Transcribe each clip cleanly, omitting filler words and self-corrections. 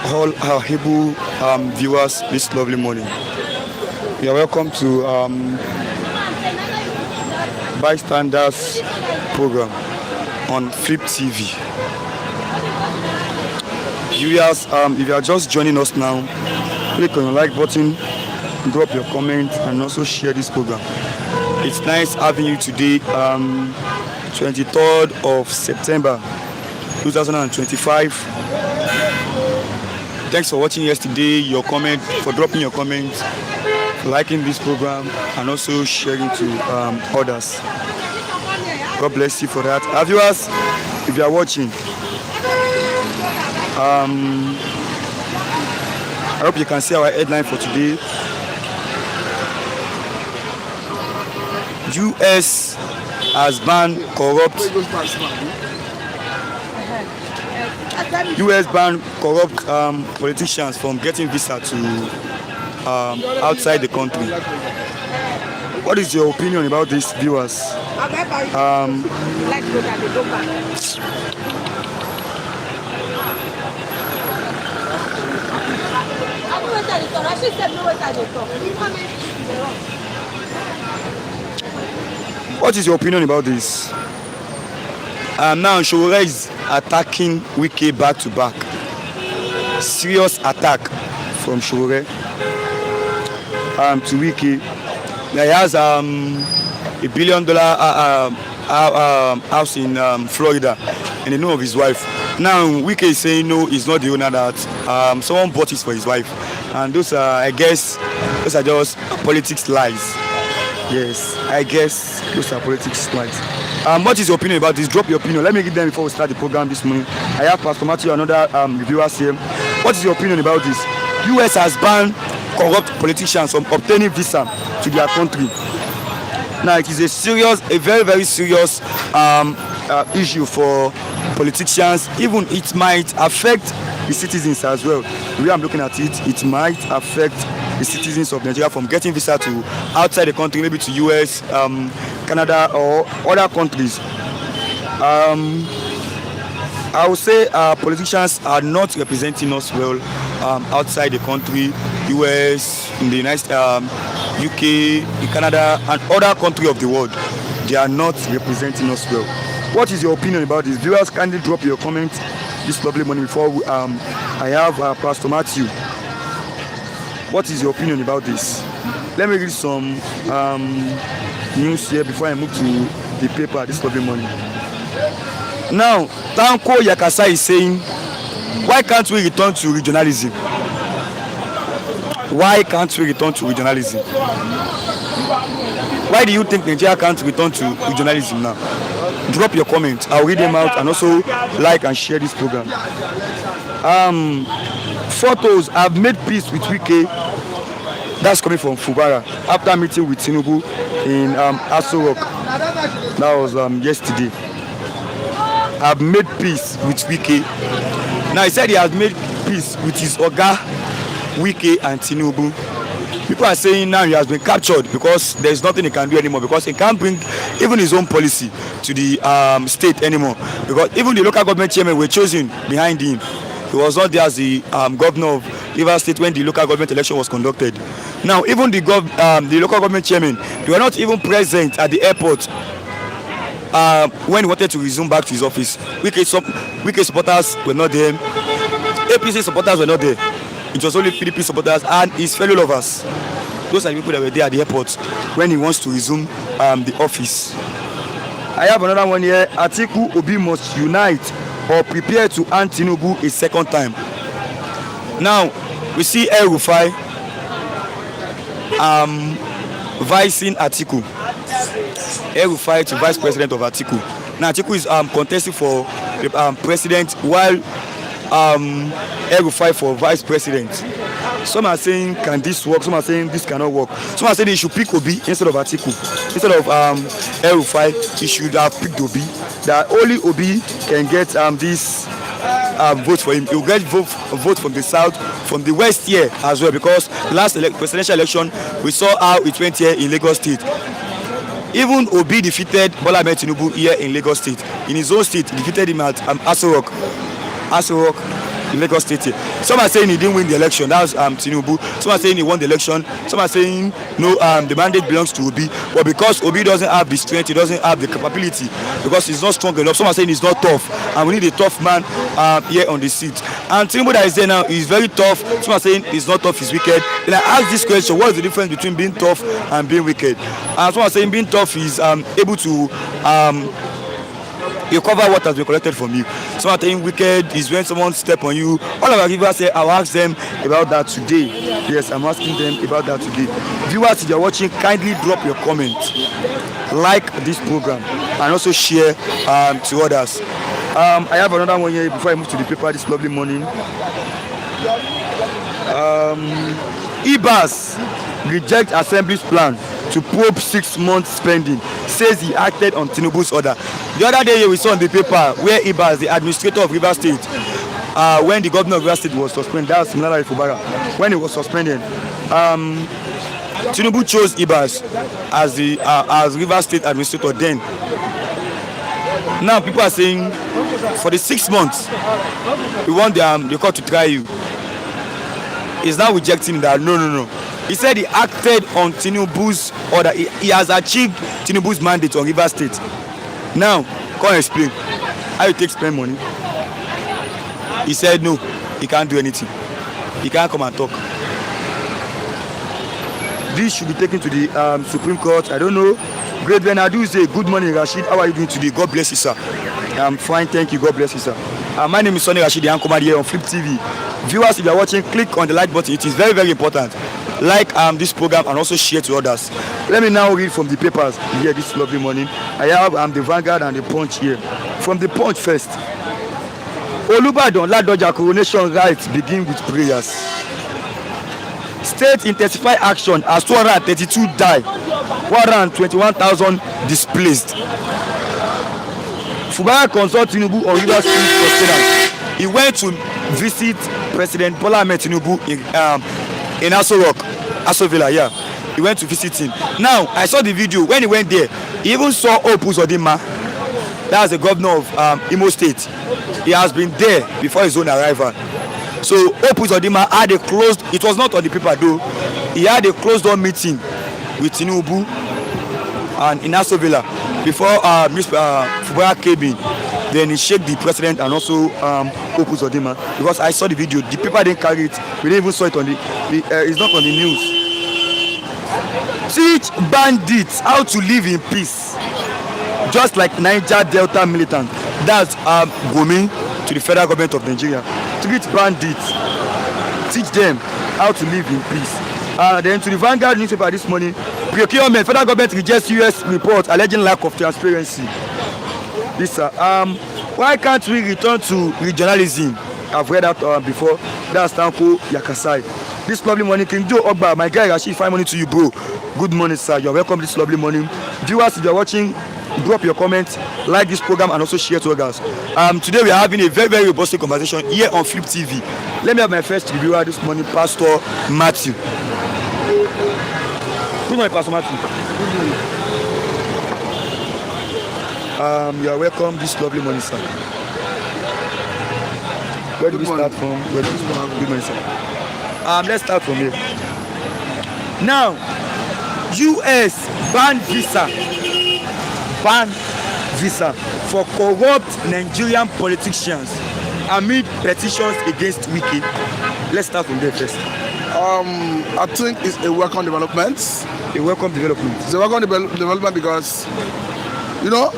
all our able viewers this lovely morning. You are welcome to Bystanders program on Flip TV. Viewers, if you are just joining us now, click on the like button, drop your comment, and also share this program. It's nice having you today, 23rd of September 2025. Thanks for watching yesterday, for dropping your comments, for liking this program, and also sharing to others. God bless you for that. Viewers, if you are watching, I hope you can see our headline for today. US has banned corrupt politicians from getting visa to outside the country. What is your opinion about this, viewers? What is your opinion about this? Now Showore is attacking Wike back to back. Serious attack from Showore to Wike. Now he has $1 billion house in Florida in the name of his wife. Now Wike is saying no, he's not the owner, that someone bought it for his wife. And those are, I guess, those are just politics lies. Yes, I guess those are politics lies. What is your opinion about this? Drop your opinion. Let me give them before we start the program this morning. I have Pastor Matthew and other reviewers here. What is your opinion about this? US has banned corrupt politicians from obtaining visa to their country. Now it is a very, very serious issue for politicians. Even it might affect the citizens as well. The way I'm looking at it, it might affect the citizens of Nigeria from getting visa to outside the country, maybe to US, Canada, or other countries. I would say politicians are not representing us well outside the country, US, in the United UK, in Canada, and other countries of the world. They are not representing us well. What is your opinion about this? Viewers, kindly drop your comments this lovely morning before I have Pastor Matthew. What is your opinion about this? Let me read some news here before I move to the paper this lovely morning. Now, Tanko Yakasa is saying, why can't we return to regionalism? Why can't we return to regionalism? Why do you think Nigeria can't return to regionalism now? Drop your comments. I'll read them out, and also like and share this program. Photos have made peace with Wike. That's coming from Fubara after meeting with Tinubu in Aso Rock. That was yesterday. Have made peace with Wike. Now he said he has made peace with his Oga, Wike, and Tinubu. People are saying now he has been captured because there is nothing he can do anymore, because he can't bring even his own policy to the state anymore, because even the local government chairman were chosen behind him. He was not there as the governor of Rivers State when the local government election was conducted. Now even the local government chairman, they were not even present at the airport when he wanted to resume back to his office. Wike supporters were not there. APC supporters were not there. It was only PDP supporters and his fellow lovers. Those are the people that were there at the airport when he wants to resume the office. I have another one here. Atiku Obi must unite or prepare to hand Tinubu a second time. Now, we see El Rufai vicing Atiku. El Rufai to vice president of Atiku. Now, Atiku is contesting for the president, while El Rufai for vice president. Some are saying, can this work? Some are saying this cannot work. Some are saying they should pick Obi instead of Atiku. Instead of El Rufai, he should have picked Obi. That only Obi can get this vote for him. He will get vote from the south, from the west here as well, because last presidential election we saw how it went here in Lagos State. Even Obi defeated Bola Ahmed Tinubu here in Lagos State. In his own state, he defeated him at Aso Rock. in Lagos State here. Some are saying he didn't win the election. That's Tinubu. Some are saying he won the election. Some are saying no, the mandate belongs to Obi. But because Obi doesn't have the strength, he doesn't have the capability, because he's not strong enough. Some are saying he's not tough, and we need a tough man here on the seat. And Tinubu that is there now is very tough. Some are saying he's not tough, he's wicked. And I ask this question: what is the difference between being tough and being wicked? And some are saying being tough is able to you cover what has been collected from you. Some are saying wicked is when someone step on you. All of our viewers say, I'll ask them about that today. Yes, I'm asking them about that today. Viewers, if you're watching, kindly drop your comment, like this program, and also share to others. I have another one here before I move to the paper this lovely morning. Ibas reject Assembly's plan to probe 6 months spending, says he acted on Tinubu's order. The other day we saw in the paper where Ibas, the administrator of Rivers State, when the governor of Rivers State was suspended, that was similar to Fubara, when he was suspended, Tinubu chose Ibas as the Rivers State administrator then. Now people are saying for the 6 months we want the court to try you. He's now rejecting that. No. He said he acted on Tinubu's order. He has achieved Tinubu's mandate on Rivers State. Now, come and explain how you take spend money. He said no, he can't do anything. He can't come and talk. This should be taken to the Supreme Court. I don't know. Great Benadu say, good morning, Rashid. How are you doing today? God bless you, sir. I'm fine, thank you. God bless you, sir. My name is Sonny Rashid. I'm coming here on Flip TV. Viewers, if you are watching, click on the like button. It is very, very important. Like this program and also share to others. Let me now read from the papers here this lovely morning. I have the Vanguard and the Punch here. From the Punch first. Olubadan Ladoja coronation rites begin with prayers. State intensify action as 232 die, 121,000 displaced. Fubara consult Tinubu on Rivers State sustenance. He went to visit President Bola Ahmed Tinubu in Aso Rock, Aso Villa, yeah. He went to visit him. Now, I saw the video. When he went there, he even saw Opus Odima. That's the governor of Imo State. He has been there before his own arrival. So Opus Odima had a closed, it was not on the paper though, he had a closed door meeting with Tinubu and in Aso Villa before Fubara came in. Then he shake the president and also Opus Odima, because I saw the video. The paper didn't carry it. We didn't even saw it on it's not on the news. Teach bandits how to live in peace, just like Niger Delta militant. That's Gumi to the federal government of Nigeria. Treat bandits, teach them how to live in peace. Then to the Vanguard newspaper this morning, procurement, federal government rejects US report alleging lack of transparency. This why can't we return to regionalism? I've read that before. That's Tanko Yakasai. This lovely morning, King Joe Ogba, my guy Rashid, fine morning to you, bro. Good morning, sir. You're welcome this lovely morning. Viewers, if you're watching, drop your comments, like this program, and also share to others. Today we are having a very, very robust conversation here on Flip TV. Let me have my first reviewer this morning, Pastor Matthew. Good morning, Pastor Matthew. Good morning. You are welcome this lovely morning, sir. Where do we start from? Good morning, sir. Let's start from here. Now, US ban visa for corrupt Nigerian politicians amid petitions against Wike. Let's start from there first. I think it's a welcome development. A welcome development. It's a welcome development because, you know,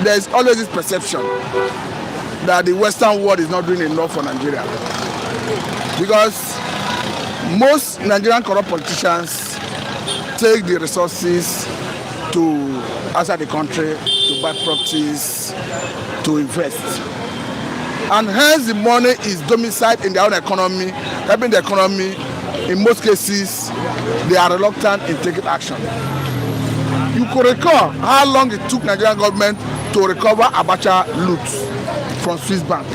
there is always this perception that the Western world is not doing enough for Nigeria. Because most Nigerian corrupt politicians take the resources to outside the country, to buy properties, to invest. And hence the money is domiciled in their own economy, helping the economy. In most cases, they are reluctant in taking action. You could recall how long it took Nigerian government to recover Abacha loot from Swiss bank.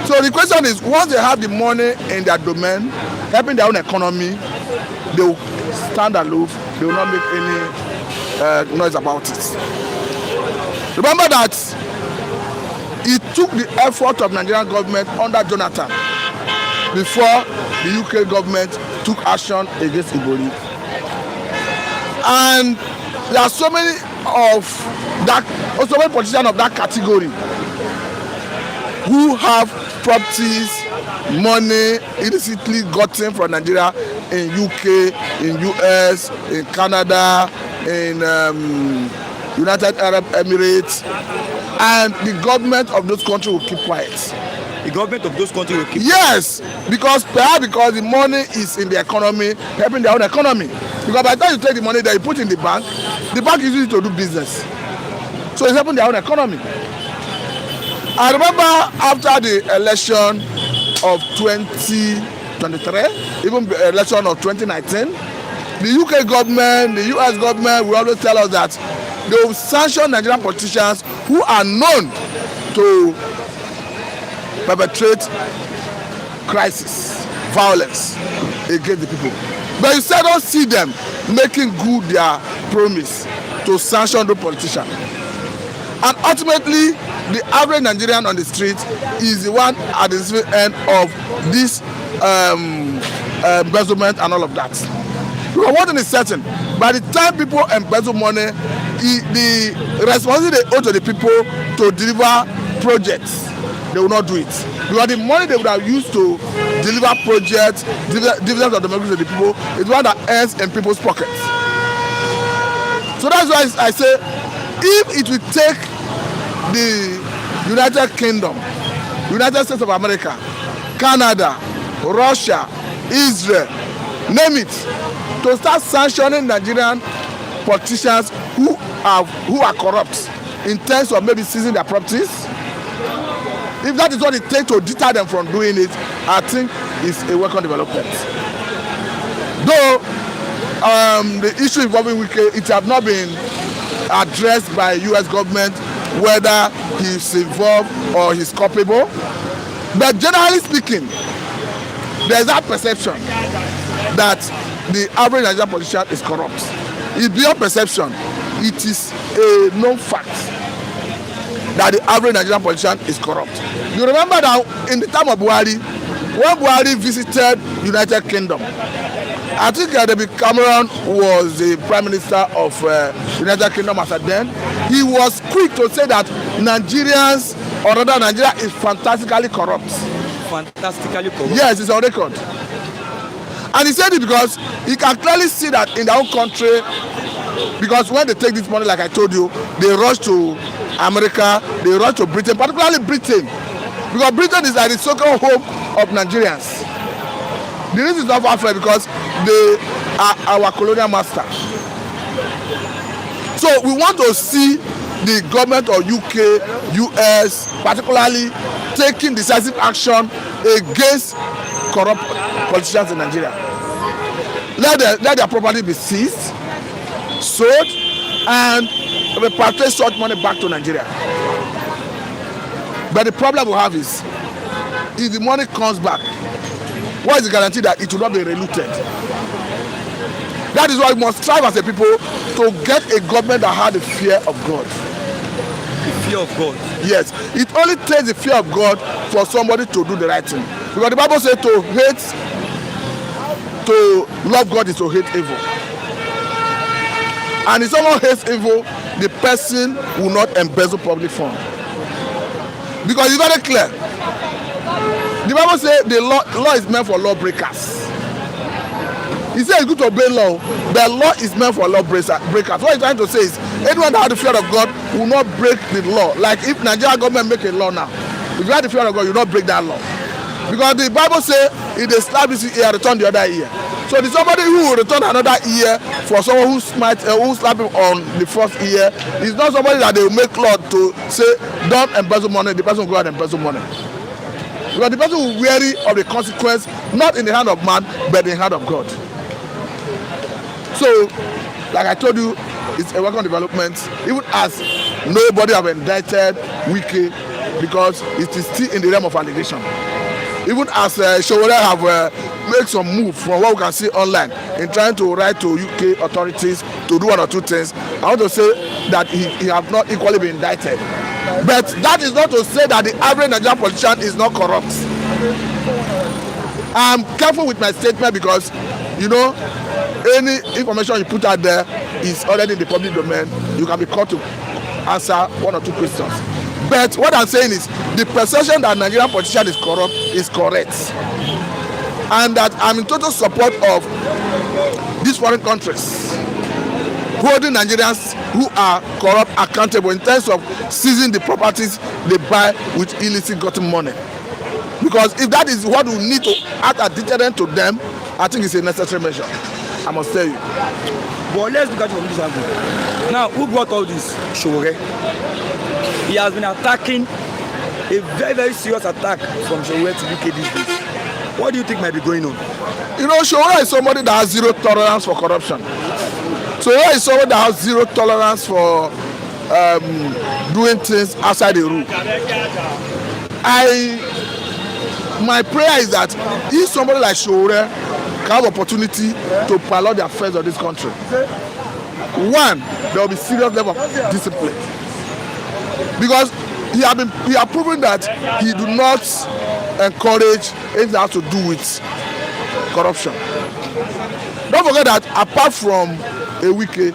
So the question is, once they have the money in their domain, helping their own economy, they will stand aloof, they will not make any noise about it. Remember that He took the effort of Nigerian government under Jonathan before the UK government took action against Ibori. And there are so many politicians of that category who have properties, money illicitly gotten from Nigeria in UK, in US, in Canada, in United Arab Emirates, and the government of those countries will keep quiet. The government of those countries will keep Yes, because the money is in the economy, helping their own economy. Because by the time you take the money that you put in the bank is used to do business. So it's helping their own economy. I remember after the election of 2023, even the election of 2019, the UK government, the US government will always tell us that they will sanction Nigerian politicians who are known to perpetrate crisis, violence against the people. But you seldom see them making good their promise to sanction the politician. And ultimately, the average Nigerian on the street is the one at the end of this embezzlement and all of that. Because one thing is certain, by the time people embezzle money, the responsibility they owe to the people to deliver projects, they will not do it. Because the money they would have used to deliver projects, dividends of democracy to the people, is one that ends in people's pockets. So that's why I say, if it will take the United Kingdom, United States of America, Canada, Russia, Israel, name it, to start sanctioning Nigerian politicians who are corrupt in terms of maybe seizing their properties, if that is what it takes to deter them from doing it, I think it's a welcome development. Though the issue involving Wike, it has not been addressed by US government whether he's involved or he's culpable. But generally speaking, there's that perception that the average Nigerian politician is corrupt. It's beyond perception. It is a known fact that the average Nigerian politician is corrupt. You remember that in the time of Buhari, when Buhari visited United Kingdom, I think David Cameron was the Prime Minister of United Kingdom as at then. He was quick to say that Nigerians, or rather Nigeria, is fantastically corrupt. Fantastically corrupt? Yes, it's on record. And he said it because he can clearly see that in their own country, because when they take this money, like I told you, they rush to America, they rush to Britain, particularly Britain, because Britain is like the so-called home of Nigerians. The reason is not far from because they are our colonial master. So we want to see the government of UK, US, particularly taking decisive action against corrupt politicians in Nigeria. Let their property be seized, sold, and repatriate such money back to Nigeria. But the problem we have is, if the money comes back, what is the guarantee that it will not be reluted? That is why we must strive as a people to get a government that has the fear of God. The fear of God? Yes. It only takes the fear of God for somebody to do the right thing. Because the Bible says to love God is to hate evil. And if someone hates evil, the person will not embezzle public funds. Because it's very clear. The Bible says the law is meant for lawbreakers. He says it's good to obey law, but law is meant for lawbreakers. What he's trying to say is, anyone that has the fear of God will not break the law. Like if Nigerian government make a law now, if you have the fear of God, you will not break that law. Because the Bible says, if they slap this ear, return the other ear. So there's somebody who will return another ear for someone who slap him on the first ear. It's not somebody that they will make law to say, don't embezzle money, the person will go out and embezzle money. Because the person will be wary of the consequence, not in the hand of man, but in the hand of God. So, like I told you, it's a welcome development, even as nobody have indicted Wike because it is still in the realm of allegation. Even as Showore have made some move from what we can see online in trying to write to UK authorities to do one or two things, I want to say that he have not equally been indicted. But that is not to say that the average Nigerian politician is not corrupt. I'm careful with my statement because, you know, any information you put out there is already in the public domain. You can be called to answer one or two questions. But what I'm saying is the perception that Nigerian politician is corrupt is correct. And that I'm in total support of these foreign countries holding Nigerians who are corrupt accountable in terms of seizing the properties they buy with illicit gotten money. Because if that is what we need to act as deterrent to them, I think it's a necessary measure. I must tell you. But let's look at it from this angle. Now, who brought all this? Showore. He has been attacking a very, very serious attack from Showore to UK these days. What do you think might be going on? You know, Showore is somebody that has zero tolerance for corruption. Showore is somebody that has zero tolerance for doing things outside the rule. My prayer is that if somebody like Showore can have opportunity to pilot the affairs of this country, one, there will be serious level of discipline. Because he has proven that he do not encourage anything that has to do with corruption. Don't forget that apart from a Wike,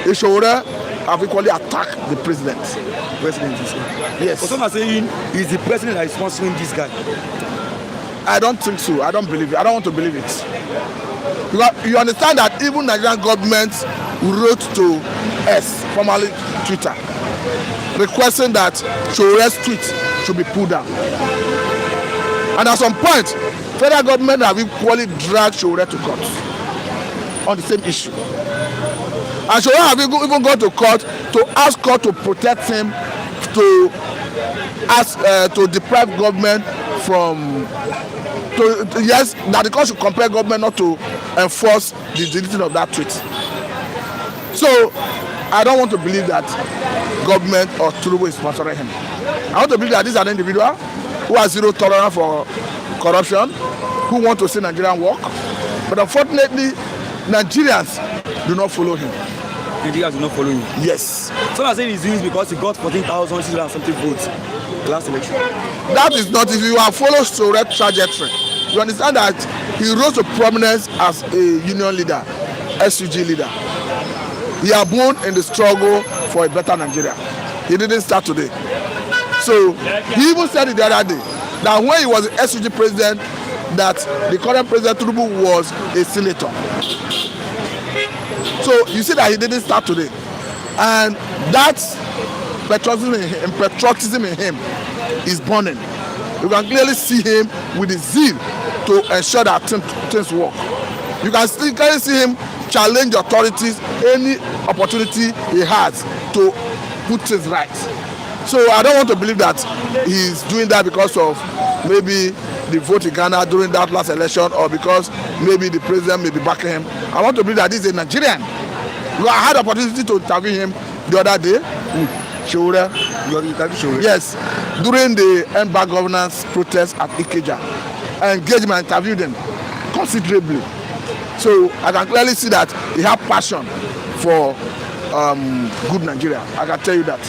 a Showore have equally attacked the president. Yes. But some are saying he's the president that is sponsoring this guy. I don't think so. I don't believe it. I don't want to believe it. Because you understand that even Nigerian government wrote to us, formerly Twitter, requesting that Showore's tweet should be pulled down. And at some point, federal government have equally dragged Showore to court on the same issue. And Showore have even gone to court to ask court to protect him, to ask to deprive government from, yes, that the court should compel government not to enforce the deleting of that tweet. So I don't want to believe that government or Tinubu is sponsoring him. I want to believe that this is an individual who has zero tolerance for corruption, who want to see Nigerian work. But unfortunately, Nigerians do not follow him. Nigerians do not follow him? Yes. So I'm saying he's doing this because he got 14,600 and something votes the last election. That is not, if you have followed Showore's trajectory, you understand that he rose to prominence as a union leader, SUG leader. He has won in the struggle for a better Nigeria. He didn't start today. So he even said it the other day that when he was the SUG president, that the current president Tinubu was a senator. So you see that he didn't start today, and that patriotism in him is burning. You can clearly see him with the zeal to ensure that things work. You can still clearly see him challenge authorities any opportunity he has to put things right. So I don't want to believe that he's doing that because of maybe the vote in Ghana during that last election, or because maybe the president may be backing him. I want to believe that he's a Nigerian. I had the opportunity to interview him the other day. Showore. Yes, during the end bad governance protest at Ikeja. I engaged him and interviewed him considerably. So I can clearly see that he has passion for good Nigeria. I can tell you that.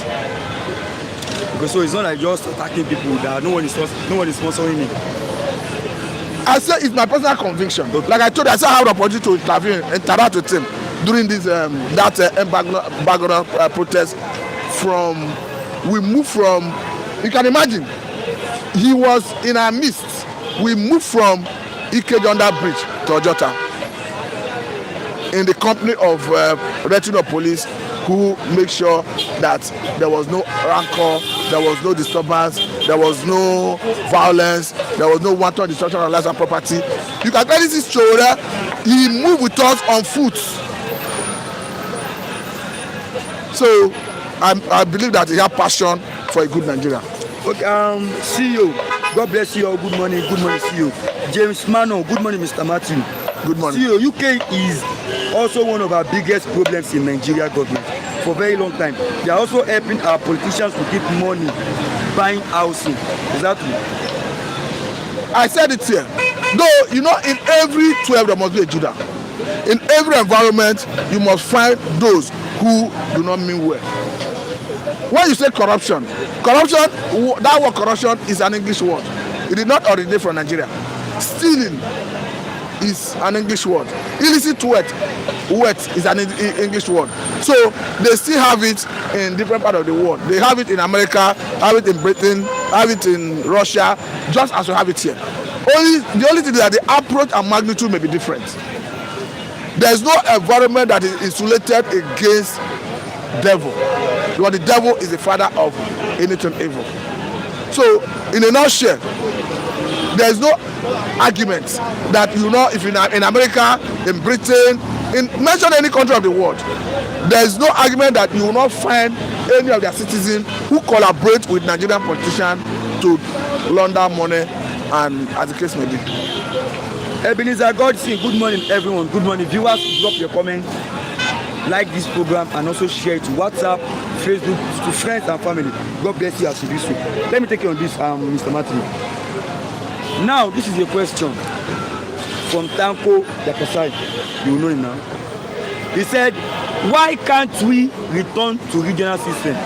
Okay, so it's not like just attacking people that no one is sponsoring him. I say it's my personal conviction. Like I told you, I said I had the opportunity to interact with him during this background protest. We moved from, you can imagine, he was in our midst. We moved from Ikeja under bridge to Ojota in the company of retinue police, who make sure that there was no rancor, there was no disturbance, there was no violence, there was no wanton destruction of lives and property. You can clearly see Showore, he moved with us on foot. So I believe that he has passion for a good Nigeria. Okay, CEO, God bless you all. Good morning, CEO. James Mano, good morning, Mr. Matthew. Good morning. CEO, UK is also one of our biggest problems in Nigeria government for a very long time. They are also helping our politicians to keep money buying housing. Is that true? I said it here. Though, you know, in every 12 there must be a Judah. In every environment, you must find those who do not mean well. When you say corruption, that word corruption is an English word. It did not originate from Nigeria. Stealing is an English word. Illicit wealth is an English word. So they still have it in different parts of the world. They have it in America, have it in Britain, have it in Russia, just as we have it here. The only thing is that the approach and magnitude may be different. There is no environment that is insulated against devil, because the devil is the father of anything evil. So in a nutshell, there is no argument that if you're in America, in Britain, mention any country of the world, there is no argument that you will not find any of their citizens who collaborate with Nigerian politicians to launder money, and as the case may be. Ebenezer Godson, good morning everyone. Good morning viewers. Drop your comments, like this program, and also share it to WhatsApp, Facebook, to friends and family. God bless you as you do so. Let me take you on this, Mr. Martin. Now, this is a question from Tanko Yakasai. You will know him now. He said, why can't we return to regional system?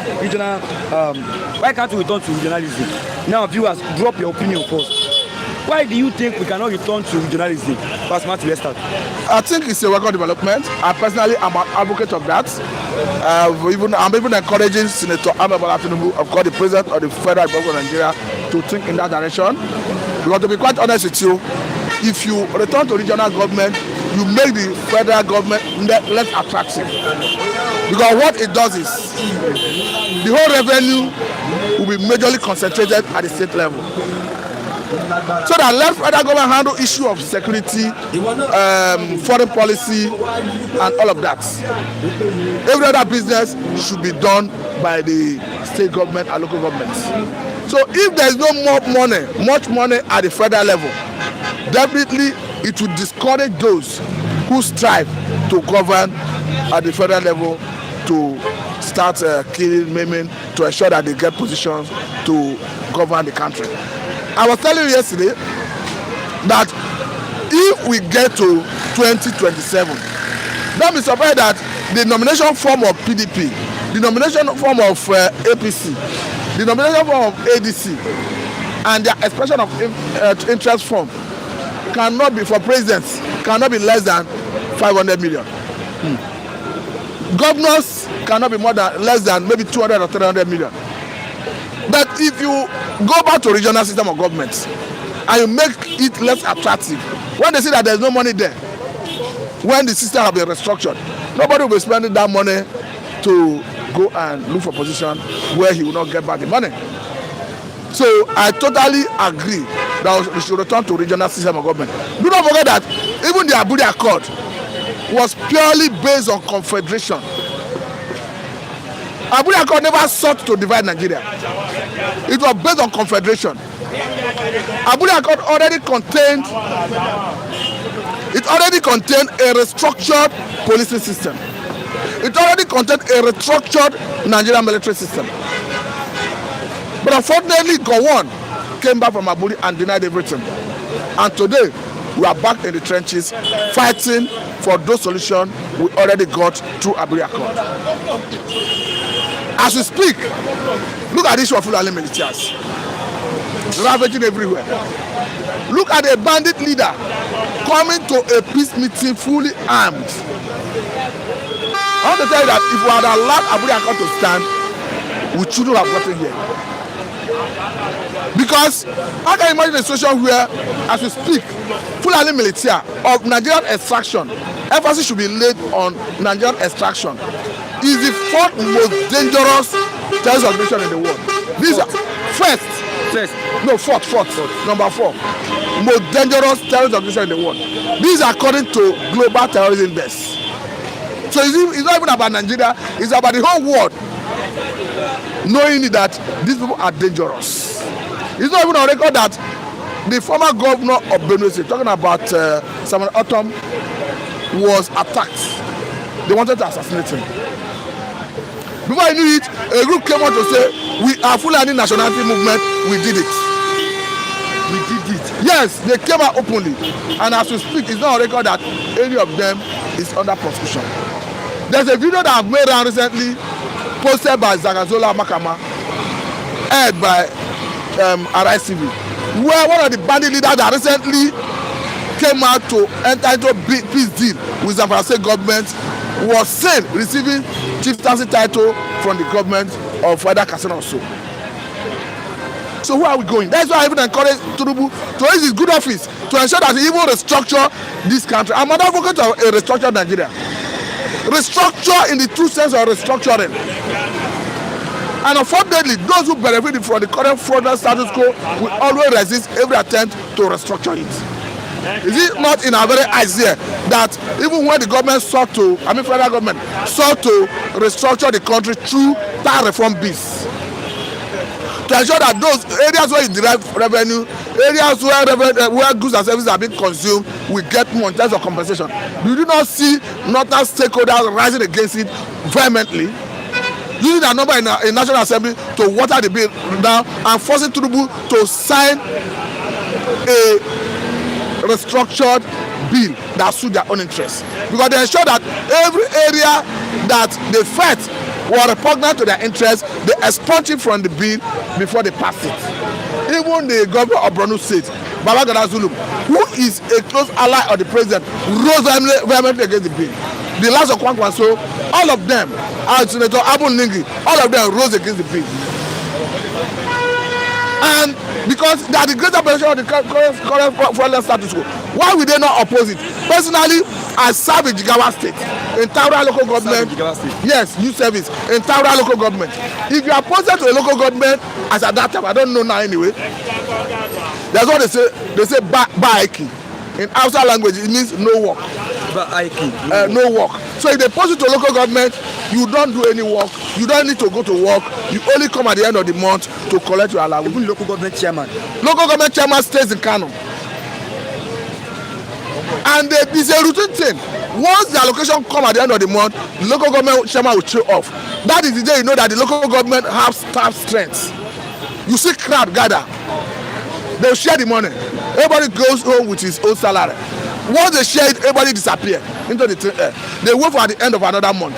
Why can't we return to regionalism? Now, viewers, drop your opinion first. Why do you think we cannot return to regionalism? Pastor Martin, let's start. I think it's a welcome development. I personally am an advocate of that. I'm even encouraging Senator Ahmed Bola Tinubu, of course, the President of the Federal Republic of Nigeria, to think in that direction. Because to be quite honest with you, if you return to regional government, you make the federal government less attractive. Because what it does is, the whole revenue will be majorly concentrated at the state level. So that let federal government handle issue of security, foreign policy, and all of that. Every other business should be done by the state government and local governments. So if there is no much money at the federal level, definitely it will discourage those who strive to govern at the federal level to start killing, maiming, to ensure that they get positions to govern the country. I was telling you yesterday that if we get to 2027, don't be surprised that the nomination form of PDP, the nomination form of APC, the nomination form of ADC, and the expression of interest form cannot be, for presidents, cannot be less than 500 million. Governors cannot be less than maybe 200 or 300 million. But if you go back to regional system of government and you make it less attractive, when they see that there's no money there, when the system has been restructured, nobody will be spending that money to go and look for position where he will not get back the money. So I totally agree that we should return to regional system of government. Do not forget that even the Abuja Accord was purely based on confederation. Abuja Accord never sought to divide Nigeria. It was based on confederation. Abuja Accord already contained a restructured policing system. It already contained a restructured Nigerian military system. But unfortunately, Gowon came back from Abuja and denied everything. And today, we are back in the trenches fighting for those solutions we already got through Abuja Accord. As we speak, look at this issue of Fulani militias ravaging everywhere. Look at a bandit leader coming to a peace meeting fully armed. I want to tell you that if we had allowed Abuja Accord to stand, we shouldn't have gotten here. Because how can you imagine a situation where, as we speak, Fulani militia of Nigerian extraction, emphasis should be laid on Nigerian extraction, is the fourth most dangerous terrorist organization in the world. These are fourth, number 4 most dangerous terrorist organization in the world. These are according to Global Terrorism Index. So it's not even about Nigeria, it's about the whole world knowing that these people are dangerous. It's not even on record that the former governor of Benue State, talking about Samuel Otom, was attacked. They wanted to assassinate him. Before I knew it, a group came out to say, we are Fulani nationality movement, we did it. We did it. Yes, they came out openly. And as we speak, it's not on record that any of them is under prosecution. There's a video that I've made around recently posted by Zagazola Makama, heard by RICV, where one of the bandit leaders that recently came out to enter into peace deal with Zamfara State government was seen receiving chieftaincy title from the government of Weda Katsina also. So where are we going? That's why I even encourage Tinubu to use his good office to ensure that he even restructure this country. I'm not advocate of a restructured Nigeria. Restructure in the true sense of restructuring. And unfortunately, those who benefit from the current fraudulent status quo will always resist every attempt to restructure it. Is it not in our very eyes here that even when the government federal government sought to restructure the country through tax reform bills, to ensure that those areas where you derive revenue, areas where goods and services are being consumed, will get more in terms of compensation? You do not see northern stakeholders rising against it vehemently, using their number in National Assembly to water the bill down and forcing Tinubu to sign a restructured bill that suit their own interests, because they ensure that every area that they felt were repugnant to their interests, they expunge it from the bill before they pass it. Even the governor of Borno State, Babagana Zulum, who is a close ally of the president, rose vehemently against the bill. The last of Kwankwaso, all of them, and Senator Abu Ningi, all of them rose against the bill. And because they are the greater benefit of the current fraudulent status quo, why would they not oppose it? Personally, I serve in Jigawa State, in Taura local government. Yes, youth service in Taura local government. If you are posted to a local government, as at that time, I don't know now anyway, that's what they say. They say Wike. In Hausa language, it means no work. No work. So if they post you to local government, you don't do any work. You don't need to go to work. You only come at the end of the month to collect your allowance. Even local government chairman. Local government chairman stays in Kano. And it's a routine thing. Once the allocation come at the end of the month, the local government chairman will show off. That is the day you know that the local government have staff strength. You see crowd gather. They'll share the money. Everybody goes home with his own salary. Once they share it, everybody disappear into the they wait for the end of another month.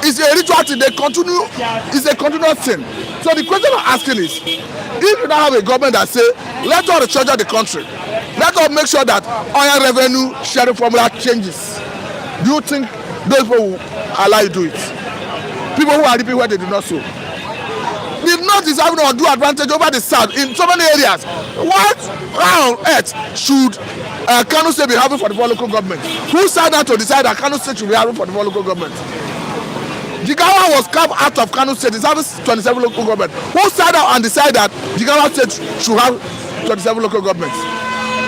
It's a ritual thing. They continue. It's a continuous thing. So the question I'm asking is, if you now have a government that say, let us restructure the country, let us make sure that oil revenue sharing formula changes, do you think those people will allow you to do it? People who are reaping where they do not sow. The north is having an undue advantage over the south in so many areas. What on earth should Kano State be having for the local government? Who sat down to decide that Kano State should be having for the local government? Jigawa was carved out of Kano State. It's having 27 local government. Who sat down and decided that Jigawa State should have 27 local governments?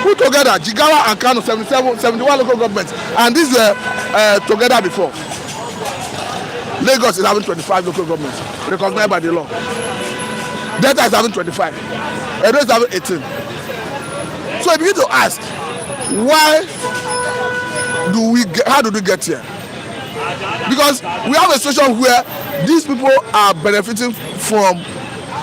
Put together Jigawa and Kano 71 local governments, and these were together before. Lagos is having 25 local governments recognized by the law. Delta is having 25. Edo is having 18. So I begin to ask, how did we get here? Because we have a situation where these people are benefiting from,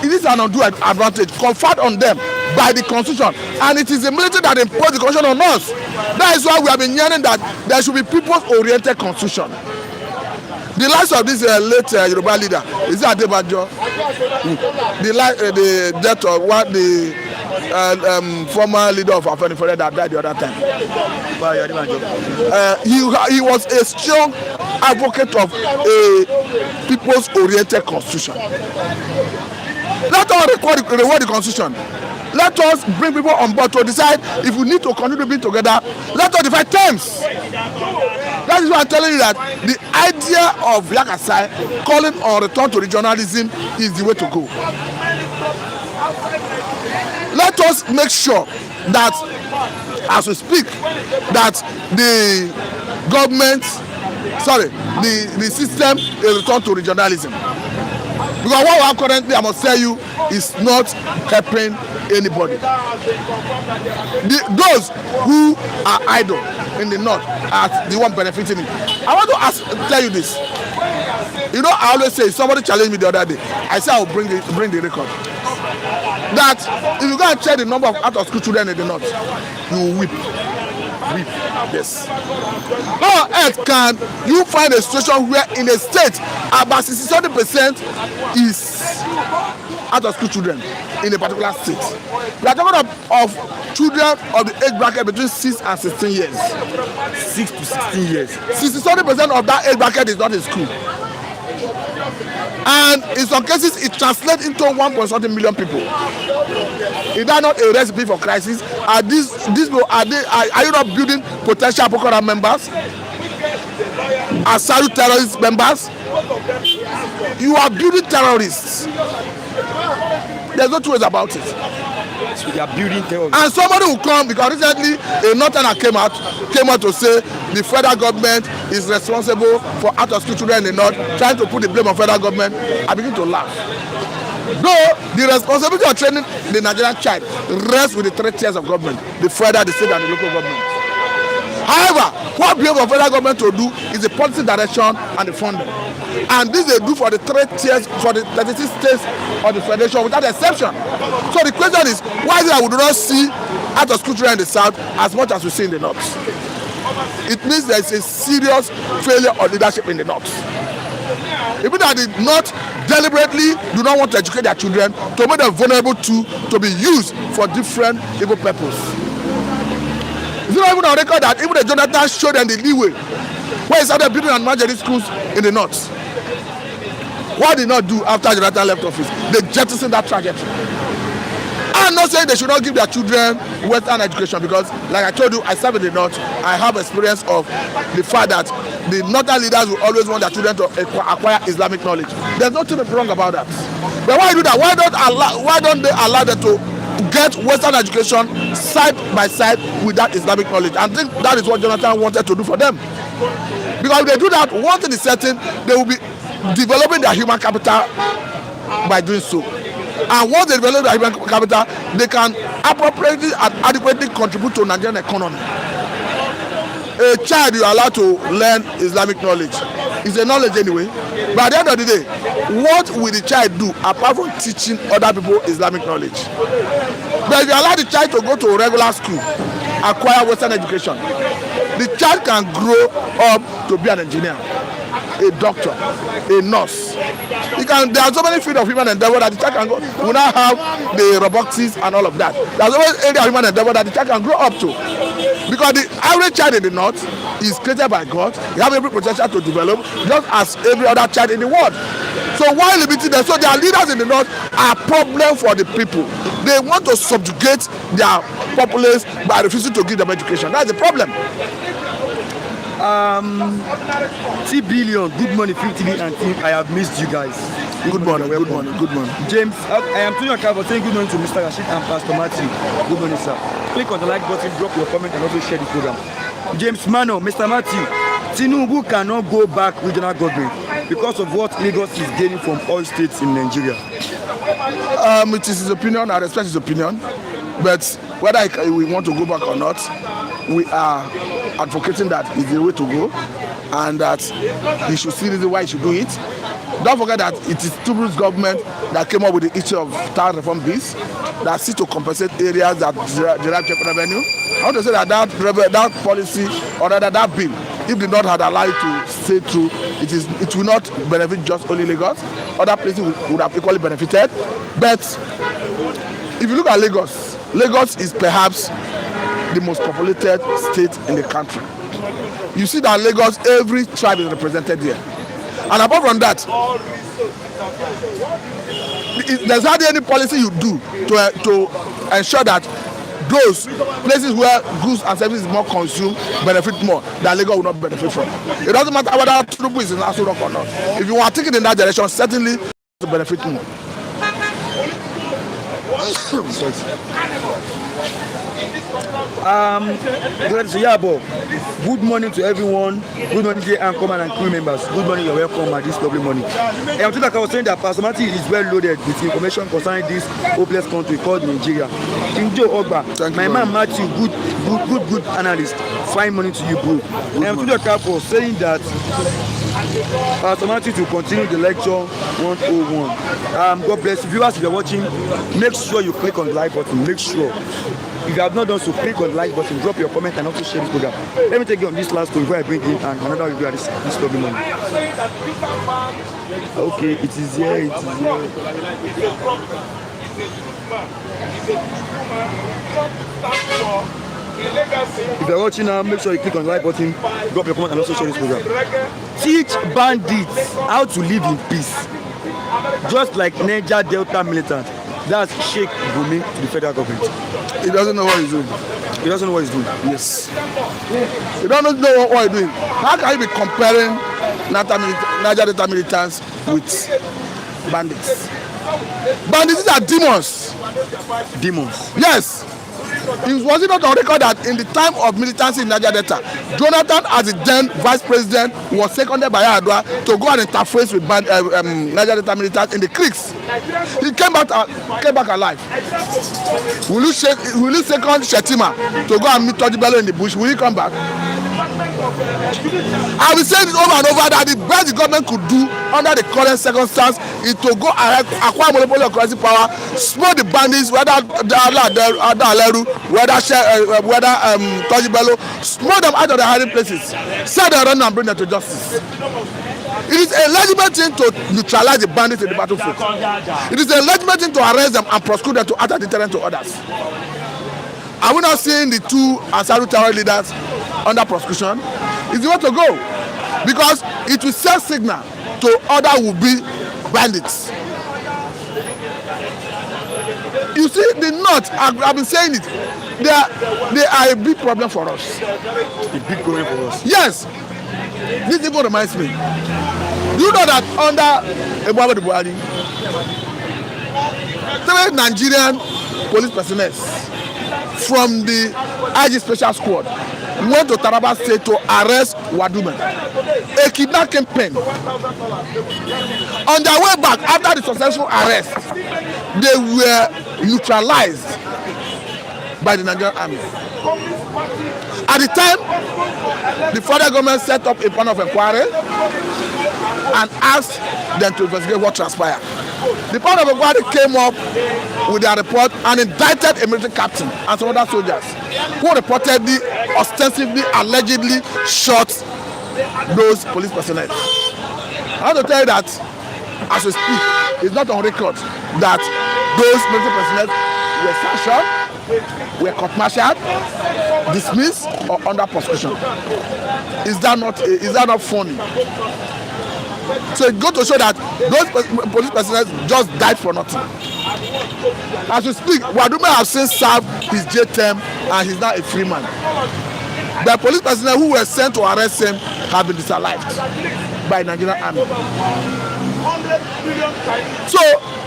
it is an undue advantage conferred on them by the constitution, and it is the military that imposed the constitution on us. That is why we have been yearning that there should be people's-oriented constitution. The last of this late Yoruba leader, is it Adebajo? The death of the former leader of Afenifere that died the other time. He was a strong advocate of a people's-oriented constitution. Let us reward the constitution. Let us bring people on board to decide if we need to continue to be together. Let us define terms. That is why I'm telling you that the idea of Yakasai calling on return to regionalism is the way to go. Let us make sure that, as we speak, that the system is returned to regionalism. Because what we have currently, I must tell you, is not helping anybody. Those who are idle in the north are the one benefiting it. I want to tell you this. You know, I always say, somebody challenged me the other day. I said I will bring the record. That if you go and check the number of out-of-school children in the north, you will weep. whip. Yes. How on earth can you find a situation where in a state about 67% is out of school children in a particular state? We are talking of children of the age bracket between 6 and 16 years. 6 to 16 years. 67% of that age bracket is not in school. And in some cases, it translates into 1.something million people. Is that not a recipe for crisis? Are these people, are you not building potential Boko Haram members? Are Saru terrorist members? You are building terrorists. There's no two ways about it. So they are building terrorists. And somebody will come, because recently a northerner came out to say the federal government is responsible for out of school children in the north, trying to put the blame on federal government. I begin to laugh. Though the responsibility of training the Nigerian child rests with the 3 tiers of government: the federal, the state, and the local government. However, what we have the federal government to do is the policy direction and the funding. And this they do for the 3 tiers, for the 36 states of the federation without exception. So the question is, why is it that we do not see out of school children in the south as much as we see in the north? It means there is a serious failure of leadership in the north. Even that the north deliberately do not want to educate their children to make them vulnerable to be used for different evil purposes. Is it not even on record that even the Jonathan showed them the leeway when he started building and managing schools in the north? What did not do after Jonathan left office? They jettisoned that trajectory. I'm not saying they should not give their children Western education, because, like I told you, I serve in the north. I have experience of the fact that the northern leaders will always want their children to acquire Islamic knowledge. There's nothing wrong about that. But why do that? Why don't they allow them to get Western education side by side with that Islamic knowledge? I think that is what Jonathan wanted to do for them. Because if they do that, one thing is certain, they will be developing their human capital by doing so. And once they develop their human capital, they can appropriately and adequately contribute to Nigerian economy. A child you are allowed to learn Islamic knowledge. It's a knowledge anyway. But at the end of the day, what will the child do apart from teaching other people Islamic knowledge? But if you allow the child to go to a regular school, acquire Western education, the child can grow up to be an engineer, a doctor, a nurse. There are so many fields of human endeavor that the child can go. We now have the robotics and all of that. There's so many areas of human endeavor that the child can grow up to. Because the average child in the north is created by God. They have every potential to develop, just as every other child in the world. So why limiting them? So their leaders in the north are a problem for the people. They want to subjugate their populace by refusing to give them education. That's the problem. T Billion, good morning, 50 and team. I have missed you guys. Good morning, good morning, good morning. James, I am Tënsion for saying good morning to Mr. Rashid and Pastor Matthew. Good morning, sir. Click on the like button, drop your comment, and also share the program. James Mano, Mr. Matthew, Tinubu cannot go back regional government because of what Lagos is gaining from all states in Nigeria. It is his opinion. I respect his opinion, but whether we want to go back or not, we are advocating that is the way to go, and that he should see the reason why he should do it. Don't forget that it is Tinubu's government that came up with the issue of tax reform bills that seek to compensate areas that derive revenue. I want to say that that policy, or rather that bill, if the North had allowed it to stay through, it will not benefit just only Lagos. Other places would have equally benefited. But if you look at Lagos, Lagos is perhaps the most populated state in the country. You see that Lagos, every tribe is represented here. And apart from that, there's hardly any policy you do to ensure that those places where goods and services is more consumed benefit more than Lagos will not benefit from. It doesn't matter whether Tinubu is in Aso Rock or not. If you are thinking in that direction, certainly to benefit more. Good morning to everyone. Good morning, J and Command and crew members. Good morning, you're welcome at this lovely morning. I was saying that Pastor Matthew is well loaded with information concerning this hopeless country called Nigeria. Kinjo Ogba, my man Matthew, good analyst. Fine morning to you, bro. I am for saying that Pastor Matthew to continue the lecture 101. God bless you. Viewers, if you're watching, make sure you click on the like button. Make sure. If you have not done so, click on the like button, drop your comment, and also share this program. Let me take you on this last one before I bring in another review at this lovely morning. Okay, it is here. It is here. If you're watching now, make sure you click on the like button, drop your comment, and also share this program. Teach bandits how to live in peace, just like Niger Delta militant. That's Sheikh Gumi to the federal government. He doesn't know what he's doing. He doesn't know what he's doing. Yes. He doesn't know what he's doing. How can you be comparing Niger Delta militants with bandits? Bandits are demons. Demons. Yes. Was it not on record that in the time of militancy in Niger Delta, Jonathan, as the then vice president, was seconded by Adwa to go and interface with Niger Delta militants in the creeks? He came back alive. Will you second Shetima to go and meet Tojibelo in the bush? Will he come back? I will say this over and over that the best the government could do under the current circumstance is to go ahead, acquire monopoly of currency power, smoke the bandits, whether Aleru, whether Tojibelo, smoke them out of their hiding places, sell them around and bring them to justice. It is a legitimate thing to neutralize the bandits in the battlefield. It is a legitimate thing to arrest them and prosecute them to act as deterrent to others. Are we not seeing the two Ansaru terror leaders under prosecution? It's the way to go, because it will send signal to other would-be bandits. You see, the North, I've been saying it, they are a big problem for us. A big problem for us. Yes. This even reminds me. Do you know that under Ebuabe Buhari, 3 Nigerian police personnel from the IG Special Squad went to Taraba State to arrest Wadume, a kidnapping campaign. On their way back, after the successful arrest, they were neutralized by the Nigerian army. At the time, the federal government set up a panel of inquiry and asked them to investigate what transpired. The panel of inquiry came up with their report and indicted a military captain and some other soldiers who reportedly, ostensibly, allegedly shot those police personnel. I want to tell you that, as we speak, it's not on record that those military personnel were sanctioned, were court-martialed, dismissed, or under prosecution. Is that not funny? So it goes to show that those police personnel just died for nothing. As we speak, Wadume has since served his jail term and he's now a free man. The police personnel who were sent to arrest him have been disallowed by the Nigerian army. So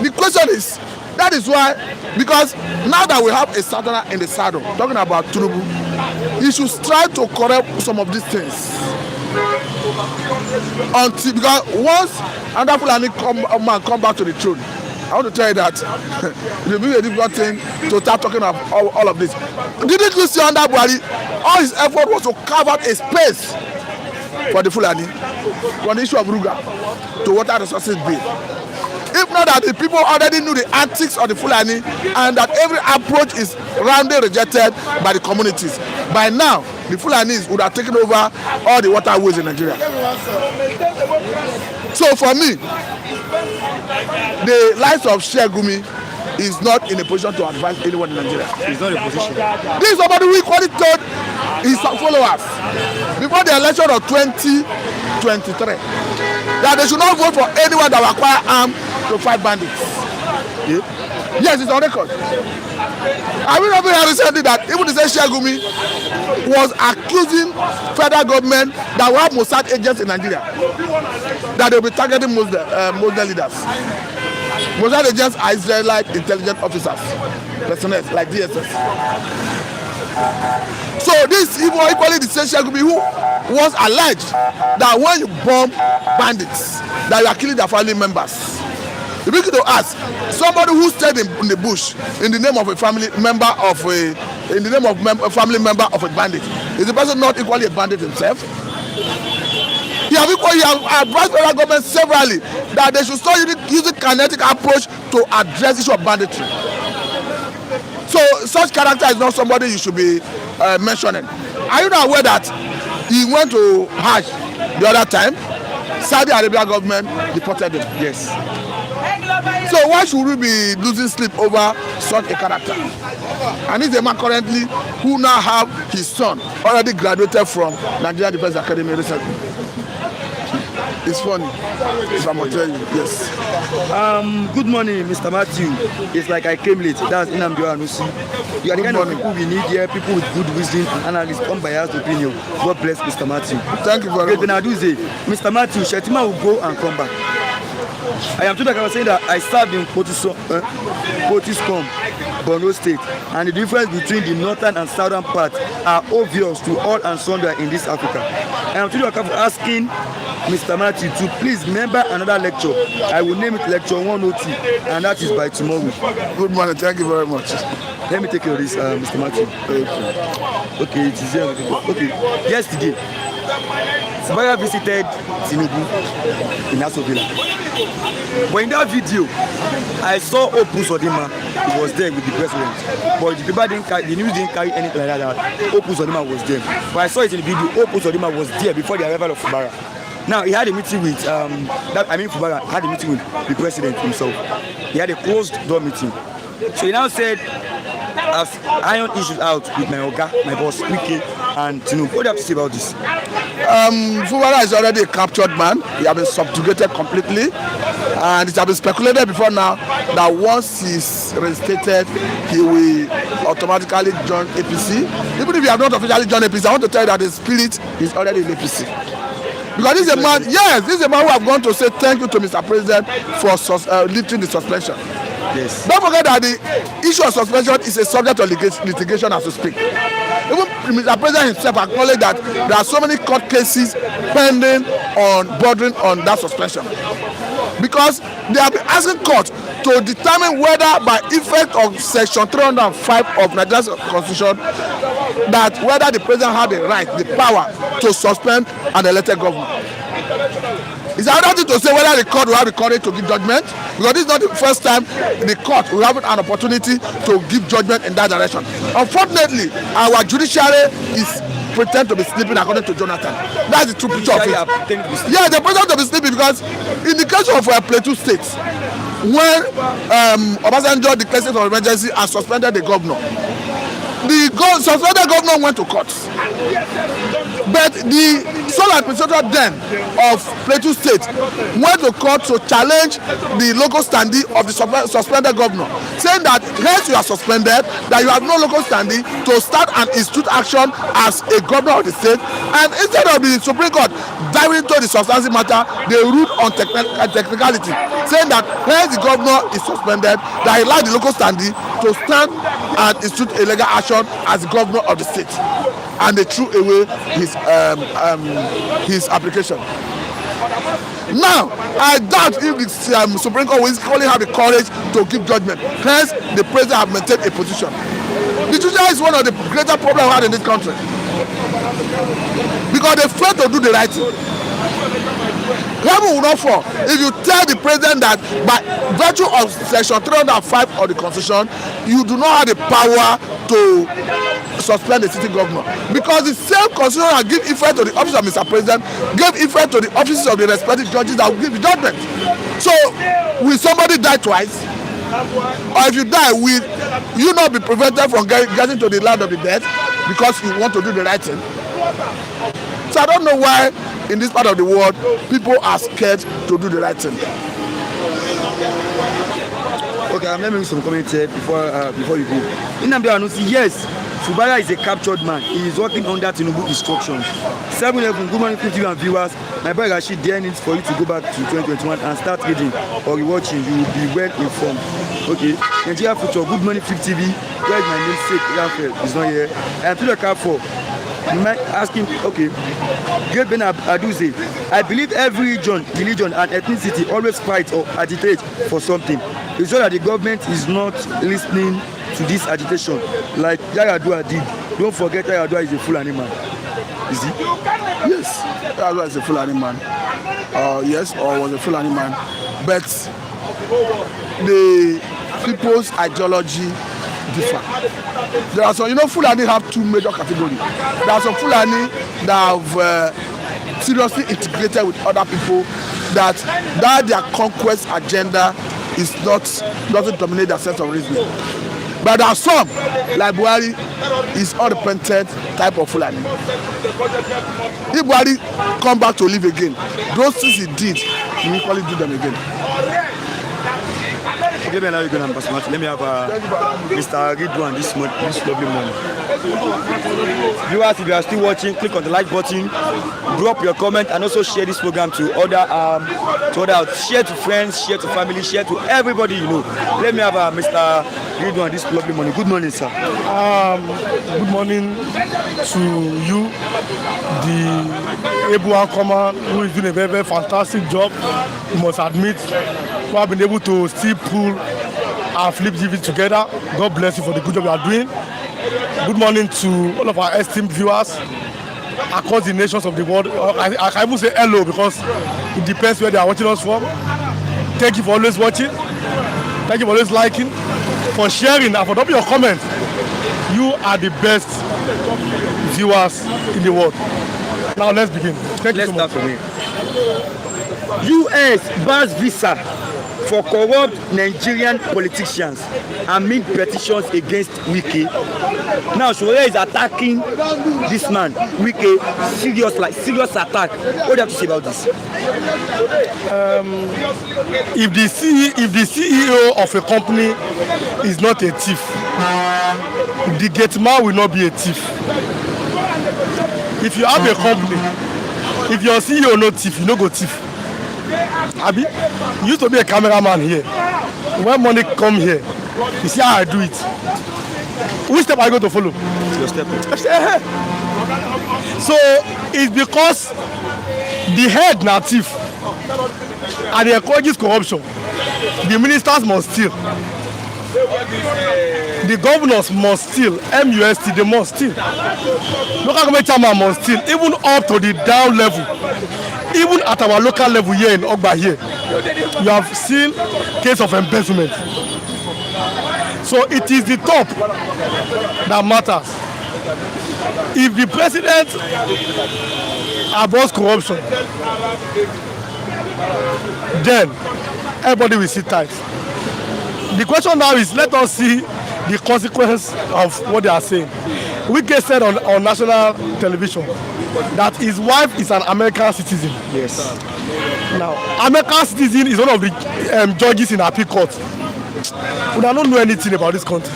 the question is, that is why, because now that we have a southerner in the saddle, talking about Tinubu, he should strive to correct some of these things. Because once another Fulani come back to the throne, I want to tell you that it will be a difficult thing to start talking about all of this. Didn't you see under Buhari, all his effort was to carve out a space for the Fulani on the issue of Ruga to water resources bill. If not that the people already knew the antics of the Fulani and that every approach is roundly rejected by the communities, by now the Fulanis would have taken over all the waterways in Nigeria. So for me, the likes of Sheikh Gumi is not in a position to advise anyone in Nigeria. He's not in a position. This is somebody who equally told his followers before the election of 2023 that they should not vote for anyone that will acquire arms to fight bandits. Yeah. Yes, it's on record. I mean, I've heard recently that even the same Sheikh Gumi was accusing federal government that we have Mossad agents in Nigeria, that they will be targeting Muslim leaders. Mossad agents are Israelite intelligence officers, personnel like DSS. So this equally the same Sheikh Gumi who was alleged that when you bomb bandits, that you are killing their family members. You begin to ask somebody who stayed in the bush in the name of a family member of a family member of a bandit. Is the person not equally a bandit himself? He have advised federal government severally that they should start using kinetic approach to address the issue of banditry. So such character is not somebody you should be mentioning. Are you not aware that he went to Hajj the other time? Saudi Arabia government deported him. Yes. So why should we be losing sleep over such a character? And he's a man currently who now have his son already graduated from Nigerian Defense Academy recently. It's funny. If I'm tell you, yes. Good morning, Mr. Matthew. It's like I came late. That's Nnamdi Anusi. You are the kind of people we need here, people with good wisdom and analysts, unbiased opinion. God bless Mr. Matthew. Thank you very much. Mr. Matthew, Shetima will go and come back. I am told that I was saying that I served in Petitions, Borno State, and the difference between the northern and southern parts are obvious to all and sundry in this Africa. I am told that I was asking Mr. Matthew to please remember another lecture. I will name it lecture 102, and that is by tomorrow. Good morning. Thank you very much. Let me take care of this, Mr. Matthew. Okay, it is here. Okay, yesterday, Fubara visited Tinubu in Asobila. But in that video, I saw Opus Odima. He was there with the president. But the people didn't carry, the news didn't carry anything like that. Opus Odima was there. But I saw it in the video. Opus Odima was there before the arrival of Fubara. Now he had a meeting with Fubara had a meeting with the president himself. He had a closed door meeting. So he now said, I've ironed issues out with my Oga, my boss, Wike, and Tinubu. What do you have to say about this? Fubara is already a captured man. He has been subjugated completely, and it has been speculated before now that once he's reinstated, he will automatically join APC. Even if he has not officially joined APC, I want to tell you that his spirit is already in APC. Because this is a man, yes, this is a man who have gone to say thank you to Mr. President for lifting the suspension. Yes. Don't forget that the issue of suspension is a subject of litigation as we speak. Even Mr. President himself acknowledged that there are so many court cases pending on bordering on that suspension. Because they have been asking court to determine whether by effect of section 305 of Nigeria's constitution that whether the president had the right, the power to suspend an elected government. It's another thing to say whether the court will have the courage to give judgment, because this is not the first time the court will have an opportunity to give judgment in that direction. Unfortunately, our judiciary is pretend to be sleeping according to Jonathan. That's the true picture of it. Yeah, they pretend to be sleeping because in the case of Plateau State, when Obasanjo declared state of emergency and suspended the governor, the suspended governor went to court. But the sole administrator then of Plateau State went to court to challenge the local standing of the suspended governor, saying that hence you are suspended, that you have no local standing to start and institute action as a governor of the state. And instead of the Supreme Court diving into the substantive matter, they ruled on technicality, saying that hence the governor is suspended, that he lacked the local standing to stand and institute a legal action as the governor of the state. And they threw away his application. Now, I doubt if the Supreme Court will only have the courage to give judgment. Hence, the president have maintained a position. The judiciary is one of the greater problems we have in this country, because they fail to do the right thing. Heaven will not fall if you tell the president that by virtue of section 305 of the constitution, you do not have the power to suspend the city governor, because the same constitution that give effect to the office of Mr. President gave effect to the offices of the respective judges that will give the judgment. So will somebody die twice? Or if you die, will you not be prevented from getting to the land of the dead because you want to do the right thing? So I don't know why in this part of the world people are scared to do the right thing. Okay, I'm making some comments here before you go. Nnamdi Anusi, yes, Fubara is a captured man. He is working under Tinubu instructions. 7-11, good morning, TV and viewers. My boy Rashid there needs for you to go back to 2021 and start reading or rewatching. You will be well informed. Okay, Nigeria Future, good morning, 50 TV. Where is my namesake? Raphael is not here. I am to the car for asking, okay, Great Ben Aduze, I believe every religion and ethnicity always fight or agitate for something. It's just that the government is not listening to this agitation like Yaradua did. Don't forget Yaradua is a Fulani man. Is he? Yes, Yaradua is a Fulani man. Yes, or was a Fulani man. But the people's ideology differ. There are some, Fulani have two major categories. There are some Fulani that have seriously integrated with other people, that their conquest agenda doesn't dominate their sense of reasoning. But there are some, like Buhari, is unrepentant type of Fulani. If Buhari come back to live again, those things he did, he will equally do them again. Okay, now you're going to let me have Mr. Ridwan this lovely morning. Viewers, if you are still watching, click on the like button, drop your comment, and also share this program to others. Share to friends, share to family, share to everybody you know. Let me have Mr. Ridwan this lovely morning. Good morning, sir. Good morning to you, the able anchorman who is doing a very, very fantastic job. You must admit, who have been able to still pull our flip TV together. God bless you for the good job you are doing. Good morning to all of our esteemed viewers across the nations of the world. I can even say hello because it depends where they are watching us from. Thank you for always watching. Thank you for always liking, for sharing, and for dropping your comments. You are the best viewers in the world. Now let's begin. Let's start from here. US bans visa for corrupt Nigerian politicians amid petitions against Wike. Now Shore is attacking this man, Wike, serious attack. What do you have to say about this? If the CEO of a company is not a thief, the gate man will not be a thief. If you have a company, if your CEO no thief, you no go thief. Abi, you used to be a cameraman here. When money come here, you see how I do it. Which step are you going to follow? Your step. So it's because the head na thief and he encourages corruption. The ministers must steal. The governors must steal. MUST, they must steal. Local government chairman must steal, even up to the down level. Even at our local level here in Ogba here, you have seen case of embezzlement. So it is the top that matters. If the president abhors corruption, then everybody will sit tight. The question now is, let us see the consequence of what they are saying. Wike said on national television that his wife is an American citizen. Yes. Now, American citizen is one of the judges in appeal court. We don't know anything about this country.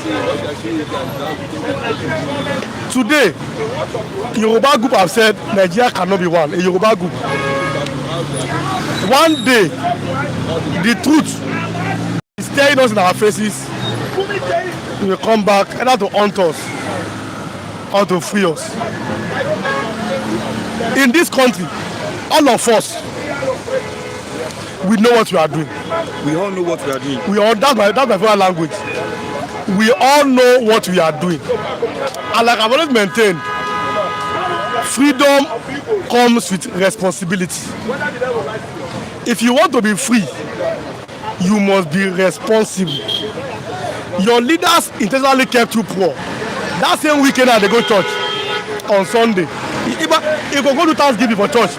Today, Yoruba group have said Nigeria cannot be one. A Yoruba group. One day, the truth is staring us in our faces. We will come back either to haunt us or to free us. In this country, all of us, we know what we are doing. We all know what we are doing. That's my favorite language. We all know what we are doing. And like I've always maintained, freedom comes with responsibility. If you want to be free, you must be responsible. Your leaders intentionally kept you poor. That same weekend they go to church on Sunday. If you go to Thanksgiving for church,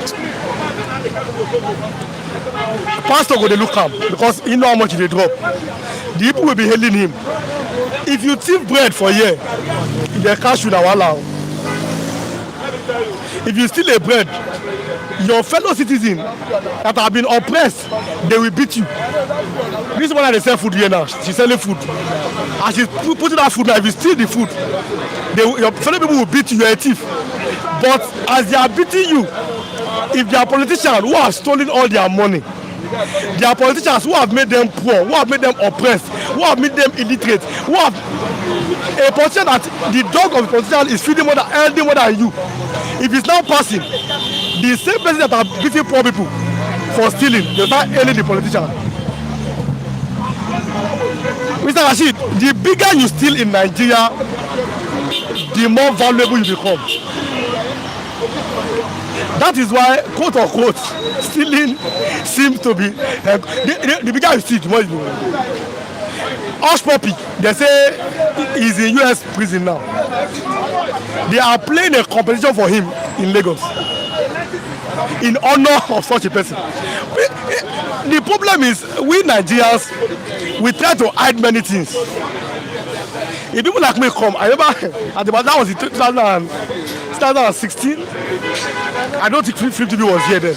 pastor go to look him because he know how much they drop. The people will be hailing him. If you thief bread for a year, they cash you now. If you steal a bread, your fellow citizen that have been oppressed, they will beat you. This one they sell food here now. She's selling food. And she's putting that food now. If you steal the food, your fellow people will beat you. You're a thief. But as they are beating you, if they are politicians who have stolen all their money, they are politicians who have made them poor, who have made them oppressed, who have made them illiterate, who have a politician that the dog of the politician is feeding more than you. If it's now passing, the same person that are beating poor people for stealing, they start hailing the politician. Mr. Rashid, the bigger you steal in Nigeria, the more valuable you become. That is why, quote unquote, stealing seems to be the bigger you steal, the more you do. Hush Puppy, they say he's in US prison now. They are playing a competition for him in Lagos in honor of such a person. The problem is we Nigerians, we try to hide many things. If people like me come, I remember that was in 2016. I don't think 50 people was here then.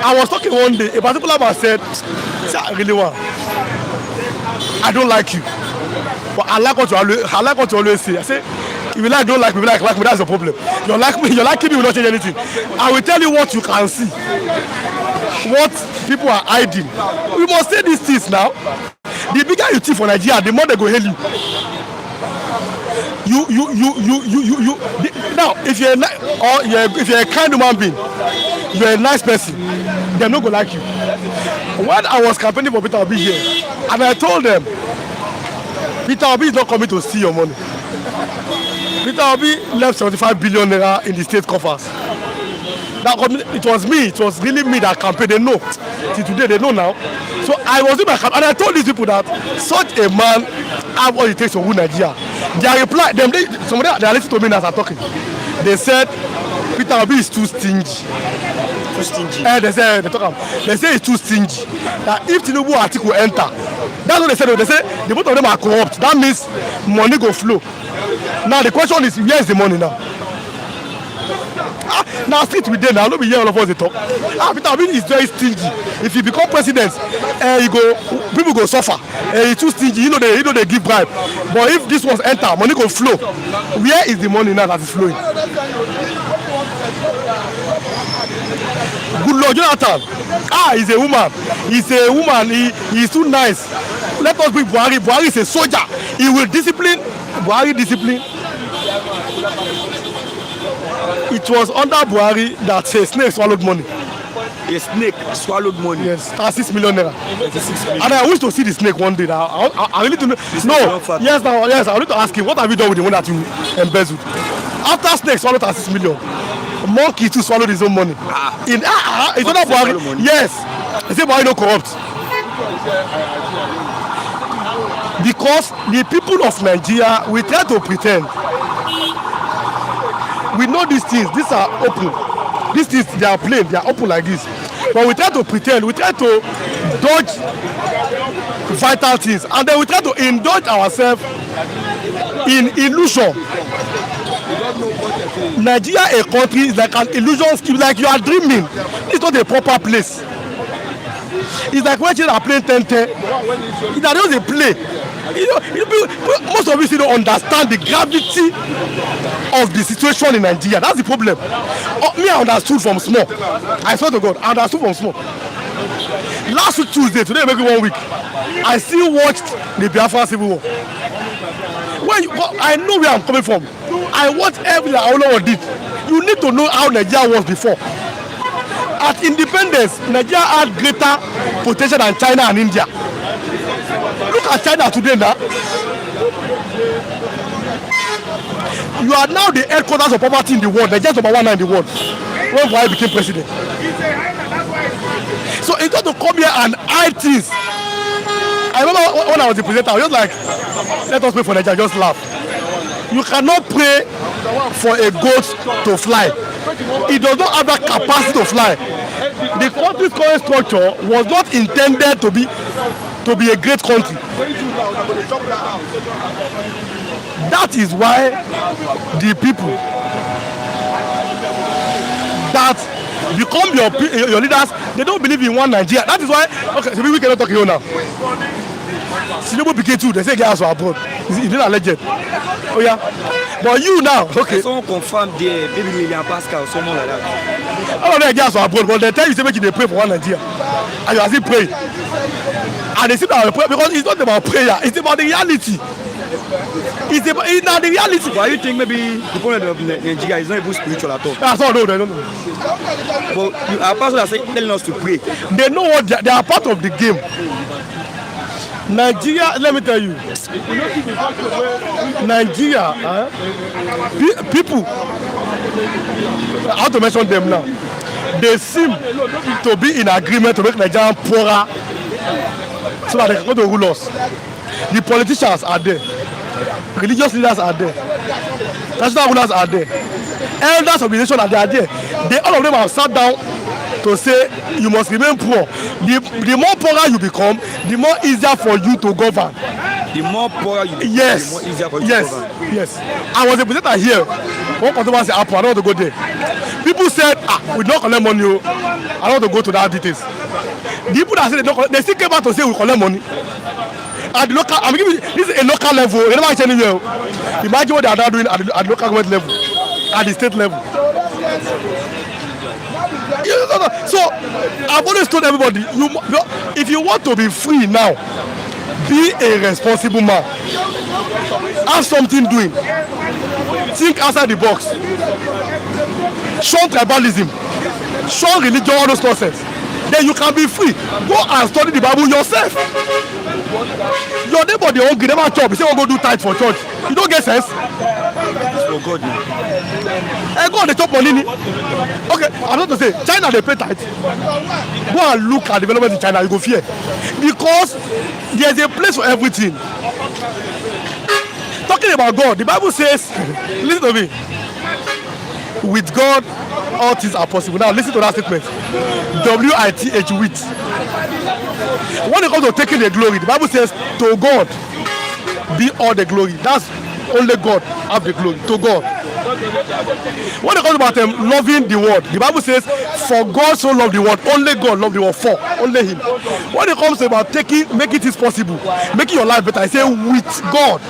I was talking one day, a particular man said, I really want. I don't like you, but I like what you always say. I say, if you like, don't like me, like me, that's the problem. You like me, you like me, will not change anything. I will tell you what you can see, what people are hiding. We must say these things now. The bigger you thief for Nigeria, the more they go hail you. Now, if you're a kind human being, you're a nice person, they're not gonna like you. When I was campaigning for Peter Obi here, and I told them, Peter Obi is not coming to see your money. Peter Obi left 75 billion naira in the state coffers. It was really me that campaigned. They know. Till today, they know now. So I was in my camp, and I told these people that such a man have all it takes to win Nigeria. Their reply, they are listening to me as I'm talking. They said Peter Obi is too stingy. Too stingy. They say it's too stingy. That if Tinubu article will enter, that's what they said. They say the both of them are corrupt. That means money go flow. Now the question is, where is the money now? Now sit with them. Now don't be here all of us they talk. Peter Obi is very stingy. If he become president, people go suffer. He's too stingy. They give bribe. But if this ones enter, money go flow. Where is the money now that is flowing? Good Lord, Jonathan. He's a woman. He's too nice. Let us bring Buhari. Buhari is a soldier. He will discipline. Buhari discipline. It was under Buhari that a snake swallowed money. A snake swallowed money. Yes, 36 million naira. 36 million. And I wish to see the snake one day. Now, I really to know. Yes, I need to ask him, what have you done with the one that you embezzled? After snake swallowed 36 million, monkey too swallowed his own money. It's under Buhari. Yes, they say Buhari no corrupt. Because the people of Nigeria, we try to pretend. We know these things. These are open. These things, they are plain. They are open like this. But we try to pretend. We try to dodge vital things. And then we try to indulge ourselves in illusion. Nigeria, a country, is like an illusion scheme. Like you are dreaming. It's not a proper place. It's like when children are playing 10-10. It's not just a play. Most of you don't understand the gravity of the situation in Nigeria. That's the problem. Me, I understood from small. I swear to God, I understood from small. Last week Tuesday, today maybe 1 week, I still watched the Biafra Civil War. I know where I'm coming from. I watched everything Awolowo did. You need to know how Nigeria was before. At independence, Nigeria had greater potential than China and India. Look at China today now. You are now the headquarters of poverty in the world. Nigeria is number 1 in the world when Wike became president. So it's not to come here and hide things. I remember when I was the presenter, I was just like, let us pray for Nigeria, just laugh. You cannot pray for a goat to fly. It does not have that capacity to fly. The country's current structure was not intended to be a great country. That is why the people that become your leaders, they don't believe in one Nigeria. That is why, okay, so we cannot talk here now. Tinubu became too, they say guys are abroad. Is it alleged? Oh yeah. But you now, okay. Someone confirmed there, maybe Million Pascal or someone like that. I don't know guys are abroad, but they tell you say make they pray for one Nigeria. And you are still praying. And they say that because it's not about prayer, it's about the reality. It's not the reality. Why you think maybe the problem of Nigeria is not even spiritual at all? That's all. No, they don't know. But our pastors are telling us to pray. They know what they are part of the game. Nigeria, let me tell you, Nigeria, people, I have to mention them now. They seem to be in agreement to make Nigeria poorer so that they can go to rule us. The politicians are there. Religious leaders are there. National rulers are there. Elders of the nation are there. They, all of them have sat down to say you must remain poor. The more poorer you become, the more easier for you to govern. The more poorer you become, Yes. the more easier for you to govern. Yes. I was a presenter here. One controversy happened. I don't want to go there. People said, we don't collect money. I don't want to go to that details. The people that said they don't collect, they still came back to say we collect money. At the local, I'm giving this is a local level. They never actually anywhere. Imagine what they are now doing at the local government level, at the state level. So I've always told everybody, if you want to be free now, be a responsible man. Have something doing. Think outside the box. Shun tribalism. Shun religion, all those nonsense. Then you can be free. Go and study the Bible yourself. Your neighbor, they hungry, never chop. You say, go do tithe for church. You don't get sense. Oh God. Hey, go on the chop money. Okay, I'm not to say China they pay tithe. Go and look at development in China, you go fear. Because there's a place for everything. Talking about God, the Bible says, listen to me. With God, all things are possible. Now listen to that statement. W-I-T-H, with. When it comes to taking the glory, the Bible says, to God be all the glory. That's only God have the glory. To God. When it comes about loving the world, the Bible says, for God so loved the world, only God loved the world, for only Him. When it comes about making this possible, making your life better, I say with God.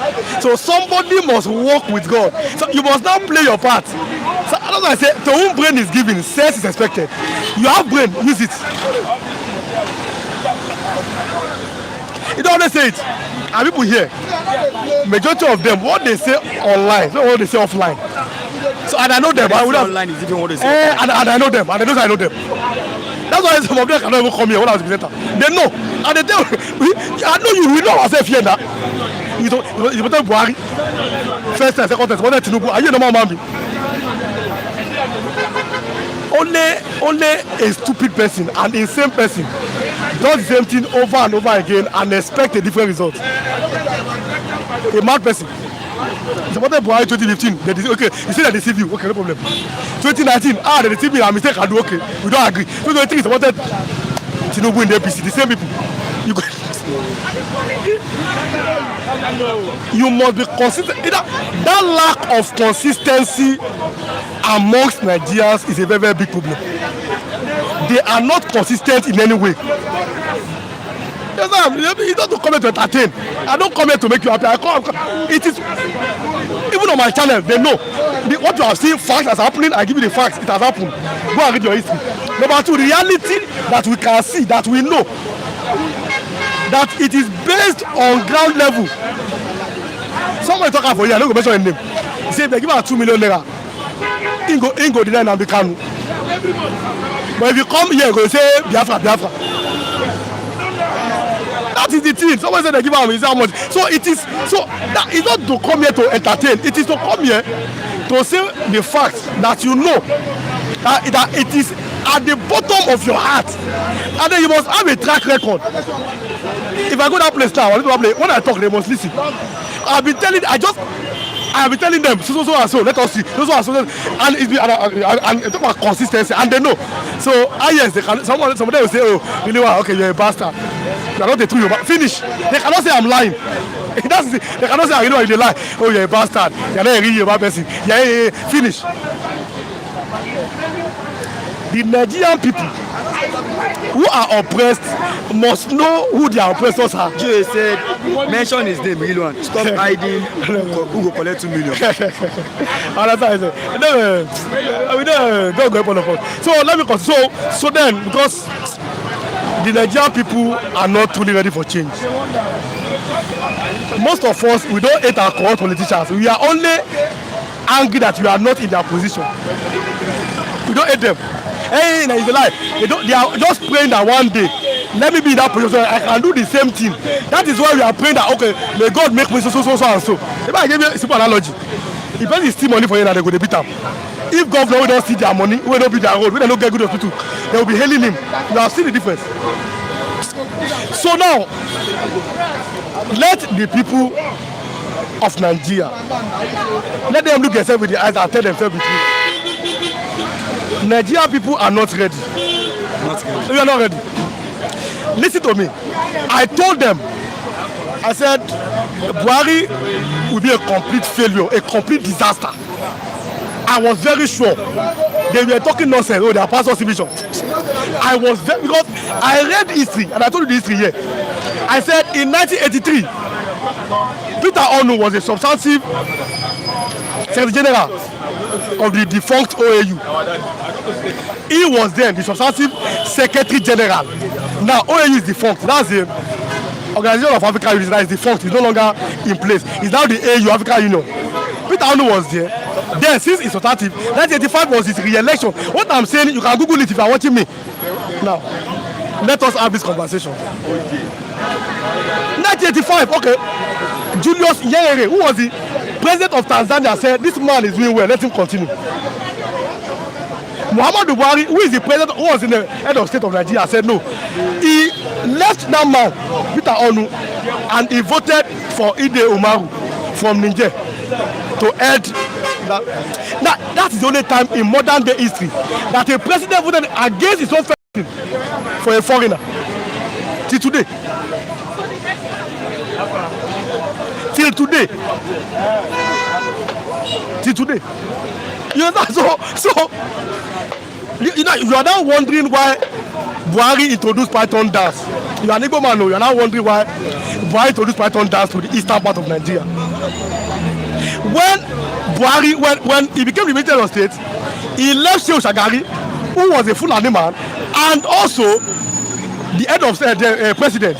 So somebody must work with God. So you must now play your part. So that's why I say, to whom brain is given, sense is expected. You have brain, use it. You don't always say it. And people here, majority of them, what they say online, not what they say offline. So and I know them. I would have, online is different what they say. and I know them. And I know them. That's why some of them cannot even come here when I was presenter. They know. And they tell me, I know you, we know ourselves here now. You better Buhari. First time, second time, what Tinubu. Are you a normal man? Only a stupid person, an insane person, does the same thing over and over again and expect a different result. A mad person. It's about Buhari 2015. Okay, you say they deceive you. Okay, no problem. 2019, they deceive me. I mistake. I do okay. We don't agree. 2023 is about Tinubu in the APC. The same people. You must be consistent. That lack of consistency amongst Nigerians is a very, very big problem. They are not consistent in any way. You don't come here to entertain. I don't come here to make you happy. It is even on my channel. They know what you have seen. Facts that's happening. I give you the facts. It has happened. Go and read your history. Number two, reality that we can see, that we know, that it is based on ground level. Somebody talking for you. I don't go mention his name. He said they give her 2 million naira. Ingo deny and become. But if you come here, you go say Biafra. That is the thing. Someone said they give him how much. So it is. So that is not to come here to entertain. It is to come here to say the fact that you know that it is at the bottom of your heart, and then you must have a track record. If I go that place now, when I talk, they must listen. I have been telling them so and so. Let us see so and so, and it's and talk about consistency, and they know. So yes, they can. Some of them will say, "Oh, you know what? Okay, you're a bastard. You are not the truth. Finish." They cannot say I'm lying. That's it. They cannot say, "You know, you lie. Oh, you're a bastard. You're not a real bad person." Yeah. Finish. The Nigerian people who are oppressed must know who their oppressors are. Joe said, mention his name, real one. Stop hiding who go collect 2 million. Don't go on. So let me continue. So then, because the Nigerian people are not truly ready for change. Most of us, we don't hate our corrupt politicians. We are only angry that we are not in their position. We don't hate them. Hey, it's a lie. They are just praying that one day, let me be in that position, I can do the same thing. That is why we are praying that, okay, may God make me so and so. If I give you a simple analogy, if person is steal money for you, they go to beat them. If government don't see their money, we don't build their road, we don't get good hospital, they will be hailing him. You have seen the difference. So now, let the people of Nigeria, let them look themselves with the eyes and tell themselves the truth. Nigerian people are not ready. We are not ready. Listen to me. I told them, I said, Buhari will be a complete failure, a complete disaster. I was very sure they were talking nonsense. Oh, they are past vision. I was very, because I read history and I told you the history here. I said in 1983, Peter Onu was a substantive Secretary General of the defunct OAU. He was then the substantive Secretary General. Now OAU is defunct. That's the Organization of African Union that is defunct. It's no longer in place. It's now the AU, African Union. Peter Onu was there. Then since it's substantive, 1985 was his re-election. What I'm saying, you can Google it if you are watching me. Now, let us have this conversation. 1985, okay. Julius Nyerere, who was the president of Tanzania, said, this man is doing well, let him continue. Muhammadu Buhari, who is the president, who was in the head of state of Nigeria, said no. He left that man, Peter Onu, and he voted for Ide Umaru from Niger to head that. Now, that is the only time in modern day history that a president voted against his own person for a foreigner. Till today. Till today. Till today. You know, so you know, you are now wondering why Buhari introduced Python dance. You are an Igbo man, you are now wondering why Buhari introduced Python dance to the eastern part of Nigeria. When Buhari, when he became the Minister of State, he left Shehu Shagari, who was a Fulani man, and also the head of the president.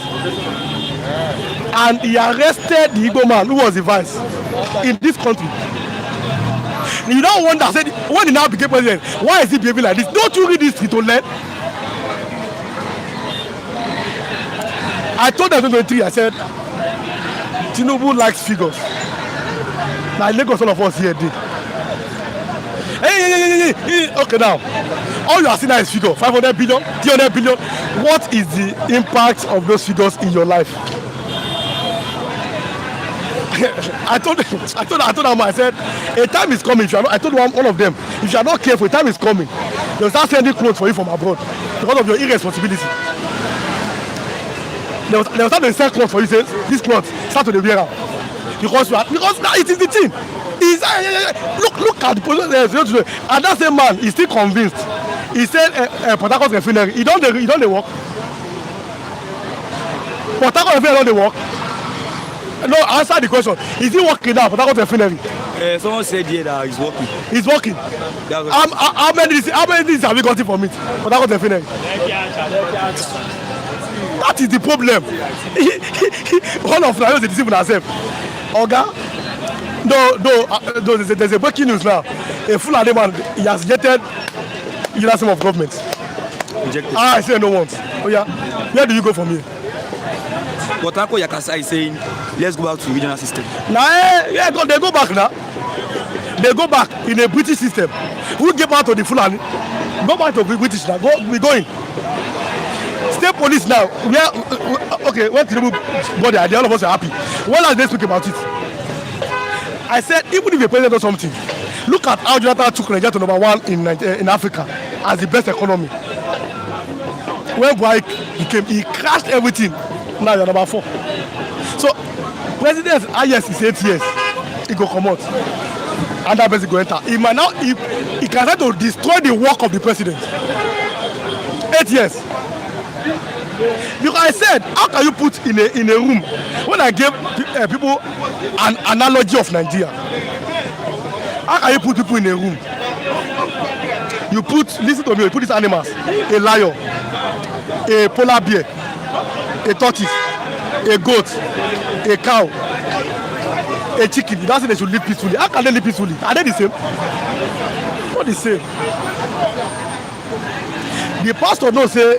And he arrested the Igbo man, who was the vice, in this country. You don't wonder, said, when he now became president, why is he behaving like this? Don't you read this to learn? I told them in 2023, I said, Tinubu likes figures. Now, Lagos, all of us here did. Hey. Okay, now, all you are seeing now is figure 500 billion, 300 billion. What is the impact of those figures in your life? I told them, I said, a time is coming. If you are not, I told one of them, if you are not careful, a time is coming. They'll start sending clothes for you from abroad because of your irresponsibility. They'll start to sell clothes for you. Say, this clothes start to the wear out because now it is the thing. Look at the position. And that same man is still convinced. He said, Port Harcourt refinery. He don't work. Port Harcourt refinery don't work. No, answer the question. Is he working now? Port Harcourt refinery. Someone said here that he's working. He's working. How many things have we gotten from it? Port Harcourt refinery. That is the problem. All of us are deceiving ourselves. Oga, no, there's a breaking news now. A Fulani man, he has rejected universal of government. Rejected. I say no once. Oh yeah, where do you go from here? But Ako Yakasa is saying, let's go back to the regional system. Nah, yeah, they go back now. They go back in a British system. We get back to the Fulani. Go back to the British now. We're going. State police now. Okay, when Tinubu got the idea, all of us are happy. What are they speaking about it? I said, even if the president does something, look at how Jonathan took Nigeria to number 1 in Africa as the best economy. When Wike became, he crashed everything. Now you're number 4. So, president, yes, is 8 years. He go come out. And that person go enter. He might now, he can try to destroy the work of the president. 8 years. Because I said, how can you put in a room, when I gave people an analogy of Nigeria, how can you put people in a room? You put, listen to me, you put these animals, a lion, a polar bear, a tortoise, a goat, a cow, a chicken. You don't say they should live peacefully. How can they live peacefully? Are they the same? Not the same. The pastor knows say,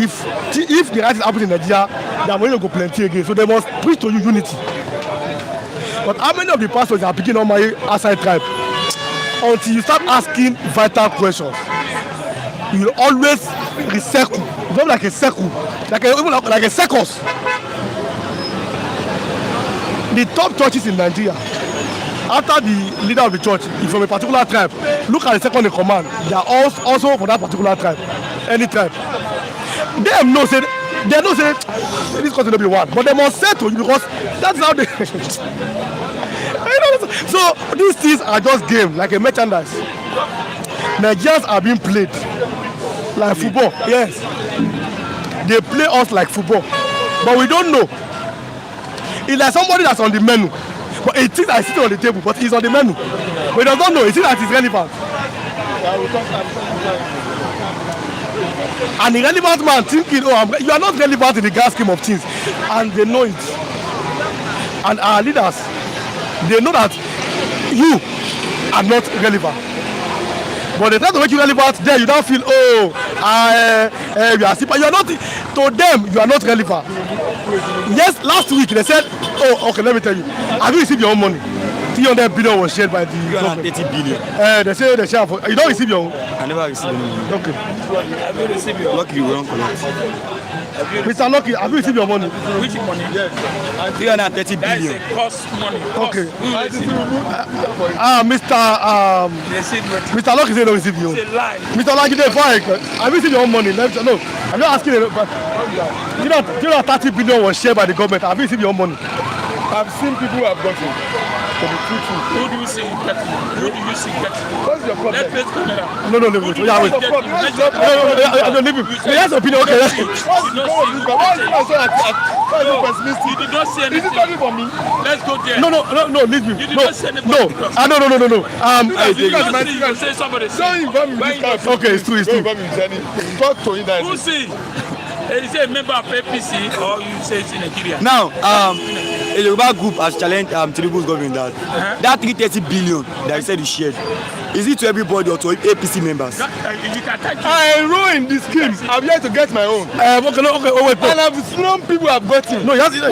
if the right is happening in Nigeria, they are going to go plenty again. So they must preach to you unity. But how many of the pastors are picking on my outside tribe? Until you start asking vital questions, you will always recycle not like a circle, like a circus. The top churches in Nigeria, after the leader of the church is from a particular tribe, look at the second in command. They are also for that particular tribe, any tribe. They know say this country will be one, but they must say to you because that's how they. So these things are just game, like a merchandise. Nigerians are being played like football. Yes, they play us like football, but we don't know. It's like somebody that's on the menu, but it thinks that it's sitting on the table, but he's on the menu. But he does not know. He thinks that it's relevant. An irrelevant man thinking, oh, you are not relevant in the grand scheme of things, and they know it. And our leaders, they know that you are not relevant. But they try to make you relevant. There, you don't feel, oh, you are simple. You are not. To them, you are not relevant. Yes, last week they said, oh, okay, let me tell you. Have you received your own money? 300 billion was shared by the government. 30 billion. They say they share for. You don't receive your own. I never received any. Okay. Have you received your? Lucky we don't collect. Mr. Lucky, have you received your money? Which money? Yes. 330 That is billion. a cost money. Okay. Mr. Receive Lucky said don't receive your own. it's a lie. Mr. Lucky, have you received your own money? No, I'm not asking. You know, 30 billion was shared by the government. Have you received your own money? I've seen people who have gotten to be truthful. Who do you see getting? Who do you see getting? What's your problem? Let's face camera. No, wait. Yeah, wait. No, leave him. He has opinion. Okay. Why is it pessimistic? You did not say Is it anything. talking for me? Let's go there. No, leave him. You did not say anything. No. You say somebody. Don't involve me in this kind of Okay, it's true. Don't involve me in anything. Talk to him that. Who see? Is it a member of APC or you say it's in Nigeria? Now, a Yoruba group has challenged Tinubu's government that that 330 billion that he said he shared, is it to everybody or to APC members? I enroll in this scheme. I'm here to get my own. Wait. And I've known people have gotten. No, What's the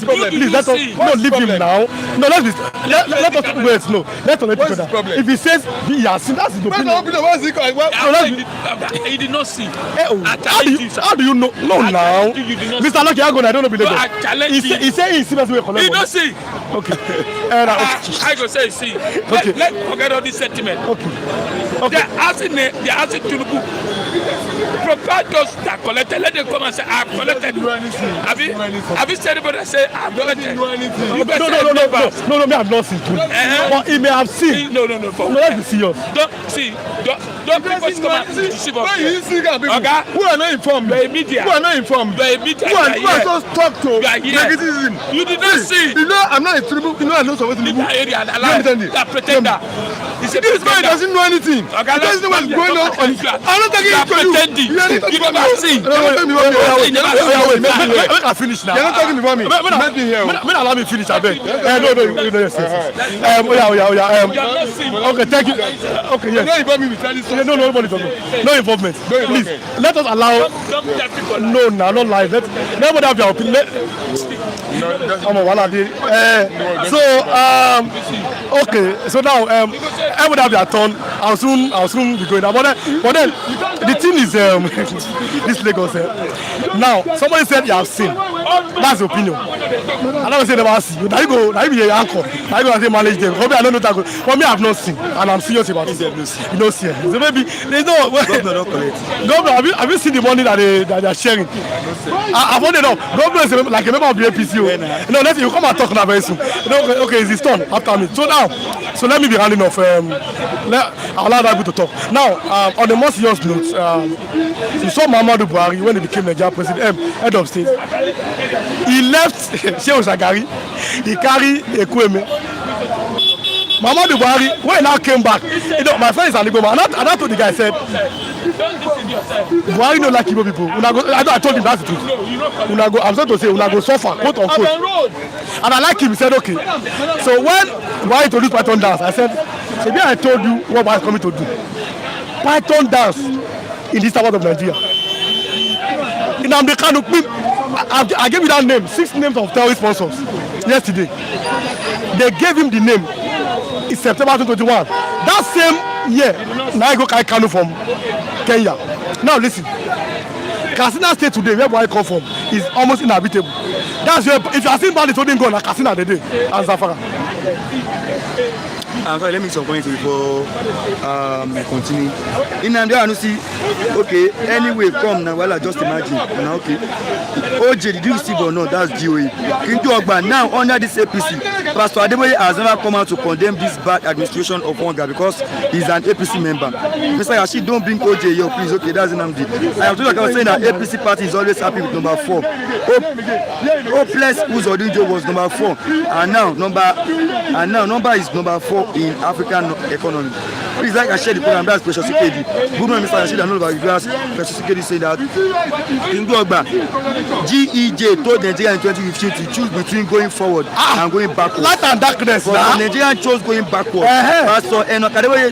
problem? Please, let us leave him now. No, let us wait. No, let us let What's each the other. problem? If he says he has seen, that's his opinion. What's the problem? He did not see. How do you know? No, now. You did not Mr. Lucky, I don't know. No, I challenge you. He said he's serious. He don't see. Okay. I go say see. Let's forget all this sentiment. Okay. They're asking Tinubu. Provide those that collected. Let them come and say, I've collected. Have you said anybody that say, I've collected? No, me have not seen too. But he may have seen. No. No, let's be serious. Don't people come and deceive us. When you see people Okay. who are not informed, The media. who are not informed, The media. who are just talk to You are here. negativism. You did not see. You know, I'm not a tribute. You know, I'm not supposed to Leave live. that area and Let allow me tell you. that pretender. He's a This man pretender. doesn't know anything. He doesn't know what's going on. I'm not taking it to you. Pretending. You are not You talking never about see. me. You're not talking about me. Make I finish now. You're not talking about me. Let me hear. May allow me finish, I beg. No, yes. Yeah. Okay, thank you. Okay, yes. Don't involve me with that. Yeah, no, nobody talking. No involvement. Please, let us allow. Don't tell people like No, not live. Nobody have your opinion. Okay. So now, everybody have their turn. I'll soon be going now. But then, the thing is, this Lagos. Now, somebody said you have seen. That's the opinion. I never say never see. Now you be a anchor. Now you go and say manage them. For me, I don't know that. For me, I have not seen, and I'm serious about it. You don't see. So maybe there's no. Governor don't collect. Governor, have you seen the money that they are sharing? I've only know. Governor is like a member of the APC. No, you come and talk now very soon. Okay, it's his turn after me. So now, let me be rounding off. I'll allow that to talk. Now, on the most serious note, you saw Muhammadu Buhari when he became Nigerian president, head of state. He left Shehu Shagari. He carried Ekweme. Muhammadu Buhari, when he now came back, my friend is Anigoma, and I told the guy, I said, Buhari don't like Igbo people. I told him that's the truth. I'm sorry to say, go suffer, quote unquote. And I like him. He said, okay. So when Buhari introduced Python dance, I said, maybe I told you what Buhari is coming to do. Python dance in this part of Nigeria. In Amdekanu, I gave you that name, 6 names of terrorist sponsors yesterday. They gave him the name. It's September 2021. That same year, now I go carry Kanu from Kenya. Now listen, Katsina State today, where I come from, is almost inhabitable. That's where, if you are seeing bandits holding gun, like Katsina today, and Zamfara. Sorry, let me make some points before I continue. In Nigeria, you see, okay, anyway, come now, well, just imagine. Now, okay. OJ, did you receive or not? That's GOA. Into Ogba, now, under this APC, Pastor Adeboye has never come out to condemn this bad administration of Wonga because he's an APC member. Mr. Yashi, don't bring OJ here, please. Okay, that's Nnamdi. I am told like I was saying that APC party is always happy with number 4. Hopeless Uzodinjo was number 4. And now, number is number 4 in African economy. Please like and share the program. That's Precious Ikedi. Good morning, Mr. Rashid. I know about you guys. Precious Ikedi say that in Ogba, GEJ told Nigeria in 2015 to choose between going forward and going backward. Light and darkness. But Nigeria chose going backward. Pastor Enoch Adeboye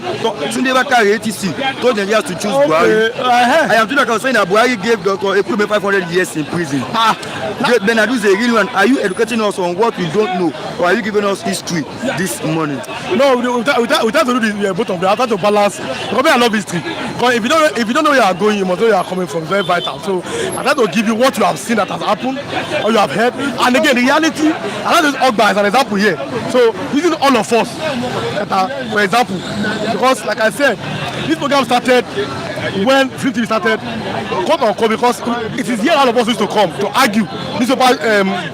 Tunde Bakare ATC told Nigeria to choose Buhari. I am like I was saying that Buhari gave Dr. Ekume 500 years in prison. Benadu is a real one. Are you educating us on what we don't know, or are you giving us history this morning? No, we try to do this, both of them. I try to balance. Because I love history. Because if you don't know where you are going, you must know where you are coming from. It's very vital. So I try to give you what you have seen that has happened, or you have heard. And again, the reality, I like this Ogba as an example here. So using all of us, for example, because like I said, this program started when Film TV started, quote unquote, because it is here all of us used to come to argue newspaper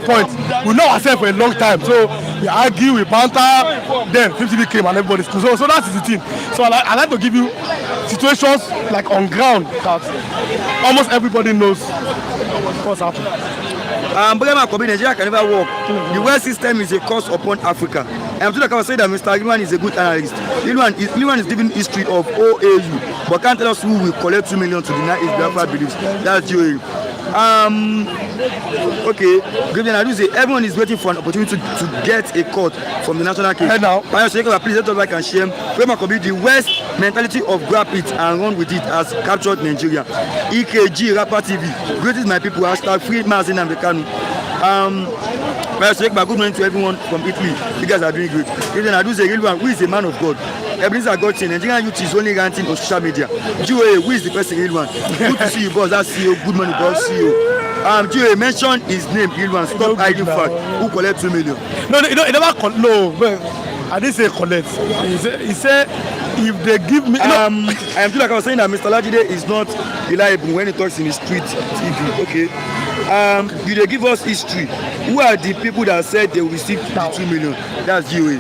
points. We know ourselves for a long time, so we argue, we banter. Then Film TV came and everybody. So that is the thing. So I like to give you situations like on ground that almost everybody knows what's happening. Nigeria can never work. The world system is a curse upon Africa. I'm told like I was saying that Mr. Ilwan is a good analyst. Ilwan is giving history of OAU, but can't tell us who will collect 2 million to deny his Biafra beliefs. That's GOA. Okay, everyone is waiting for an opportunity to get a cut from the national case. Now, please let us like and share. The West mentality of grab it and run with it has captured Nigeria. EKG Rapper TV. Greetings my people. Hashtag free Mazin and Bekanu. Good morning to everyone from Italy. You guys are doing great. Who is a man of God? Ebenezer God Nigerian youth is only ranting on social media. GOA, who is the person real one? Good to see you, boss. That's CEO. Good morning, boss. CEO. GOA, mention his name, real one. Stop hiding fact. Who collect 2 million? No, he never no. I didn't say collect. He said if they give me. I am like I was saying that Mr. Lajide is not reliable when he talks in the street TV. Okay. Did they give us history? Who are the people that said they will receive the 2 million? That's GOA.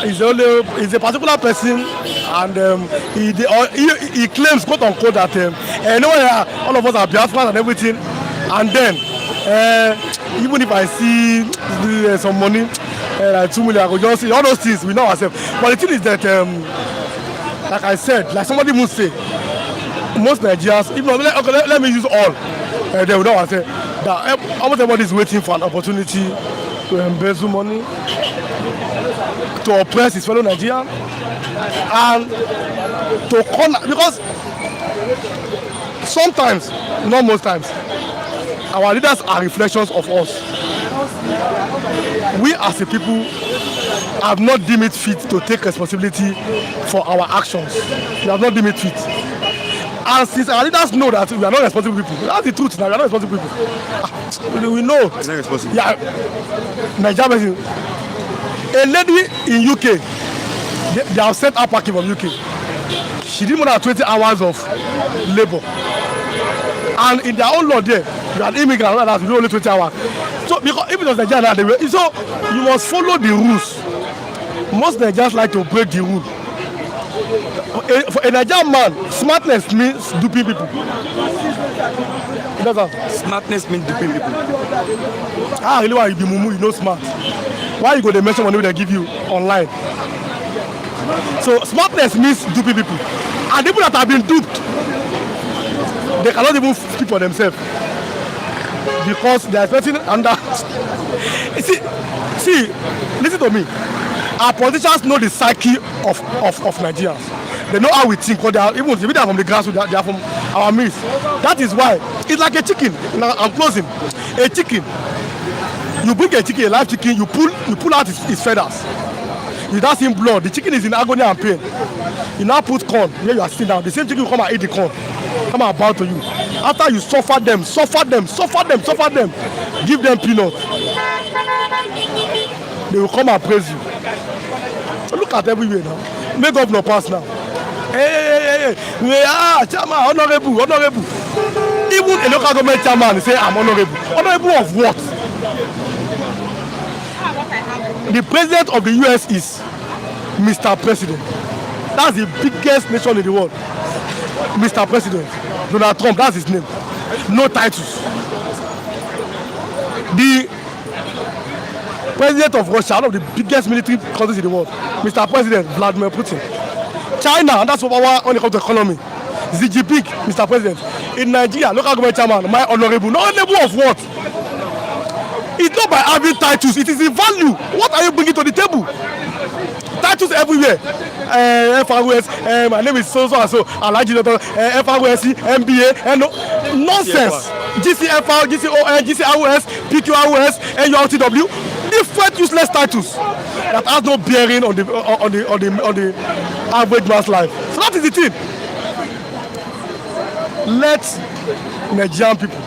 He's a particular person, and he claims quote unquote that all of us are Biafran and everything, and then even if I see some money like 2 million, I go just see all those things. We know ourselves, but the thing is that like I said, like somebody must say, most Nigerians, if not, let me use all, they will know I say that almost everybody is waiting for an opportunity to embezzle money, to oppress his fellow Nigerian, and to corner, because sometimes, not most times, our leaders are reflections of us. We as a people have not deemed it fit to take responsibility for our actions. We have not deemed it fit. And since our leaders know that we are not responsible people, that's the truth now, we are not responsible people. We know. It's not responsible. Yeah. Nigeria, a lady in UK, they have sent her packing from UK. She did more than 20 hours of labor. And in their own law there, you are an immigrant, that you do only 20 hours. So because if it was Nigeria, so you must follow the rules. Most Nigerians like to break the rule. For a Nigerian man, smartness means duping people. Smartness means duping people. Really why you be mumu, you know smart. Why you go to mention money they give you online? So smartness means duping people. And people that have been duped, they cannot even speak for themselves. Because they are expecting under. See, listen to me. Our politicians know the psyche of Nigerians. They know how we think. They are, even if they are from the grassroots, they are from our midst. That is why it's like a chicken. Now I'm closing. A chicken. You bring a chicken, a live chicken. You pull out his feathers. Without seeing blood, the chicken is in agony and pain. You now put corn where you are sitting down. The same chicken will come and eat the corn. Come and bow to you. After you suffer them, give them peanuts. They will come and praise you. So look at everywhere now. Make governor pass now. Hey, chairman, honorable. Even a local government chairman say I'm honorable. Honorable of what? The president of the US is Mr. President. That's the biggest nation in the world. Mr. President. Donald Trump, that's his name. No titles. The president of Russia, one of the biggest military countries in the world, Mr. President Vladimir Putin. China, and that's what when it comes to economy. Xi Jinping, Mr. President. In Nigeria, local government chairman, my honorable. No honorable of what? It's not by having titles, it is the value. What are you bringing to the table? Titles everywhere. FRS, my name is so and so, Alhaji Dr. FRS, MBA, and nonsense. GCFR, GCON, GCROS, PQROS, NURTW, different useless titles that has no bearing on the average man's life. So that is the thing. Let Nigerian people,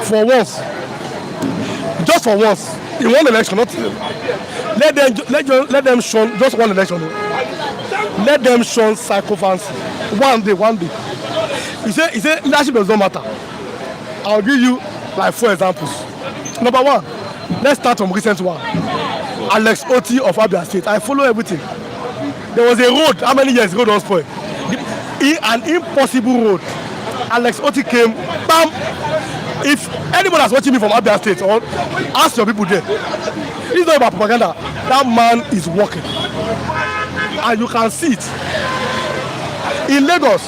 for once, just for once, in one election, not let them shun just one election. Let them shun psychophancy. One day. He say leadership does not matter. I'll give you like 4 examples. Number 1, let's start from recent one. Alex Oti of Abia State. I follow everything. There was a road. How many years ago was spoiled? An impossible road. Alex Oti came. Bam. If anybody that's watching me from Abia State, or ask your people there, it's not about propaganda. That man is working, and you can see it. In Lagos,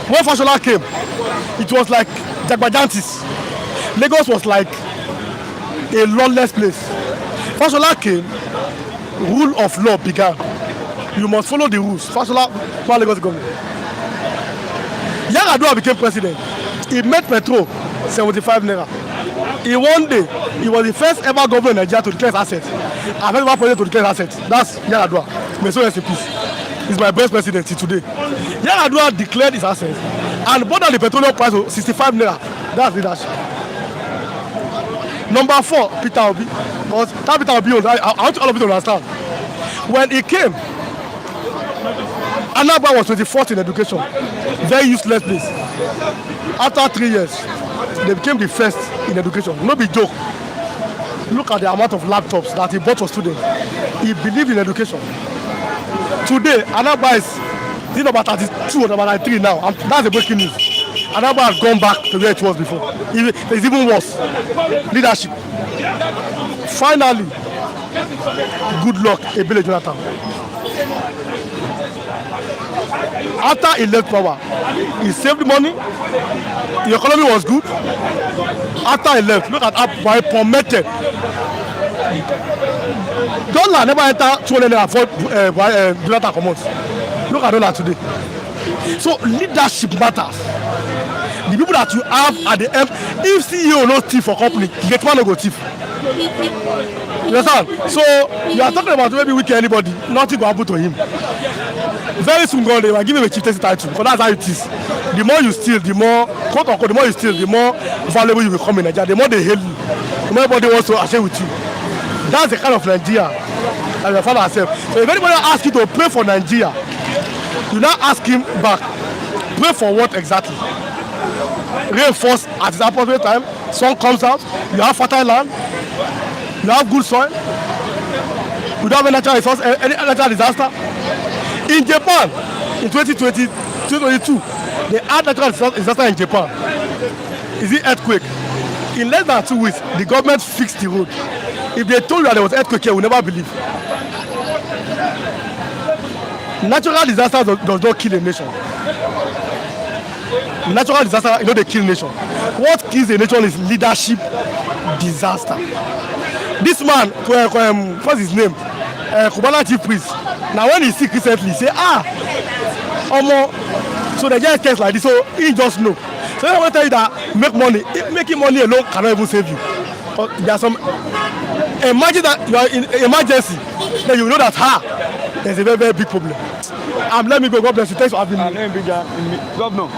when Fashola came, it was like Jagbajantis. Lagos was like a lawless place. Fashola came, rule of law began. You must follow the rules. Fashola, Lagos government. Yar'Adua became president. He made petrol 75 naira. In one day, he was the first ever governor in Nigeria to declare his assets. I've ever president to declare his assets. That's Yar'Adua. May so rest in peace. He's my best president till today. Yar'Adua declared his assets and bought down the petroleum price to 65 naira. That's leadership. Number 4, Peter Obi. Because that Peter Obi, I want all of you to understand. When he came, Anambra was 24th in education. Very useless place. After 3 years, they became the first in education. No big joke. Look at the amount of laptops that he bought for students. He believed in education. Today, Anambra is number 32 or number 93 now. And that's the breaking news. Anambra has gone back to where it was before. It's even worse. Leadership. Finally, good luck, Ebele Jonathan. After he left power, he saved money. The economy was good. After he left, look at how Wike promoted. Dollar never enter 200 naira for Jonathan commons. Look at dollar today. So leadership matters. The people that you have at the end, if CEO no thief for company, get man no go thief. You understand? So you are talking about maybe Wike anybody, nothing will happen to him. Very soon gone, they will give him a chieftaincy title, because that's how it is. The more you steal, the more, quote unquote, the more you steal, the more valuable you become in Nigeria. The more they hail you, the more everybody wants to share with you. That's the kind of Nigeria that we find ourselves. So if anybody asks you to pray for Nigeria, you now ask him back, pray for what exactly? Reinforce at its appropriate time, sun comes out, you have fertile land, you have good soil, you don't have a natural resource, any natural disaster. In Japan, in 2022, they had natural disaster in Japan. Is it earthquake? In less than 2 weeks, the government fixed the road. If they told you that there was earthquake here, we never believe. Natural disaster does not kill a nation. Natural disaster, they kill a nation. What kills a nation is leadership disaster. This man, what's his name? Kubana chief priest. Now when he sick recently, he say, so the guy cares like this, so he just know. So I want to tell you that making money alone cannot even save you. There are some, imagine that you are in emergency, then you know that there's a very, very big problem. Let me go. God bless you. Thanks for having me. Let me bring Governor.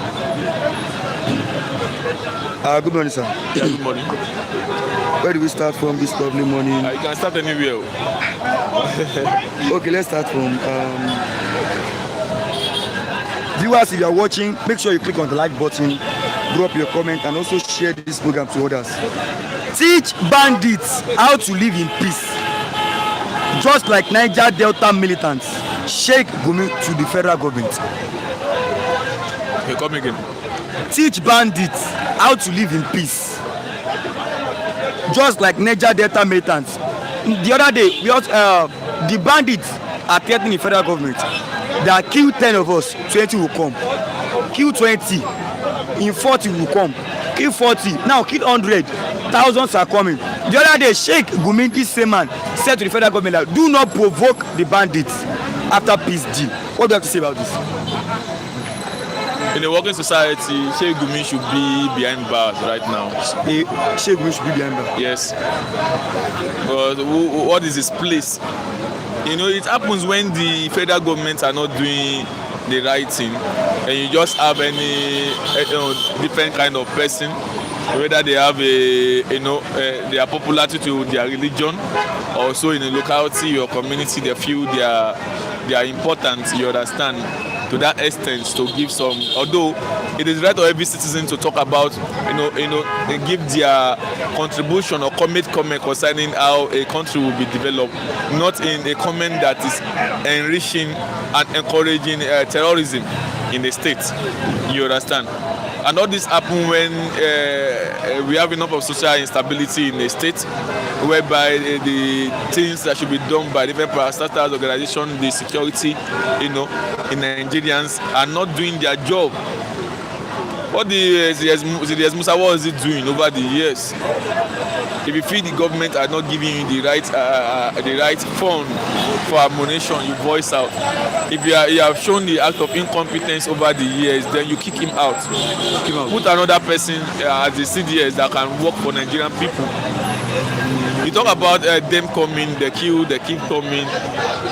Good morning, sir. Yeah, good morning. Where do we start from this lovely morning? You can start anywhere. Okay, let's start from viewers. If you are watching, make sure you click on the like button, drop your comment, and also share this program to others. Teach bandits how to live in peace, just like Niger Delta militants shake Gumi to the federal government. Okay, come again. Teach bandits how to live in peace, just like Niger Delta militants. The other day, the bandits are threatening the federal government that kill 10 of us, 20 will come. Kill 20, in 40 will come. Kill 40, now kill 100, thousands are coming. The other day, Sheikh Gumi, this same man, said to the federal government that do not provoke the bandits after peace deal. What do you have to say about this? In a working society, Sheikh Gumi should be behind bars right now. Sheikh Gumi should be behind bars. Yes. But what is his place? You know, it happens when the federal government are not doing the right thing, and you just have any different kind of person, whether they have their popularity to their religion, or so in a locality or community they feel they are important. You understand? To that extent, to give some, although it is right of every citizen to talk about, they give their contribution or comment concerning how a country will be developed, not in a comment that is enriching and encouraging terrorism in the state. You understand? And all this happen when we have enough of social instability in the state, whereby the things that should be done by different parastatals organizations, the security, in Nigerians are not doing their job. What the Musa, what is it doing over the years? If you feel the government are not giving you the right fund for admonition, you voice out. If you have shown the act of incompetence over the years, then you kick him out. Put another person as the CDS that can work for Nigerian people. You talk about them coming, they keep coming.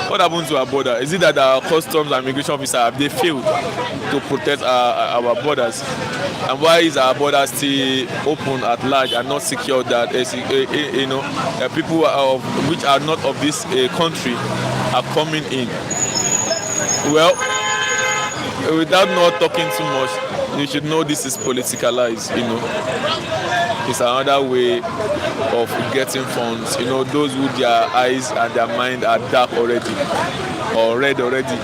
What happens to our border? Is it that our customs and immigration officers have they failed to protect our borders? And why is our border still open at large and not secure that people which are not of this country are coming in? Well, without not talking too much, you should know this is politicalized. It's another way of getting funds. Those who their eyes and their mind are dark already or red already,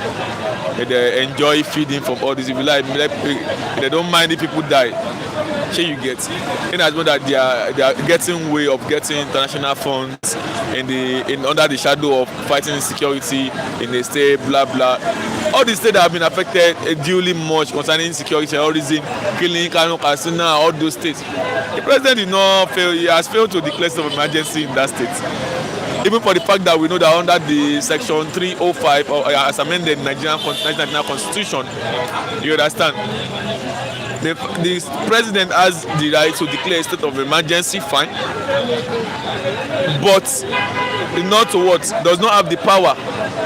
they enjoy feeding from all this. If you like, they don't mind if people die. Here you get. In as well that they are getting way of getting international funds under the shadow of fighting insecurity in the state, blah blah. All the states that have been affected duly much concerning security, terrorism, killing, Kano, Katsina, all those states. The president did not fail. He has failed to declare state of emergency in that state. Even for the fact that we know that under the section 305 as amended Nigerian Constitution, you understand, the president has the right to declare a state of emergency, fine, but not to what? Does not have the power.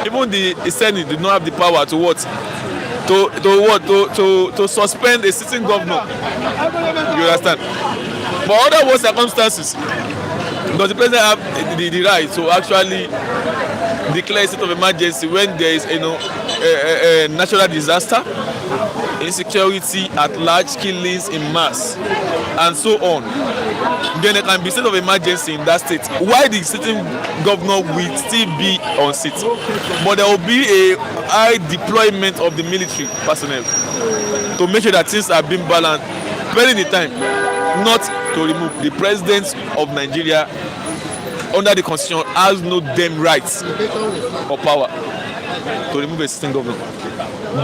Even the Senate did not have the power to what? To suspend a sitting governor. You understand? But under what circumstances does the president have the right to actually declare a state of emergency when there is a natural disaster, insecurity at large, killings in mass, and so on? Then there can be state of emergency in that state. Why the sitting governor will still be on seat, but there will be a high deployment of the military personnel to make sure that things are being balanced, spending the time not to remove. The president of Nigeria under the constitution has no damn rights or power to remove a sitting governor.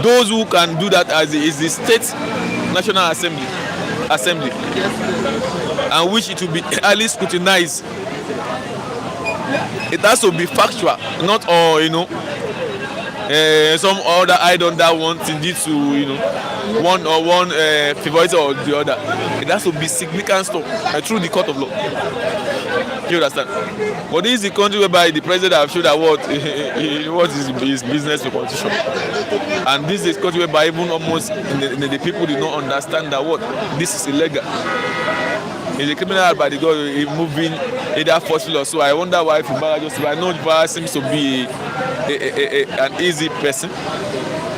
Those who can do that is the state national assembly, and which it will be highly scrutinized. It has to be factual, not all some other eye on that one indeed to one favorite or the other. It has to be significant stuff through the court of law. You You understand? But this is the country whereby the president have shown that what is his business with constitution. And this is a country whereby even almost the people did not understand that what this is illegal. It's a criminal by the God moving either forcefully or so. I wonder why Fubara just. I know Fubara seems to be an easy person.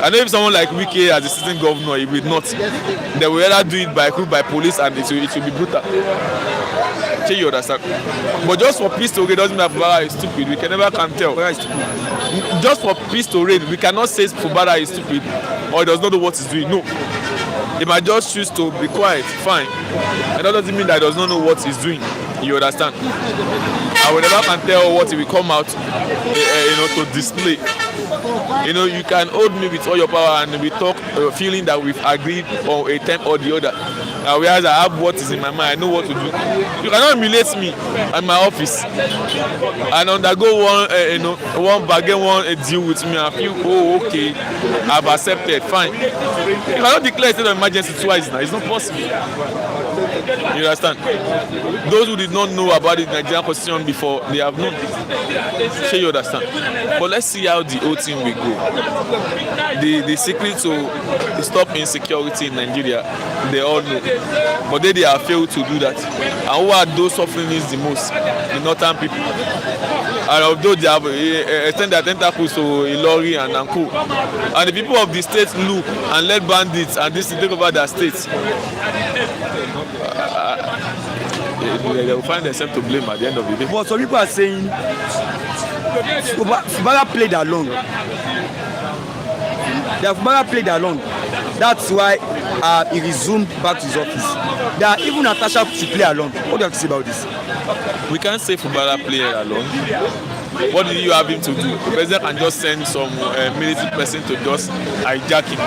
I know if someone like Wike as a sitting governor, he will not. They will either do it by coup, by police, and it will be brutal. You understand? But just for peace to reign doesn't mean that Fubara is stupid. We can never can tell. Just for peace to reign, we cannot say Fubara is stupid or he does not know what he's doing. No. He might just choose to be quiet, fine. And that doesn't mean that he does not know what he's doing. You understand? I will never can tell what he will come out, to display. You can hold me with all your power and we talk, feeling that we've agreed on a time or the other. Whereas I have what is in my mind, I know what to do. You cannot humiliate me at my office and undergo one bargain, one deal with me and feel, oh, okay, I've accepted, fine. You cannot declare a state of emergency twice now. It's not possible. You understand? Those who did not know about the Nigerian constitution before, they have known. Sure, you understand? But let's see how the whole thing will go. The secret to stop insecurity in Nigeria, they all know. But they have failed to do that. And who are those suffering this the most? The northern people. And although they have extended their tentacles to Ilori and Nanku, and the people of the state look and let bandits and this to take over their states, they will find themselves to blame at the end of the day. But some people are saying Fubara played along. Fubara played along. That's why he resumed back to his office. That even Natasha should play along. What do you have to say about this? We can't say Fubara played along. What did you have him to do? The president can just send some military person to just hijack him.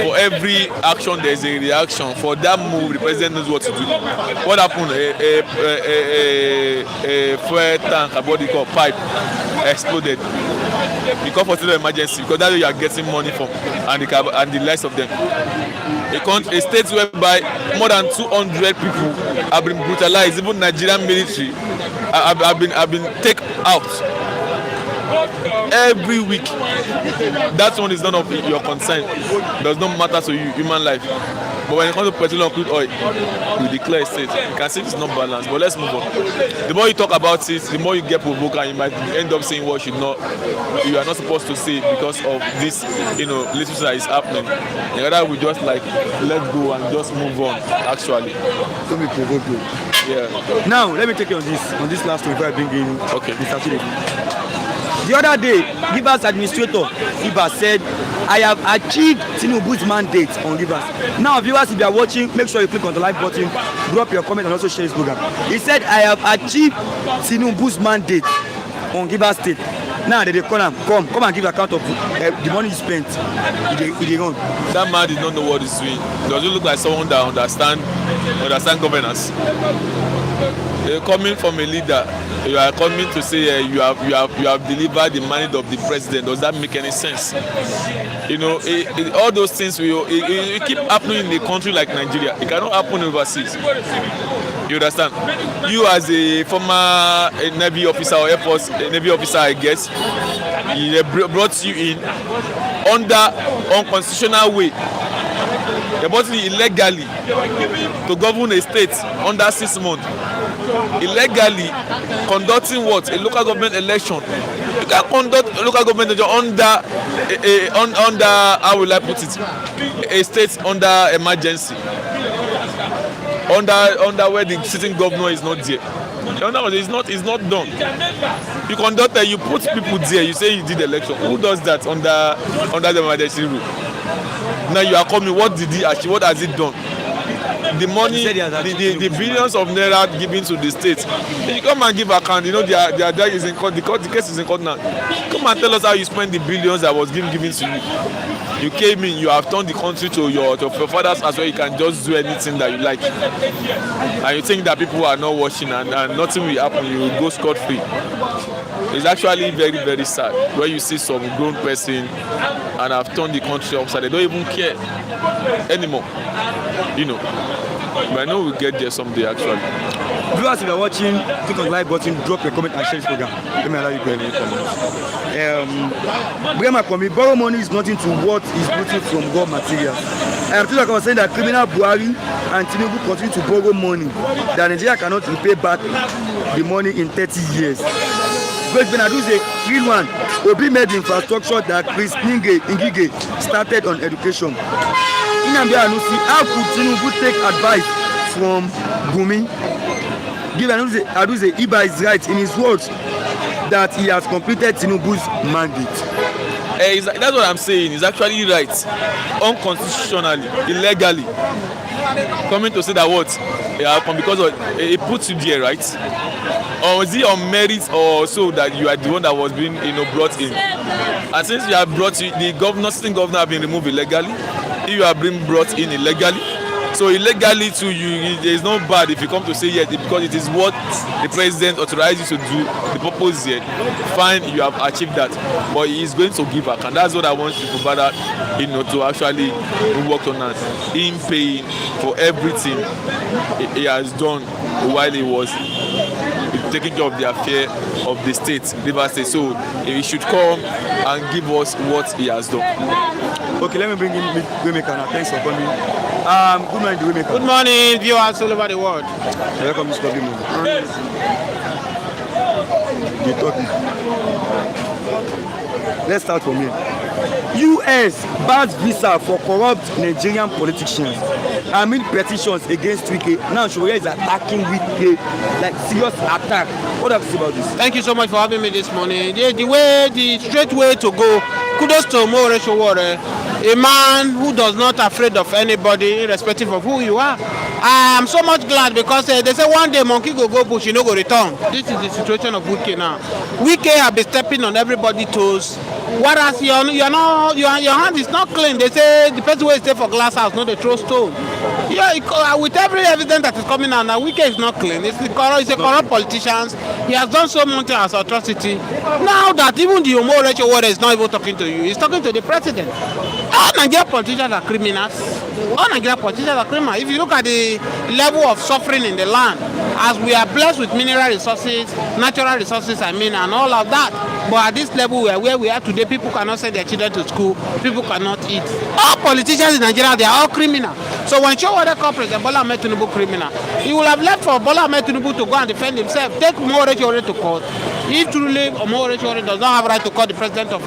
For every action, there is a reaction. For that move, the president knows what to do. What happened? A fuel tank, what they call pipe, exploded. Because for state of emergency, because that's where you are getting money from, and the less of them. A state whereby more than 200 people have been brutalized, even Nigerian military have been taken out every week. That one is none of your concern. Does not matter to you, human life. But when it comes to petroleum crude oil, we declare a state. You can see it's not balanced. But let's move on. The more you talk about it, the more you get provoked, and you might end up saying what you are not supposed to say because of this, literature that is happening. The other we just let go and just move on. Actually, don't be provoked. Yeah. Now let me take you on this last one before I bring in Mr. Chidi. The other day, Rivers administrator Rivers said, I have achieved Tinubu's mandate on Rivers. Now, viewers, if you are watching, make sure you click on the like button, drop your comment, and also share this program. He said, I have achieved Tinubu's mandate on Rivers State. Now they call him, come and give account of the money you spent. He run. That man did not know what he's doing. Does it look like someone that understand governance? Coming from a leader, you are coming to say you have delivered the mandate of the president. Does that make any sense? All those things will keep happening in a country like Nigeria. It cannot happen overseas. You understand? You as a former Navy officer or Air Force Navy officer, I guess, he brought you in under unconstitutional way. They brought you illegally to govern a state under 6 months. Illegally conducting what? A local government election. You can conduct a local government election under how will I put it? A state under emergency. Under where the sitting governor is not there. It's not done. You conduct you put people there, you say you did election. Who does that under the emergency rule? Now you are coming, what did he achieve? What has he done? The money, the billions of naira given to the state. You come and give account. Their drag is in court. The case is in court now. Come and tell us how you spent the billions that was given to you. You came in. You have turned the country to your fathers as well. You can just do anything that you like, and you think that people are not watching and nothing will happen. You will go scot-free. It's actually very, very sad when you see some grown person and have turned the country upside. They don't even care anymore. But I know we'll get there someday actually. Viewers, if you're watching, click on the like button, drop your comment and share this program. Let me allow you to go any comments. Borrow money is nothing to what is looting from God materials. I am still saying that criminal Buhari and Tinubu continue to borrow money that Nigeria cannot repay back the money in 30 years. Great Benadu is a real one. Obi made the infrastructure that Chris Ngige started on education. Nnamdi Anusi, how could Tinubu take advice from Gumi? Give Aduze Iba is right in his words that he has completed Tinubu's mandate. That's what I'm saying. He's actually right. Unconstitutionally, illegally. Coming to say that what? Because of, it puts you there, right? Or is it on merit or so that you are the one that was being brought in? And since you have brought in, the sitting governor have been removed illegally, you are being brought in illegally. So illegally to you, there is no bad if you come to say yes, because it is what the president authorized you to do, the purpose here. Fine, you have achieved that, but he is going to give back, and that's what I want you to bother, to actually work on us. Him paying for everything he has done while he was taking care of the affair of the state, Rivers State. So he should come and give us what he has done. Okay, let me bring in Wike now. Thanks for coming. Good morning, Wike. Good morning, viewers all over the world. Welcome to this lovely movie. You're talking. Let's start from here. US bans visa for corrupt Nigerian politicians. Petitions against Wike. Now Shoria is attacking Wike, like serious attack. What have you said about this? Thank you so much for having me this morning. The straight way to go. Kudos to More Showore, a man who does not afraid of anybody, irrespective of who you are. I am so much glad because they say one day monkey go bush, you no go return. This is the situation of Wike now. Wike have been stepping on everybody's toes. Whereas your hand is not clean. They say the person will stay for glass house, not the throw stone. Yeah, with every evidence that is coming out now, Wike is not clean. It's a corrupt politician. He has done so much as atrocity. Now that even the Omo Rachel is not even talking to you, he's talking to the president. All Nigerian politicians are criminals. All Nigerian politicians are criminals. If you look at the level of suffering in the land, as we are blessed with mineral resources, natural resources, and all of that. But at this level where we are today, people cannot send their children to school, people cannot eat. All politicians in Nigeria, they are all criminal. So when Showore called President Bola Ahmed Tinubu criminal, he would have left for Bola Ahmed Tinubu to go and defend himself, take More Showore to court. If truly More Showore does not have right to call the president of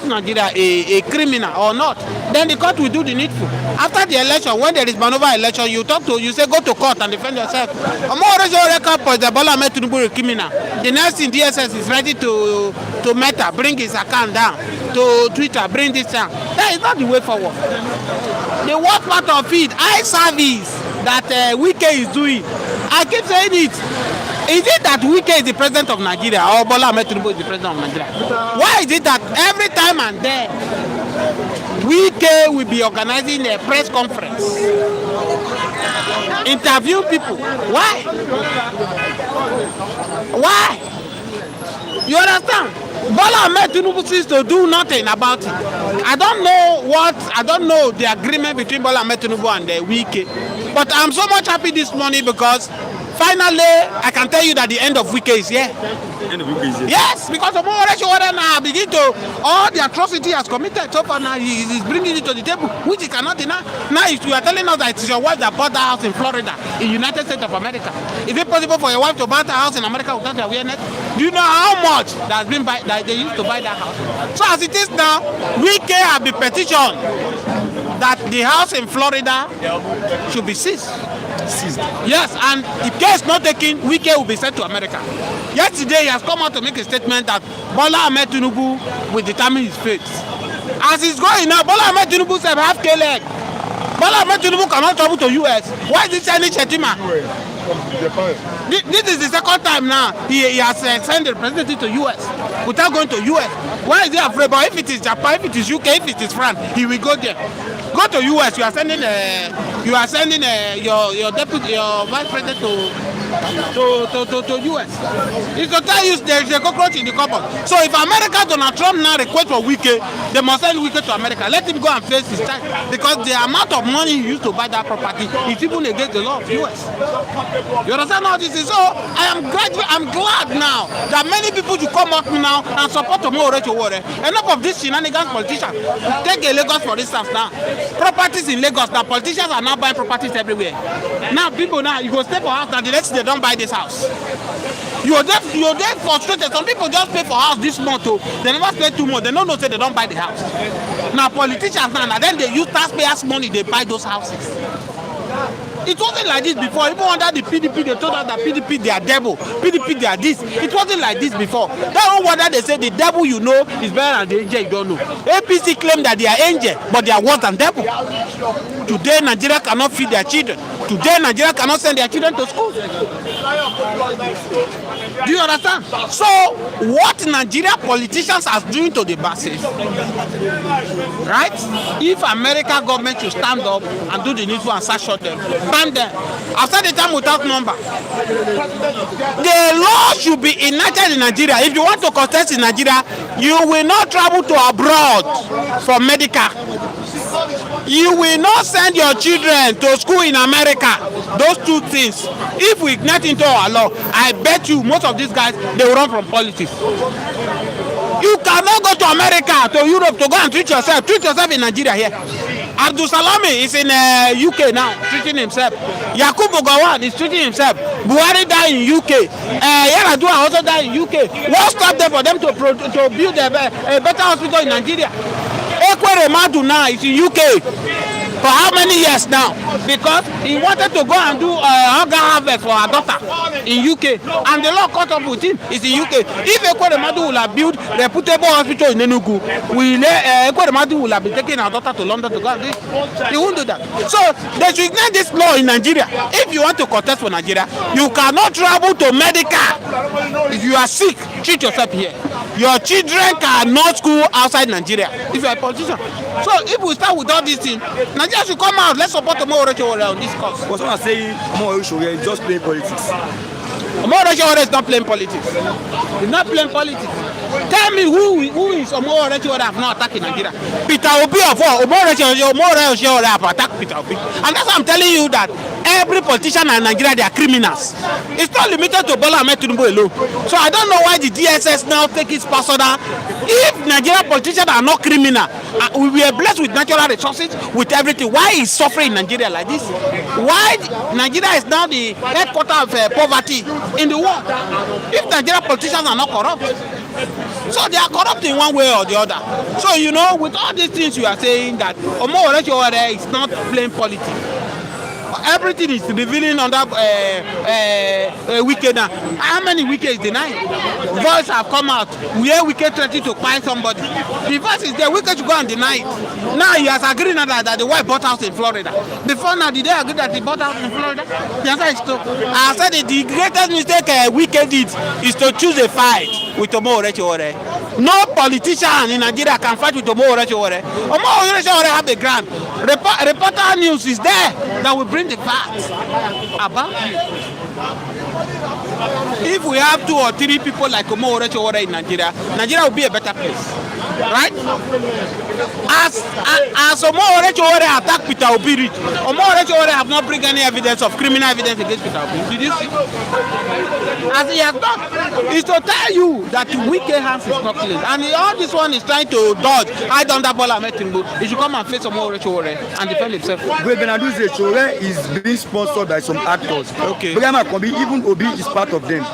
Nigeria a criminal or not, then the court will do the needful. After the election, when there is maneuver election, you say go to court and defend yourself. More Showore called President Bola Ahmed Tinubu a criminal. The next thing DSS is ready to Meta, bring his account down, to Twitter, bring this down. That is not the way forward. The worst part of it, eye service that Wike is doing. I keep saying it. Is it that Wike is the president of Nigeria or Bola Ahmed Tinubu is the president of Nigeria? Why is it that every time and then Wike will be organizing a press conference, interview people? Why? Why? You understand? Bola Ahmed Tinubu seems to do nothing about it. I don't know the agreement between Bola Ahmed Tinubu and Wike. But I'm so much happy this morning because finally I can tell you that the end of Wike is here. End of Wike is here? Yes, because of More Showore now begin to, all the atrocity he has committed so far now, he is bringing it to the table, which he cannot deny. Now if you are telling us that it's your wife that bought the house in Florida, in the United States of America, is it possible for your wife to buy a house in America without the awareness? Do you know how much that they used to buy that house? So as it is now, Wike have been petitioned that the house in Florida should be seized. Yes, and if case not taken, Wike will be sent to America. Yesterday, he has come out to make a statement that Bola Ahmed Tinubu will determine his fate. As he's going now, Bola Ahmed Tinubu said half K-leg. Bola Ahmed Tinubu cannot travel to US. Why is he sending Shetima? This is the second time now he has sent the representative to US. without going to US. Why is he afraid? But if it is Japan, if it is UK, if it is France, he will go there. Go to US. You are sending your deputy, your vice president to US. It's to tell you there is a cockroach in the cupboard. So if America, Donald Trump now request for Wike, they must send Wike to America. Let him go and face his child, because the amount of money he used to buy that property is even against the law of US. You understand how this is? So I'm glad now that many people should come up now and support Omoore Sowore. Enough of these shenanigans politicians. Take a Lagos for instance now. Properties in Lagos, now politicians are now buying properties everywhere. Now people now, you go stay for house, now the next day they don't buy this house. You're there frustrated. Some people just pay for house this month, too. They never pay 2 months. They don't know say they don't buy the house. Now politicians now, then they use taxpayers' money, they buy those houses. It wasn't like this before. Even under the PDP, they told us that PDP they are devil, PDP they are this. It wasn't like this before. That one wonder they say the devil you know is better than the angel you don't know. APC claim that they are angel, but they are worse than devil. Today Nigeria cannot feed their children. Today Nigeria cannot send their children to school. Do you understand? So what Nigeria politicians are doing to the masses, right? If American government should stand up and do the needful and sanction them, ban them, after the time without number, the law should be enacted in Nigeria. If you want to contest in Nigeria, you will not travel to abroad for medical. You will not send your children to school in America. Those two things. If we ignite into our law, I bet you most of these guys, they will run from politics. You cannot go to America, to Europe, to go and treat yourself. Treat yourself in Nigeria here. Abdul Salami is in UK now, treating himself. Yakubu Gowon is treating himself. Buhari died in UK. Yaradua also died in UK. What stopped them for them to build a better hospital in Nigeria? Ekwere Madu now is in UK. For how many years now? Because he wanted to go and do organ harvest for her daughter in UK, and the law caught up with him. It's in UK. If Ekwere Madu will have built a reputable hospital in Enugu, Ekwere Madu will have been taking her daughter to London to go and do it. He won't do that. So they should ignite this law in Nigeria. If you want to contest for Nigeria, you cannot travel to medical. If you are sick, treat yourself here. Your children cannot school outside Nigeria if you are a politician. So if we start with all these things, Nigeria should come out. Let's support Omoore Sowore on this cause. But someone saying Omoore Sowore is just playing politics. Omoore Sowore is not playing politics. He's not playing politics. Tell me who is Omoore Sowore have not attacked in Nigeria? Peter Obi of all. Omoore Sowore have attacked Peter Obi. And that's why I'm telling you that every politician in Nigeria, they are criminals. It's not limited to Bola Ahmed Tinubu alone. So I don't know why the DSS now take it personal. If Nigerian politicians are not criminal, we were blessed with natural resources, with everything. Why is suffering in Nigeria like this? Why Nigeria is now the headquarters of poverty in the world? If Nigerian politicians are not corrupt, so they are corrupt in one way or the other. So you know, with all these things you are saying that Omoore Sowore is not playing politics. Everything is revealing under Wike now. How many Wike is denying? Voice have come out where Wike threatened to find somebody. The voice is there. Wike should go and deny it. Now he has agreed now that the wife bought house in Florida. Before now, did they agree that he bought house in Florida? The answer is no. I said that the greatest mistake Wike did is to choose a fight with Omoore Sowore. No politician in Nigeria can fight with Omoore Sowore. Omoore Sowore have a grant. Reporter news is there that will bring the facts about you. If we have 2 or 3 people like Omoore Sowore in Nigeria, Nigeria will be a better place, right? As Omoore Sowore attacked Peter Obi, Omoore Sowore have not bring any evidence of criminal evidence against Peter Obi. Did you see? As he has done, is to tell you that Wike hands is not clean, and all this one is trying to dodge, hide under Bola Ahmed Tinubu. He should come and face Omoore Sowore and defend himself. Great Benaduze Sowore is being sponsored by some actors. Okay. Even Obi is part of them.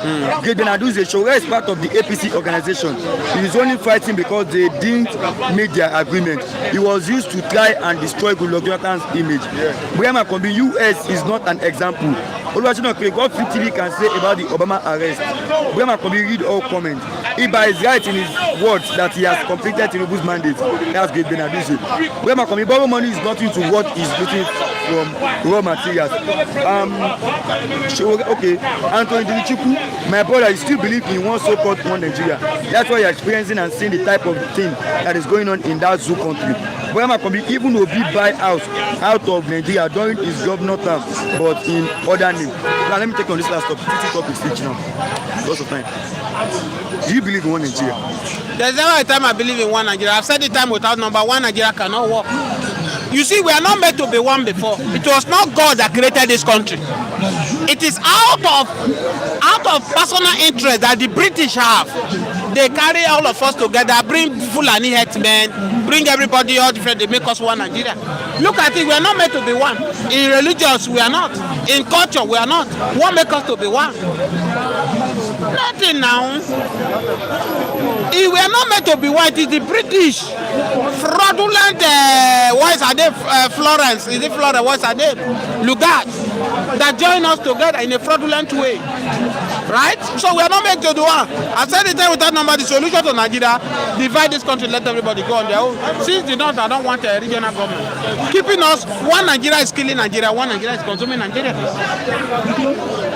Great Benaduze Sowore is part of the APC organization. He is only fighting because they didn't make their agreement. He was used to try and destroy Goodluck Jonathan's image. The US is not an example. What TV can say about the Obama arrest? Read all comments. Iba is right in his words that he has completed Tinubu's mandate. That's great Benaduce. Where Makomi borrow money is nothing to what is getting from raw materials. Okay, Anthony Dilichukwu, my brother, you still believe in one so-called one Nigeria. That's why you're experiencing and seeing the type of thing that is going on in that zoo country. Where Makomi even Obi buy out of Nigeria during his governor term, but in other names. Now let me take on this last topic. This topic is speech now. Lots of time. Do you believe in one Nigeria? There's never a time I believe in one Nigeria. I've said the time without number. One Nigeria cannot work. You see, we are not meant to be one before. It was not God that created this country. It is out of personal interest that the British have. They carry all of us together, bring Fulani headsmen, bring everybody all different, they make us one Nigeria. Look at it, we are not meant to be one. In religions, we are not. In culture, we are not. What makes us to be one? Nothing now. If we are not meant to be one, it is the British fraudulent, what are they, Florence, is it Florence, what are they, Lugard, that join us together in a fraudulent way, right? So we are not meant to do one. I said it without number, the solution to Nigeria, divide this country, let everybody go on their own. Since the North, I don't want a regional government. Keeping us, one Nigeria is killing Nigeria, one Nigeria is consuming Nigeria.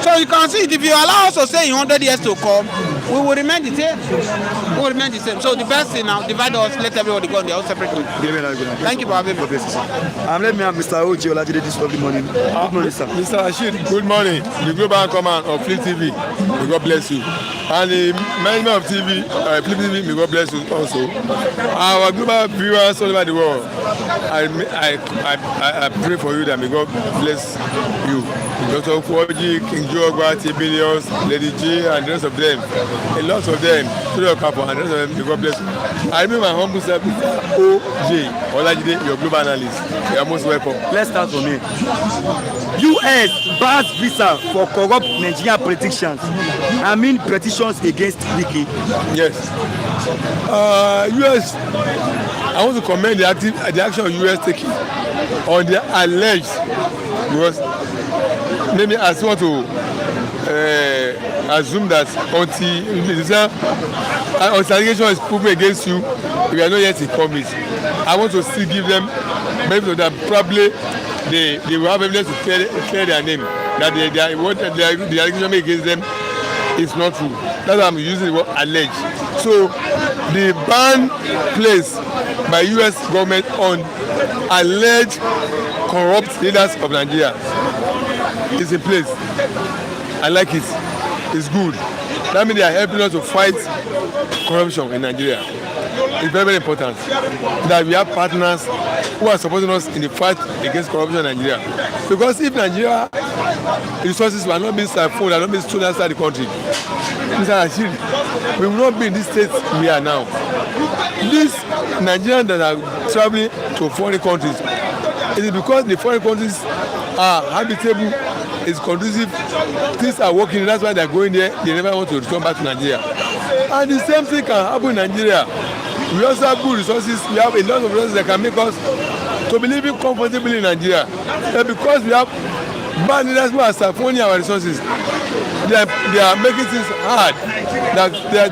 So you can see, if you allow us to say in 100 years to come, we will remain the same. We will remain the same. So the best thing now, divide us, let everybody go on their own separate way. Thank you for having me. Let me have Mr. Oji Olajide this lovely morning. Good morning, sir. Mr. Rashid, good morning. The Global Command of Flip TV, may God bless you. And the management of TV, Flip TV, may God bless you also. Our global viewers all over the world, I pray for you that may God bless you. Dr. Kwoji, King Jogwa, Tibelius, Lady J, and the rest of them. A lot of them, Studio Capo, and the rest of them, may God bless you. I mean my humble self, OJ Olajide, your global analyst. You are most welcome. Let's start from here. US bans visa for corrupt Nigerian politicians. I mean petitions against Wike. Yes. US, I want to commend the action of US taking on the alleged, because maybe I just want to assume that until allegation is proven against you, we are not yet in commit. I want to still give them benefit of that. Probably they will have evidence to clear their name, that the allegation made against them is not true. That's why I'm using the word alleged. So the ban placed by US government on alleged corrupt leaders of Nigeria is in place. I like it. It's good. That means they are helping us to fight corruption in Nigeria. It's very, very important that we have partners who are supporting us in the fight against corruption in Nigeria. Because if Nigeria resources were not being siphoned and not being stolen outside the country, Mr. Rashid, we will not be in this state we are now. These Nigerians that are traveling to foreign countries, it is because the foreign countries are habitable, it's conducive, things are working, that's why they are going there, they never want to return back to Nigeria. And the same thing can happen in Nigeria. We also have good resources, we have a lot of resources that can make us to be living comfortably in Nigeria. And because we have bad leaders who are siphoning our resources, they are making things hard.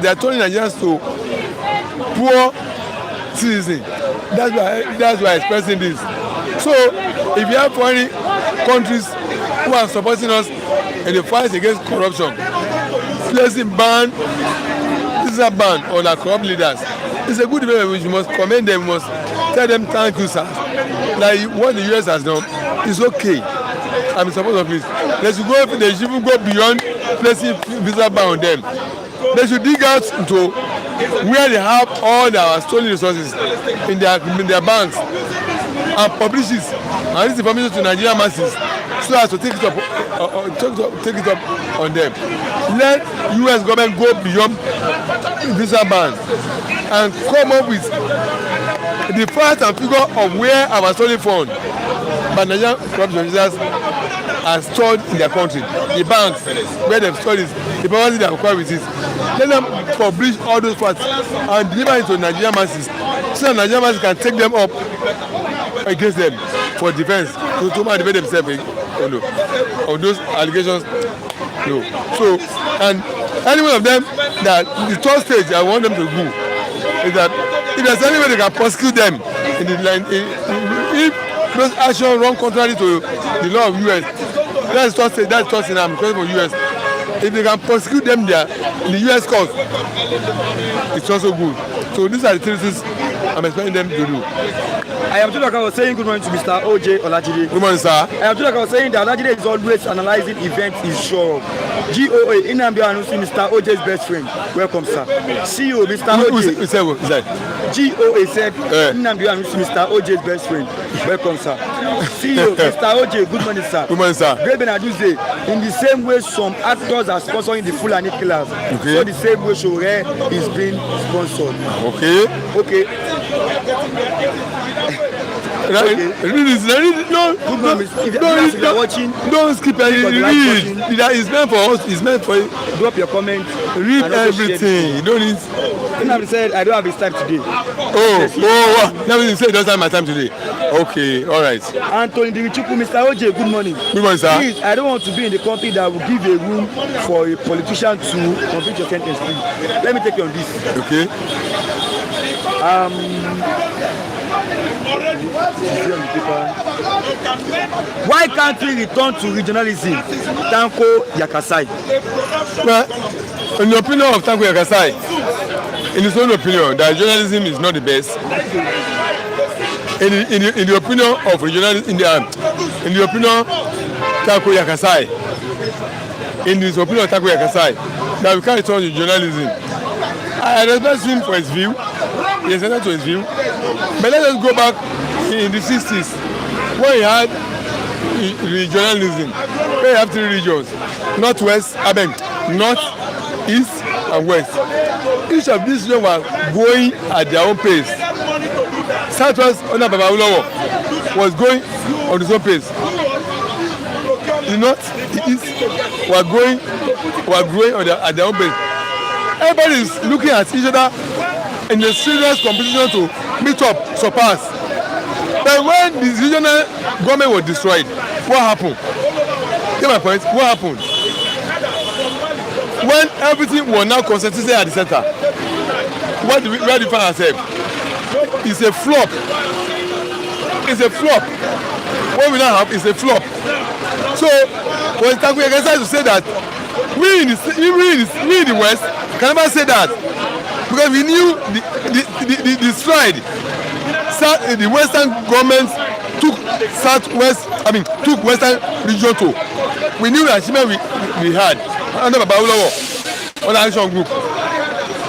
They are turning Nigerians to poor citizens. That's why I'm expressing this. So if you have foreign countries who are supporting us in the fight against corruption, placing this is a ban on our corrupt leaders. It's a good development. We must commend them, we must tell them thank you, sir. Like what the US has done is okay. I'm in support of this. They should even go beyond placing visa ban on them. They should dig out into where they have all our stolen resources in their banks and publish it and this information to Nigerian masses so as to take it up on them. Let US government go beyond visa ban and come up with the fact and figure of where our stolen funds by Nigerian corruption officers are stored in their country, the banks where they've stored it, the property they have acquired with it. Let them publish all those facts and deliver it to Nigerian masses so that Nigerian masses can take them up against them for defense to defend themselves on those allegations. No. So, and any one of them that the third stage I want them to go is that if there's any way they can prosecute them in the line, if those actions run contrary to the law of US, that's third stage. That's third stage. I'm calling for US. If they can prosecute them there in the US court, it's also good. So these are the three things I'm expecting them to do. I am Tulaka was saying good morning to Mr. OJ Olajide. Good morning, sir. I am Tulaka was saying that Olajide is always analyzing events he's sure of. GOA, Nnamdi announcing Mr. OJ's best friend. Welcome, sir. CEO, Mr. OJ. Who said? GOA said Nnamdi announcing Mr. OJ's best friend. Welcome, sir. CEO, Mr. OJ, good morning, sir. Good morning, sir. Great Benaduze, in the same way some actors are sponsoring the Fulani killers, so the same way Shore is being sponsored. Okay. Don't skip any. Read. It's meant for us. It's meant for you. Drop your comment. Read everything. You don't need. Nnamdi said, I don't have his time today. Nnamdi said, don't have my time today. Okay, all right. Anthony Dirichukwu, Mr. OJ, good morning. Good morning, sir. Please, I don't want to be in the country that will give a room for a politician to complete your sentence, please. Let me take you on this. Okay. Why can't we return to regionalism? Tanko Yakasai. Well, in the opinion of Tanko Yakasai, in his own opinion, that journalism is not the best. In the opinion of regionalism, in the opinion Tanko Yakasai, in his opinion of Tanko Yakasai, that we can't return to journalism. I respect him for his view. He has to his view. But let us go back in the 60s when he had regionalism. Where you have three regions: northwest, north, east, and west. Each of these regions were going at their own pace. Southwest under Baba Awolowo was going on his own pace. The north, the east were growing at their own pace. Everybody is looking at each other in a serious competition to meet up, surpass. But when the regional government was destroyed, what happened? Get my point? What happened? When everything was now concentrated at the center, where do we find ourselves? It's a flop. It's a flop. What we now have is a flop. So, when Tanko Yakasai to say that we in the West can never say that, because we knew the stride the Western government took took Western region to. We knew the achievement we had under Baba Awolowo on the action group.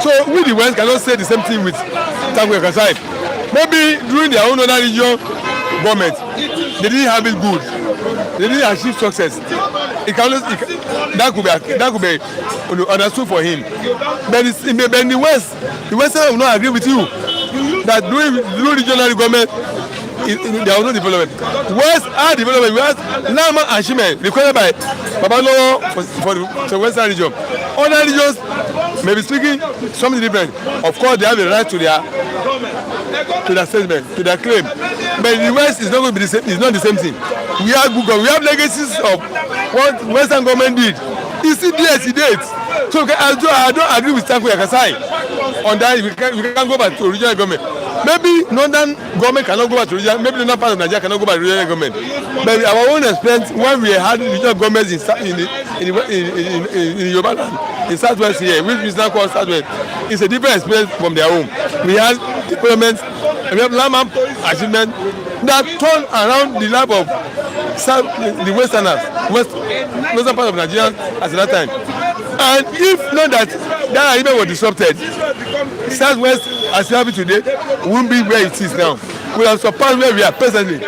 So we the West cannot say the same thing with Tanko Yakasai. Maybe during their own other region government, they didn't have it good. They didn't achieve success. That could be understood for him. But in the West, the Western will not agree with you that during regional government, there was no development. West had development. We had Lama achievement required by Baba Awolowo for the Western region. Other regions may be speaking something different. Of course, they have a right to their statement, to their claim. But in the West, it's not going to be the same. It's not the same thing. We have legacies of what Western government did. It's CDS, it dates. So I don't agree with Tanko Yakasai on that. We can't go back to regional government. Maybe northern government cannot go back to regional. Maybe the northern part of Nigeria cannot go back to regional government. But our own experience, when we had regional governments in Yoruba land, in Southwest here, which is now called Southwest, it's a different experience from their own. We had development, and we have Lama achievement that turned around the life of the Westerners, western part of Nigeria at that time. And if not that agreement was disrupted, Southwest, as we have it today, won't be where it is now. We have surpassed where we are presently.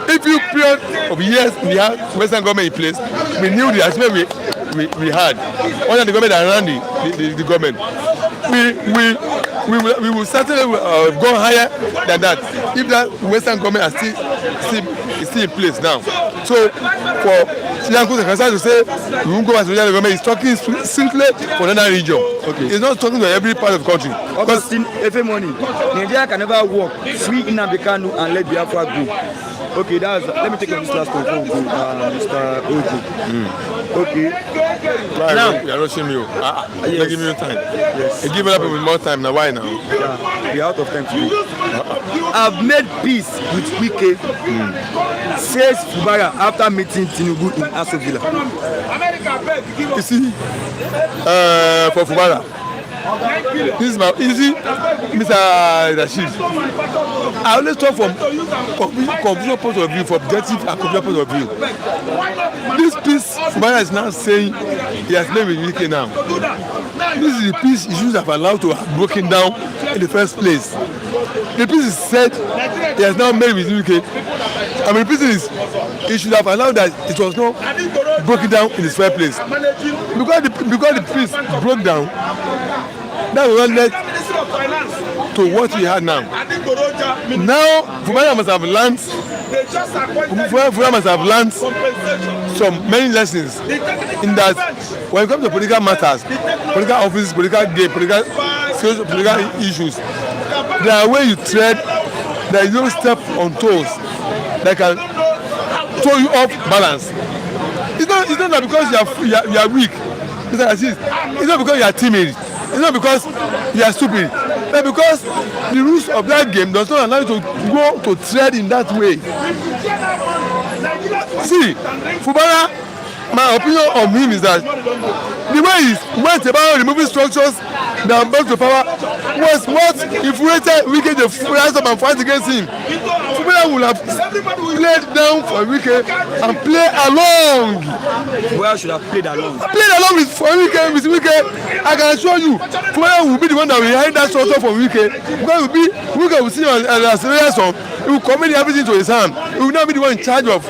If you period of years we had Western government in place, we knew the achievement we had under the government and around the government. We will certainly go higher than that if that Western government is still in place now. So for Tanko Yakasai to say we won't go back to the government, he's talking simply for another region. Okay. He's not talking to every part of the country. Augustine, every morning, Nigeria can never work free Nnamdi Kanu and let Biafra go. Okay, let me take on this last one before we go, Mr. Ojo. Okay. Right, Now, you are rushing me. Yes. Give me your time. Yes. You give other people more time now. Why now? Yeah, we are out of time today. I've made peace with Wike, says Fubara after meeting Tinubu in Aso Villa. You see, for Fubara, this is my easy, Mr. Rashid. I always talk from confusion point of view, from objective and confusion point of view. This peace Fubara is now saying he has made with Wike now. This is the peace he should have allowed to have broken down in the first place. The peace is said he has now made with Wike. I mean, the peace is he should have allowed that it was not broken down in the first place. Because the peace broke down, that will not lead to what we had now. Now, Fubara must have learned. Fubara must have learned some many lessons in that when it comes to political matters, political offices, political game, political issues, there are ways you tread. There is no step on toes that can throw you off balance. It's not that because you are weak. It's not because you are timid. It's not because you are stupid. But because the rules of that game does not allow you to go to tread in that way. See, Fubara, my opinion on him is that the way he went about removing structures that brought to power was what infuriated Wike to rise up and fight against him. Fubara would have played down for Wike and play along. Fubara should have played along. Played along with Wike. I can assure you, Fubara will be the one that will inherit that structure from Wike. Because Wike will see as a serious one. He will commit everything to his hand. He will not be the one in charge of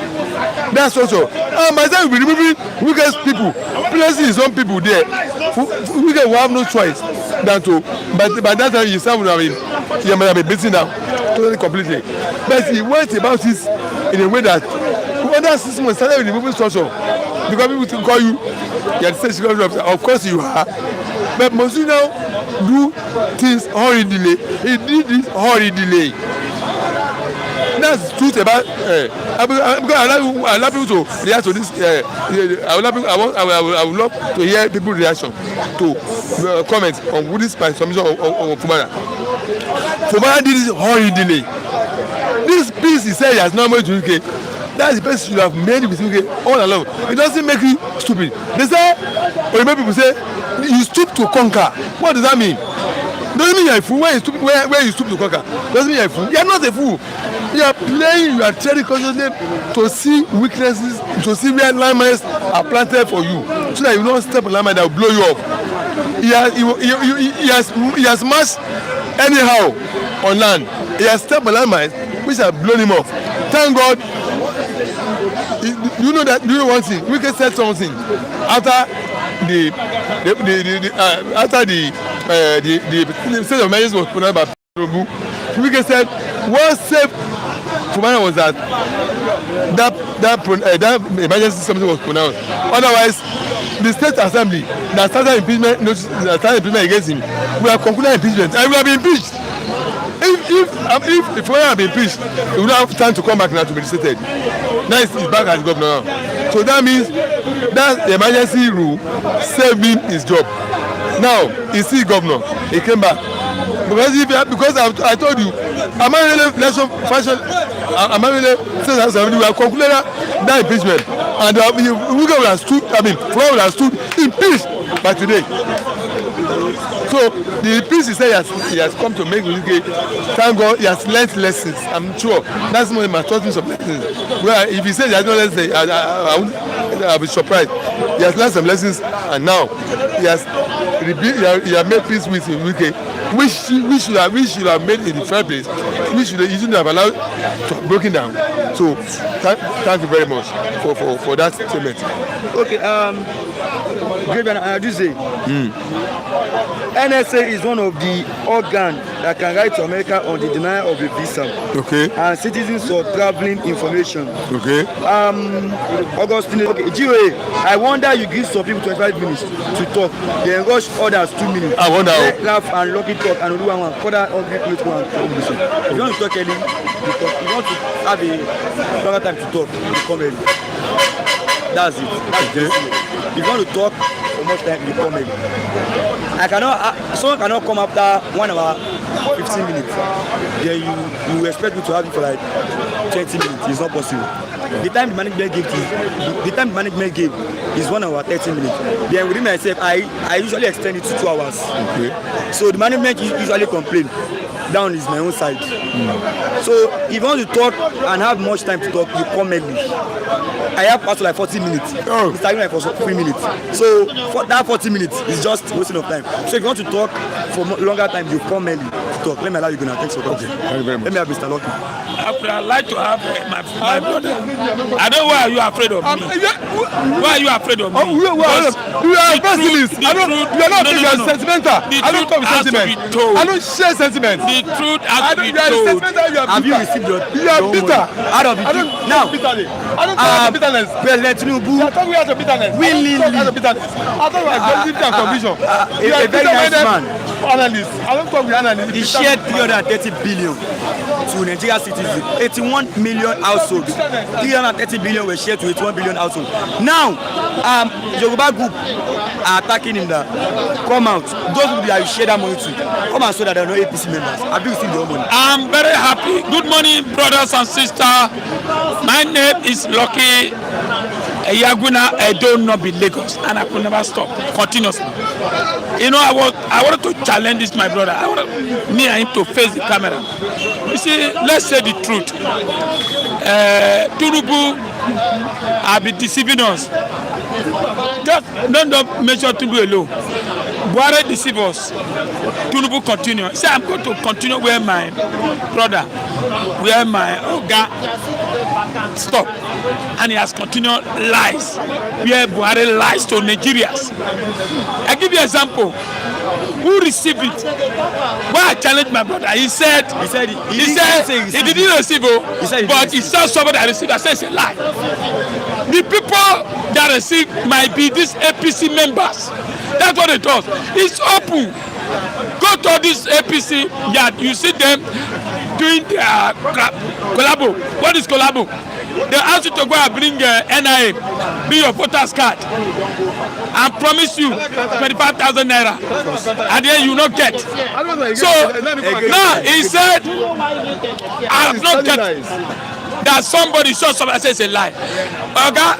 that structure. And by the time he will be removing Wike's people, placing his own people there, Wike will have no choice than to. But by that time, he might have been beaten down totally completely. But he went about it in a way that under 6 months started with removing structure. Because people will call you, you are the state security officer. Of course you are. But must you now do things hurriedly? He did this hurriedly. That's the truth about because I allow people to react to this. I would love to hear people's reaction to comments on this by submission of Fubara. Fubara did this hurriedly. This peace he said he has not made to UK. That's the best you have made with UK all along. It doesn't make you stupid. They say, or you make people say, you stoop to conquer. What does that mean? Doesn't mean you're a fool. Where you stoop to conquer doesn't mean you're a fool. You're not a fool. You are playing, you are treading consciously to see weaknesses, to see where landmines are planted for you, so that you don't step on landmine that will blow you up. He has marched anyhow on land. He has stepped on landmines which have blown him off. Thank God. You know one thing. We can say something after the state of emergency was pronounced by Tinubu. We can say one safe Fubara was that emergency something was pronounced. Otherwise, the state assembly that started impeachment against him, we have concluded impeachment and we have been impeached. If Fubara had been impeached, he would not have time to come back now to be restated. Now he's back as governor now. So that means that emergency rule saved him his job. Now he's still governor. He came back. Because I told you, am I really we have concluded that impeachment, and Fubara would have stood impeached by today. So the peace he said he has come to make with UK. Thank God he has learned lessons. I'm sure that's one of my taught me some lessons. Well, if he says he has no lessons, I'll be surprised. He has learned some lessons, and now he has made peace with UK. We should have made in the first place. He shouldn't have allowed to have broken down. So thank you very much for that statement. Okay, Gabriel, I do say, NSA is one of the organs that can write to America on the denial of a visa. Okay. And citizens for traveling information. Okay. Augustine, okay, GOA, I wonder you give some people 25 minutes to talk. They rush others 2 minutes. I wonder. Laugh and lucky talk and do one further ugly plate one. If you want to talk early, you talk. If you want to have a longer time to talk, you come early. That's it. Okay. If you want to talk for much time, you come early. I cannot. Someone cannot come after 1 hour, 15 minutes. Then you expect me to have it for like 20 minutes. It's not possible. The time the management gave is 1 hour 30 minutes. Then within myself, I usually extend it to 2 hours. Okay. So the management usually complain. Down is my own side. So if you want to talk and have much time to talk, you come early. I have also like 40 minutes. It's starting like for 3 minutes. So for that 40 minutes is just wasting of time. So if you want to talk for longer time, you come early to talk. Let me allow you to take some talk. Okay. Thank you very much. Let me have Mr. Lucky. I would like to have my brother. I don't know why you are afraid of me. Why are you afraid of me? You are a pessimist. You are not you are sentimental. I don't talk with sentiment. I don't share sentiment. The truth has to be told. Have you received your? You are bitter. Out of it. Now, I don't talk bitterness. President Tinubu. You are talking out of bitterness. Willingly. I don't talk out of bitterness. I talk about positivity and conviction. You are A very nice man. Analyst. I don't talk with analysts. He shared 330 billion to Nigerian citizens. 81 million households. 330 billion were shared to 81 billion households. Now, Yoruba group are attacking him that come out. Those people that you share that money to, come and show that they are not APC members. Have you received your money? I'm very happy. Good morning, brothers and sisters. My name is Lucky Yaguna Edo Nobi Lagos, and I could never stop continuously. You know, I wanted to challenge this, my brother. I wanted me and him to face the camera. You see, let's say the truth. Tinubu have been deceiving us. Just don't mention Tinubu alone. Buhari deceive us. Tinubu continue. Say I'm going to continue where my brother, where my oga stop, and he has continued lies. Where Buhari lies to Nigerians. I give you an example. Who received it? Why I challenge my brother? He said he didn't receive it, but he saw somebody that received. I said it's a lie. The people that receive might be these APC members. That's what it does. It's open. Go to this APC yard. You see them doing their collabo. What is collabo? They ask you to go and bring NIA, bring your voter's card, and promise you 25,000 naira, and then you not get. So now he said, I have not get. That somebody saw somebody says a lie. Okay,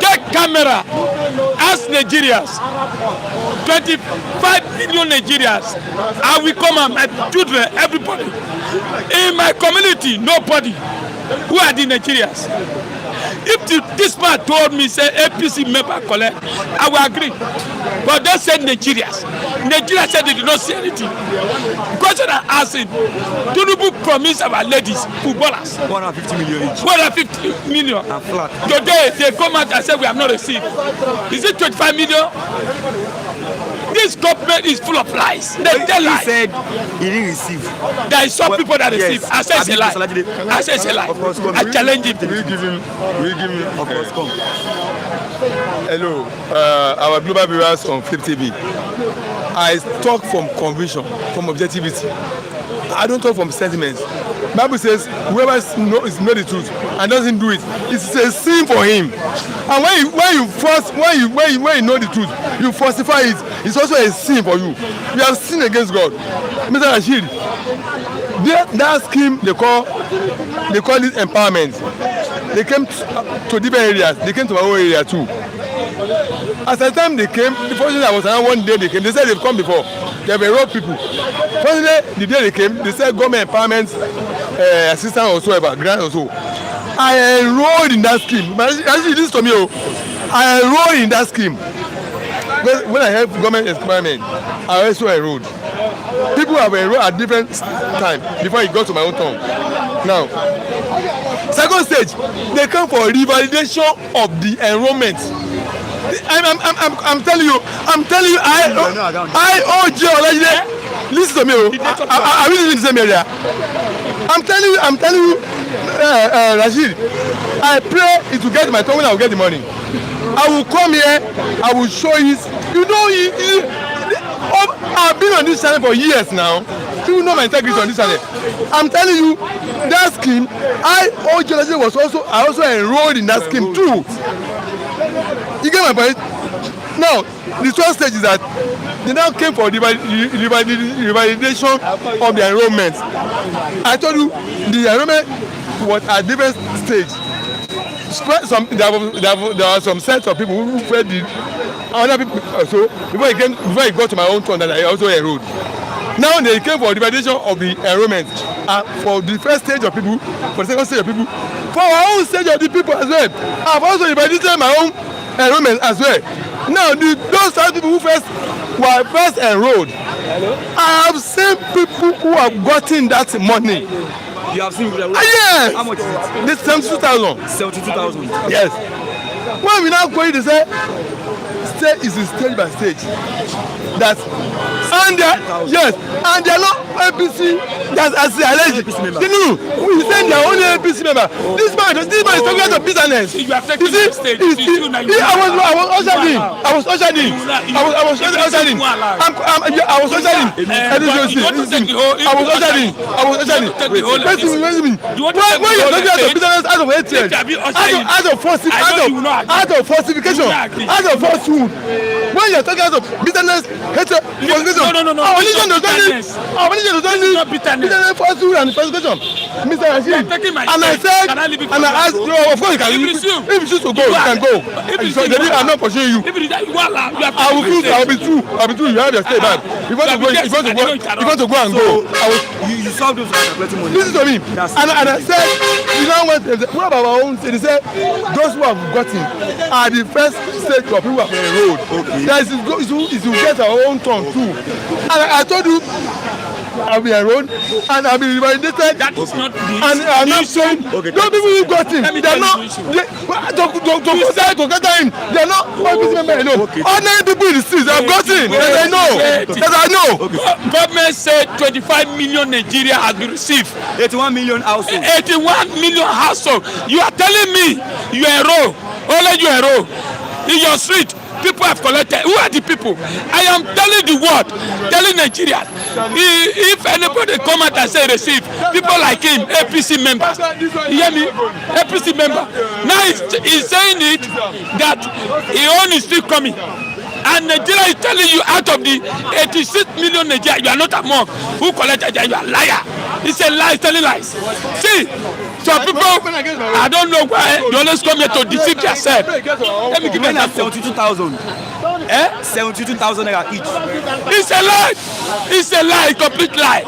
take camera. Ask Nigerians, 25 million Nigerians. I will come and my children, everybody in my community, nobody. Who are the Nigerians? If this man told me, say APC member collect, I will agree. But they said Nigerians. Nigeria said they did not see anything. Question I asked him, Tinubu promised our ladies, footballers, 150 million each. 150 million. And flat. Today they come out and say we have not received. Is it 25 million? This government is full of lies. They tell lies. He said he didn't receive. There is some people that receive. Yes. I say it's a lie. I say it's a lie. Of course, come. I challenge him. We give him. Of course, come. Hello, our global viewers on Flip TV. I talk from conviction, from objectivity. I don't talk from sentiments. Bible says whoever knows the truth and doesn't do it, it's a sin for him. And when you know the truth, you falsify it. It's also a sin for you. You have sinned against God. Mr. Rashid, that scheme they call it empowerment. They came to different areas. They came to my own area too. As the time they came, the first day I was around, one day they came. They said they've come before. They have enrolled people. First the day they came, they said government empowerment assistance or whatsoever, grant or so. I enrolled in that scheme. But actually, this to me, I enrolled in that scheme. When I help government empowerment, I also enrolled. People have enrolled at different times before it got to my own turn. Now, second stage, they come for revalidation of the enrollment. I'm telling you, I owe Jay. Listen to me, I really in the same area. I'm telling you, Rashid, I pray it will get my tongue when I will get the money. I will come here, I will show you. You know, I've been on this channel for years now. People know my integrity on this channel. I'm telling you, that scheme, I also enrolled in that scheme too. You get my point? Now, the first stage is that they now came for the validation of the enrollment. I told you, the enrollment was at different stage. There are some sets of people who fed the other people. So before it got to my own turn, that I also enrolled. Now they came for the validation of the enrollment. For the first stage of people, for the second stage of people, for our own stage of the people as well. I've also validated my own enrollment as well. Now those people who were first enrolled, I have seen people who have gotten that money. You have seen people? Yes. How much is it? This 72,000. 72,000. Yes. When we now go in, they say stage is stage by stage. That's and they're not APC. That's as they allege. We send their own APC member. This man is talking about business. You are taking the stage. I was ushered in. I was ushered in. I was ushered in. I was ushered in. When you're talking about business out of ATL, out of falsification, out of falsehood, when you're talking about business, no. Our religion does not need bitterness, falsehood, and falsification. Mr. Rashid, and I said, and I asked, of course you can. If you choose to go, you can go. I'm not pursuing you. I will be true. You have your stay back. You want to go and go. You solve those money. Listen to me. And I said, you know what about our own? They said those who have gotten are the first stage of people who have enrolled. Okay. That is to get our own turn too. And I told you, I'll be enrolled and I'll be validated. That is not the and I'm not saying those people who got him, they're not to get him, they're not one business member alone. Ordinary people in the streets have gotten that I know. Government said 25 million Nigeria has been received. 81 million households. 81 million households. You are telling me you enroll, only you enroll in your street. People have collected. Who are the people? I am telling the world, telling Nigerians, if anybody come out and say receive, people like him, APC members, you hear me? APC member. Now he's saying it that he own is still coming. And Nigeria is telling you out of the 86 million Nigeria, you are not among who collected that, you are a liar. It's a lie, telling lies. See, some people, I don't know why they always come here to deceive yourself. Let me give you an 72,000. 72,000 naira each. It's a lie. It's a lie, complete lie.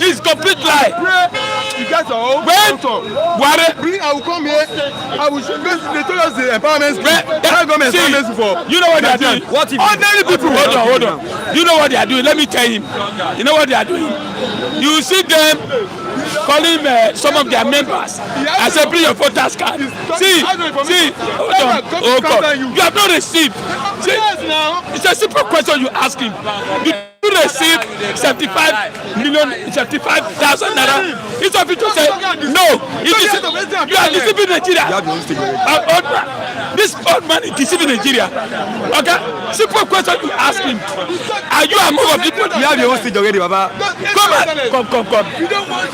It's complete lie. You guys are all I will come here. I will show you. They told us the empowerment scheme. You know what they are doing? What if ordinary people? Hold on. You know what they are doing? Let me tell him. You know what they are doing? You see them calling some of their members and say bring your voters card. See, hold on. Oh God, you have not received. See, it's a simple question you ask him. You receive 75,000 naira. It's of it to say no. You are deceiving Nigeria. This old man is deceiving Nigeria. Okay? Simple question you ask him. Are you among of people? You have your own stage already, Baba. Come. You don't want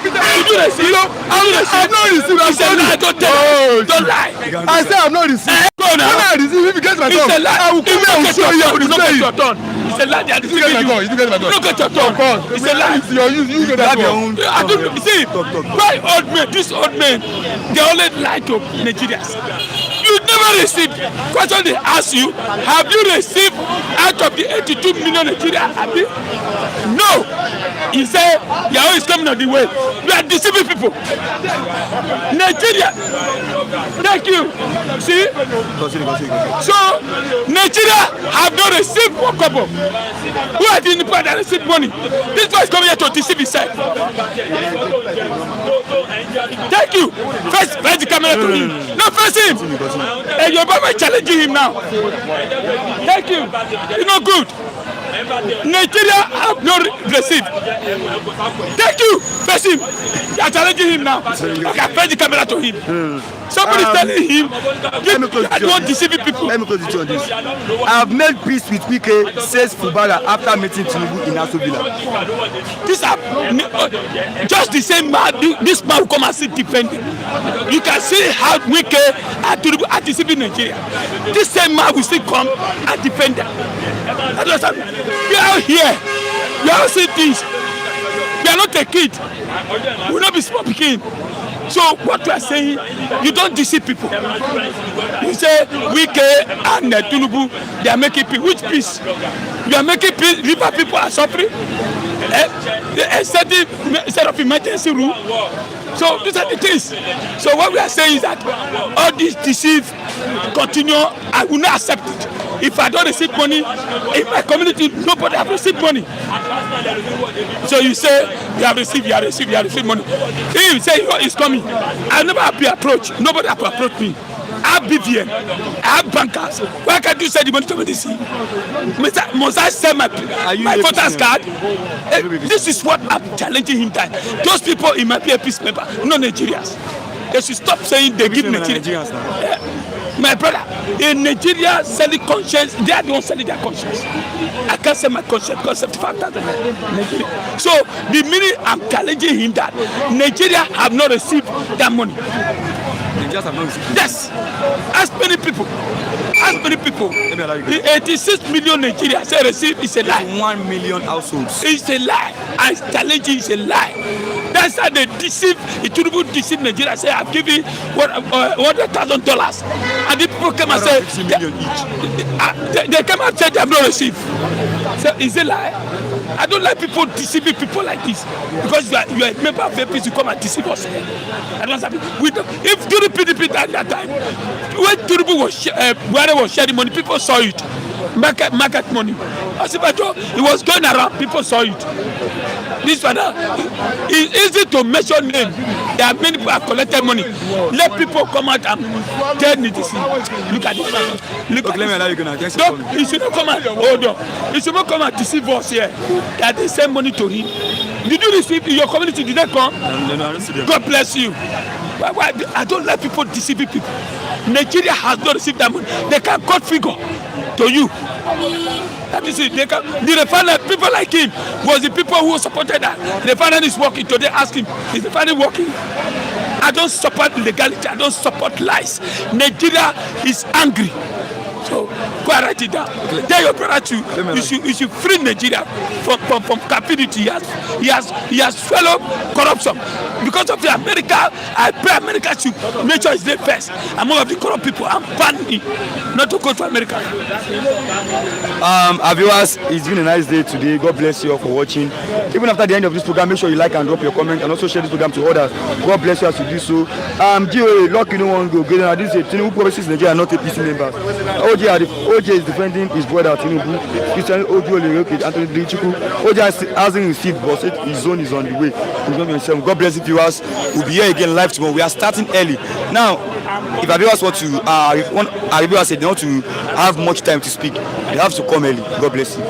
Peter. You receive. I'm not receiving. It's a lie. Don't lie. I say I'm not receiving. Go now. When I receive, if you get my turn, it's a lie. I will come here and show you. It's not your turn. It's a lie. They are deceiving you. You get my turn. Look at your turn. It's a lie. You get that turn. I don't see. Why old men? These old men, they only lie to Nigerians. You never received. Question they ask you: have you received out of the 82 million Nigeria? Have you? No. he say Yahoo is coming on the way. You are deceiving people. Nigeria, thank you. See, so Nigeria have not received one couple. Who are the people that receive money? This boy is coming here to deceive himself. Thank you. Face the camera to him. No, face him. And your Obama challenging him now. Thank you. You know good. Nigeria have not received. Thank you. Face him. You are challenging him now. Okay, face the camera to him. Somebody is telling him, I don't deceive people. Let me close it on this. I have made peace with Wike, says Fubara after meeting Tinubu in Aso Villa. These are just the same man. This man will come and sit defending. You can see how Wike and Tinubu are deceiving Nigeria. This same man will still come and defend them. We are here. We are seeing things. We are not a kid. We will not be small picking. So what we are saying, you don't deceive people. You say Wike and Tinubu, they are making peace. Which peace? You are making peace. River people are suffering. Instead of emergency rule. So these are the things. So what we are saying is that all this deceive continue. I will not accept it. If I don't receive money in my community, nobody have received money. So you say you have received money. If you say it's coming, I never have been approached. Nobody have approached me. I have BVN, I have bankers. Why can't you send the money to me this year? Must I send my voter's card? This is what I'm challenging him that. Those people, he might be a peace member, no Nigerians. They should stop saying they give Nigerians. My brother, in Nigeria, selling conscience, they are the ones selling their conscience. I can't sell my conscience because 75,000 Nigeria. So the minute I'm challenging him that Nigeria have not received that money. Yes, ask many people. The 86 million Nigerians say receive is a lie. 1 million households. It's a lie. I challenge you, it's a lie. That's how they deceive. It would deceive Nigeria. Say I've given $100,000, and the people come and say they come and say they have not received. So it's a lie. I don't like people deceiving people like this because you are a member of APC, you come and deceive us. I don't have if during PDP at that time, when Tinubu was sharing money, people saw it. Market money. As if I thought it was going around, people saw it. This one, it's easy to mention name. There are many people have collected money. Let people come out and tell me this. Look at this. You should not come and hold on. You should not come and deceive us here. That they send money to him. Did you receive in your community? Did they come? No, I don't see them. God bless you. I don't like people deceiving people. Nigeria has not received that money. They can cut figure to you. That is it. The refinery, people like him, was the people who supported that. The refinery is working. Today, ask him, is the refinery working? I don't support legality. I don't support lies. Nigeria is angry. So go and write it down. Tell your brother you should free Nigeria from captivity. He has swallowed corruption. Because of the America, I pray America should make sure it's there first among of the corrupt people and ban him not to go to America. Our viewers, it's been a nice day today. God bless you all for watching. Even after the end of this program, make sure you like and drop your comment and also share this program to others. God bless you as you do so. GOA, lucky no one go. This is Tinubu promises Nigeria not a PC members. OJ is defending his brother Tinubu. Christian Ojuole, Anthony Drichiku. OJ hasn't received, but his zone is on the way. God bless you, viewers. We'll be here again live tomorrow. We are starting early. Now, if our viewers want to, our viewers said they want to have much time to speak, they have to come early. God bless you.